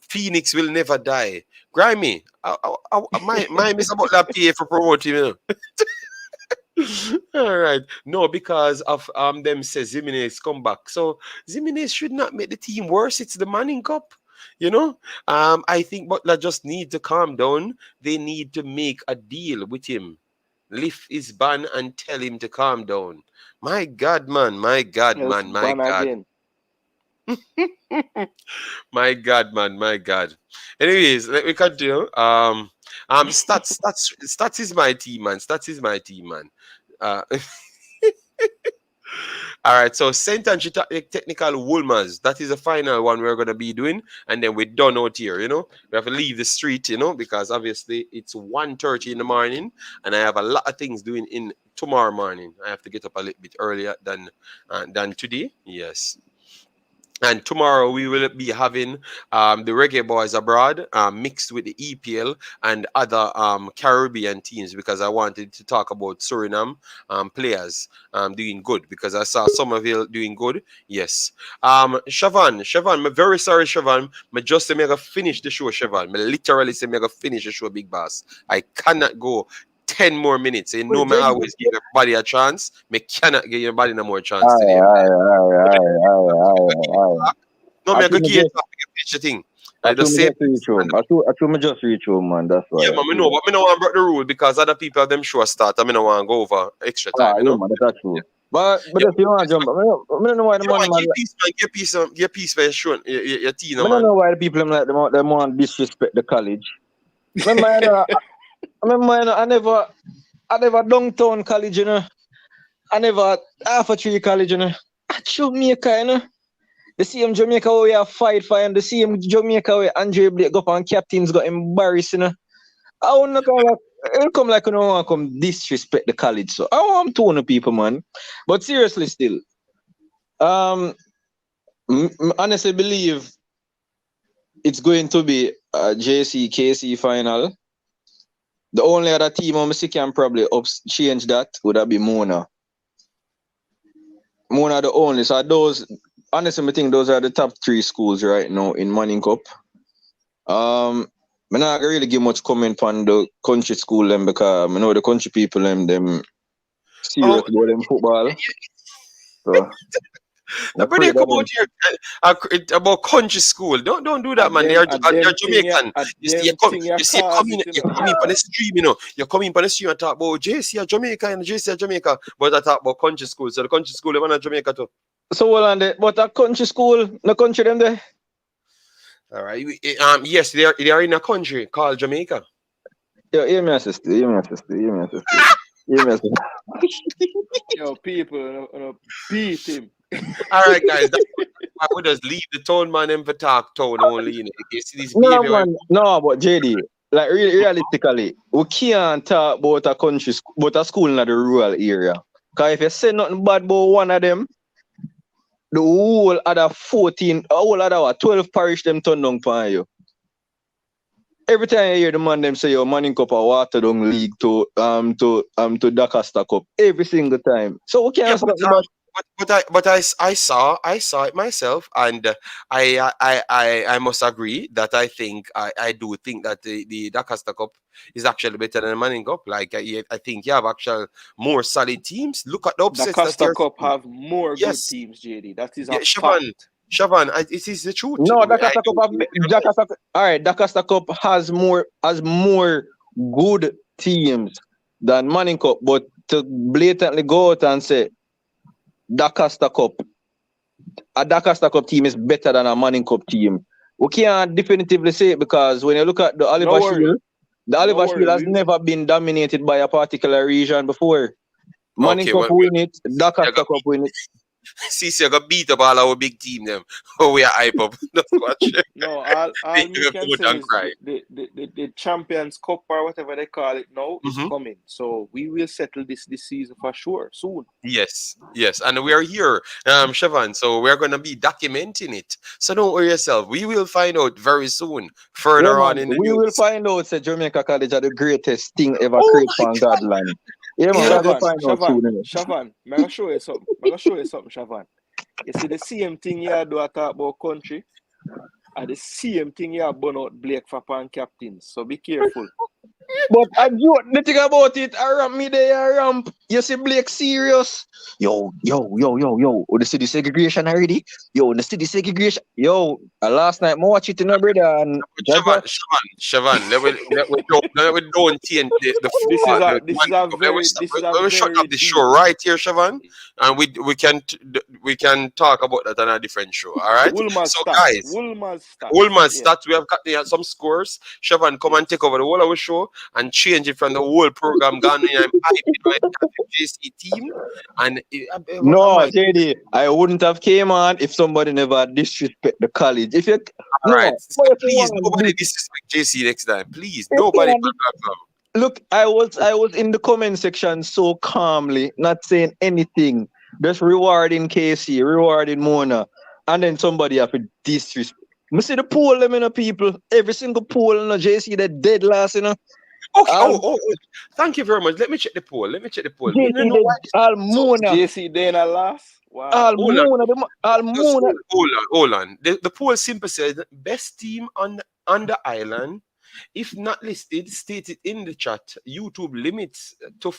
Phoenix will never die. Grimy, my miss about that PA for promoting, you know. All right. No, because of them says Jimenez come back. So Jimenez should not make the team worse. It's the Manning Cup. You know, I think Butler just need to calm down. They need to make a deal with him. Lift his ban and tell him to calm down. My God, man. My God, man. My God. Again. My God, man, my God. Anyways, let me continue. Stats is my team, man. Stats is my team, man. All right, so St. Ange Technical Wolmers. That is the final one we're gonna be doing, and then we're done out here. You know, we have to leave the street. You know, because obviously it's 1:30 in the morning, and I have a lot of things doing in tomorrow morning. I have to get up a little bit earlier than today. Yes. And tomorrow we will be having the Reggae Boys abroad mixed with the EPL and other Caribbean teams, because I wanted to talk about Suriname players doing good, because I saw Somerville doing good. Yes. Shavan, I'm very sorry, Shavan. I just say me gonna finish the show, Shavan. I literally say me gonna finish the show, Big Boss. I cannot go 10 more minutes. You know, me always give everybody a chance. Me cannot give anybody no more chance today. No, me go give you a thing. I just say I just reach home, man. That's why. Yeah, man, I know, but I don't want to break the rule because other people have them show start. I don't want to go over extra time, you know? Man, that's true. But if you want to jump, I don't know why the man. Get peace for your team, man. I don't know why the people them want disrespect the college. Remember, I never downtown college, you know. I never half a tree college, you know. At Jamaica, you know. The same Jamaica where we have fight for, and the same Jamaica where Andre Blake go up and captains got embarrassed, you know. I won't it'll come like you know want to come disrespect the college. So I want to know people, man. But seriously still, honestly believe it's going to be a JC KC final. The only other team I can probably change that would have been Mona. Mona the only. So those, honestly, I think those are the top 3 schools right now in Manning Cup. I'm not really give much comment on the country school them, because I know the country people them serious about them football. So, but they come out here about country school. Don't do that, man. They're Jamaican. You're coming on the stream, you know. You're coming on the stream and talk about JC or Jamaica and JC or Jamaica, but I talk about country school. So the country school, they want Jamaica too. So well, and but a country school, no country them there. All right. Yes, they are in a country called Jamaica. Yeah, hear me, sister. Yo, people, beat him. All right, guys. I would just leave the tone, man, and for talk tone only. You know, you see this behavior. No, but JD, like realistically, we can't talk about a country, about a school in the rural area. Because if you say nothing bad about one of them, the whole other 12 parish them turn down for you. Every time you hear the man them say your Manning Cup or water down league to Dacosta Cup, every single time. So we can't but I saw it myself, and I must agree that I do think that the Dacosta Cup is actually better than the Manning Cup. Like I think you have actual more solid teams. Look at the upsets. Dacosta Cup have more good teams, JD. That is a fact. Shavan, it is the truth. No, Dacosta Cup. Dacosta Cup has more good teams. than Manning Cup, but to blatantly go out and say Dacosta Cup, a Dacosta Cup team is better than a Manning Cup team. We can't definitively say it because when you look at the Oliver Shield, the Oliver Shield has never been dominated by a particular region before. Manning Cup win it, Dacosta Cup win it. See, you got beat up all our big team them. Oh, we are hype up. Just watch it. No, all you can say is the Champions Cup or whatever they call it now is coming. So we will settle this season for sure soon. Yes, and we are here, Siobhan. So we are gonna be documenting it. So don't worry yourself. We will find out very soon. Further on in the news. will find out that Jamaica College are the greatest thing ever created from Godland. Yeah, man, Siobhan, I'm gonna show you something. Siobhan. You see the same thing you do I talk about country, and the same thing you burn out Blake for pan captains. So be careful. But the thing about it, I ramp me there, I ramp. You see Blake serious? Yo. Oh, you see the segregation already? Yo, the see the segregation. Yo, last night I watch it in my brother and Siobhan, let me don't change the shut up the show right here, Siobhan, and we can talk about that on a different show. All right. So guys, Wolmer's stats. We have got some scores. Siobhan, come and take over the whole of the show and change it from the whole program gone in and my JC team. And no, JD, I wouldn't have came on if somebody never disrespect the college. If you please nobody disrespect JC next time. Please, nobody. Look, I was in the comment section so calmly, not saying anything, just rewarding KC, rewarding Mona, and then somebody have to disrespect. I see the poll, them, people. Every single poll in the JC that dead last, Okay. Thank you very much. Let me check the poll. JC Dana last. Wow. Hold on. The poll simply says best team on the island. If not listed, stated in the chat. YouTube limits to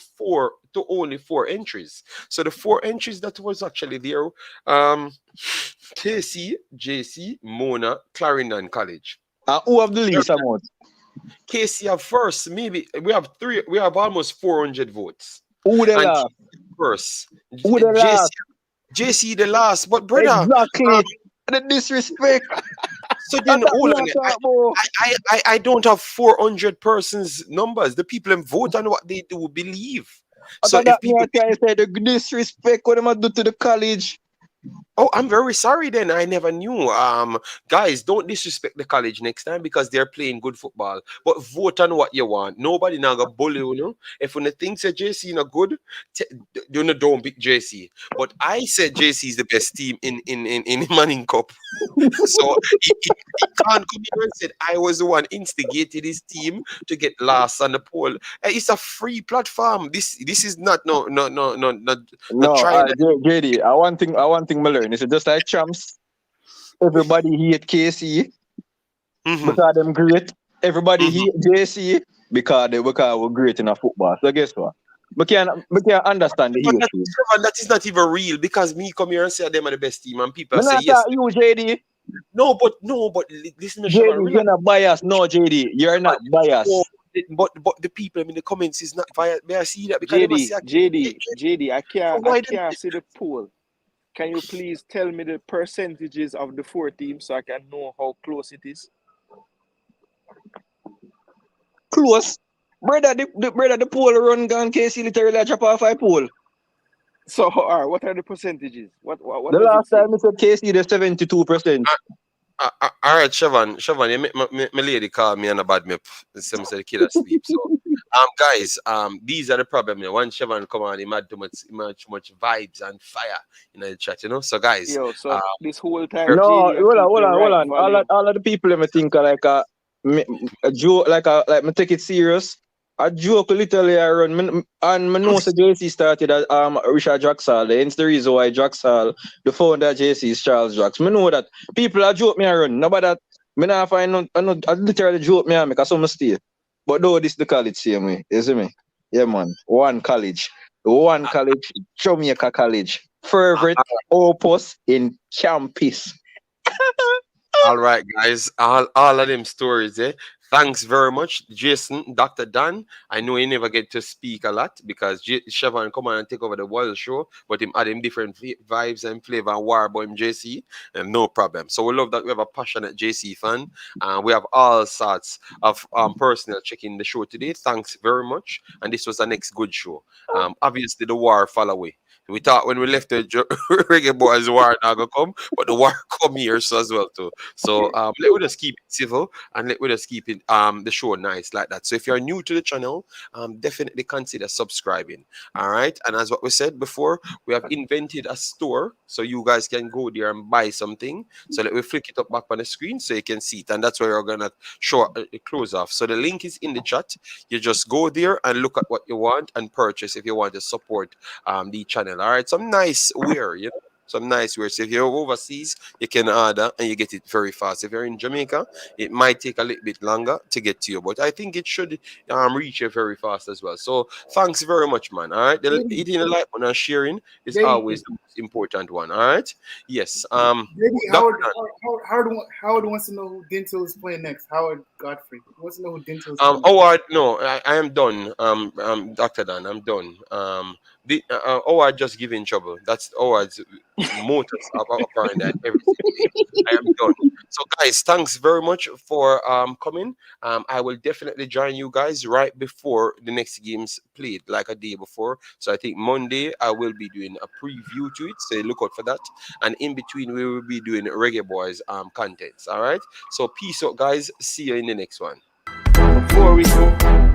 only 4 entries. So the 4 entries that was actually there, KC, JC, Mona, Clarendon College. Who have the least amount? KC have first. Maybe we have almost 400 votes. Who the last? First. Who the last? JC the last. But brother, exactly. The disrespect. So then, I don't have 400 persons numbers. The people in vote on what they do believe. So if people say the disrespect what they do to the college. Oh, I'm very sorry then. I never knew. Guys, don't disrespect the college next time because they're playing good football. But vote on what you want. Nobody now got bully, If when the thing said JC not good, don't pick JC. But I said JC is the best team in Manning Cup. So he can't come here and say I was the one instigated his team to get last on the poll. It's a free platform. This is not trying. JD, I want thing I learn. It's just like champs. Everybody hate KC because them great. Everybody hate JC because we're great in a football. So guess what? We can understand the issue. That is not even real because me come here and say them are the best team and people say yes. You, JD. No, but listen to JD, you're not biased. No, JD, you're not biased. But the people in the comments is not biased. May I see that? Because JD, I can't see the poll. Can you please tell me the percentages of the 4 teams so I can know how close it is? Close? Brother, the poll run gone KC literally drop off 5 poll. So, what are the percentages? What the last time I said KC, the 72%. All right, Siobhan, my lady called me and about me. Some said the kid asleep. So, guys, these are the problem. Once Siobhan come on, he had too much vibes and fire in the chat, So, guys, this whole time, no, hold on. All of the people let me think like a joke, like me take it serious. A joke literally I run, and I know JC started at Richard Jacksall. Hence the reason why Jacksall, the founder of JC is Charles Jacks. I know that people are joke me I run. Nobody that I not find I literally joke me I make some mistake. But though this the college same way, you see me? Yeah man. One college, Jamaica College. Favorite opus in campus. All right, guys. All of them stories, Thanks very much, Jason, Dr. Dan. I know he never get to speak a lot because Chevron come on and take over the world show, but him add him different vibes and flavor and war about him JC, and no problem. So we love that we have a passionate JC fan. We have all sorts of personnel checking the show today. Thanks very much. And this was the next good show. Obviously, the war fell away. We thought when we left the Reggae Boys war not gonna come, but the war come here so as well too. So let we just keep it civil and let we just keep it the show nice like that. So if you're new to the channel, definitely consider subscribing. All right. And as what we said before, we have invented a store so you guys can go there and buy something. So let we flick it up back on the screen so you can see it, and that's where we're gonna show the close off. So the link is in the chat. You just go there and look at what you want and purchase if you want to support the channel. All right, some nice wear, you know, some nice wear. So if you're overseas, you can order and you get it very fast. If you're in Jamaica, it might take a little bit longer to get to you, but I think it should reach you very fast as well. So thanks very much, man. All right, hitting the like button and sharing is always the most important one. All right, yes. Maybe Howard wants to know who Dental is playing next. Howard Godfrey wants to know who Dental is playing. Howard, no, I am done. Dr. Dan, I'm done. Howard just giving trouble. That's Howard's motors apparent that everything. I am done. So guys, thanks very much for coming. I will definitely join you guys right before the next games played, like a day before. So I think Monday I will be doing a preview to it. So look out for that. And in between we will be doing Reggae Boys contents. All right. So peace out, guys. See you in the next one. Before we go.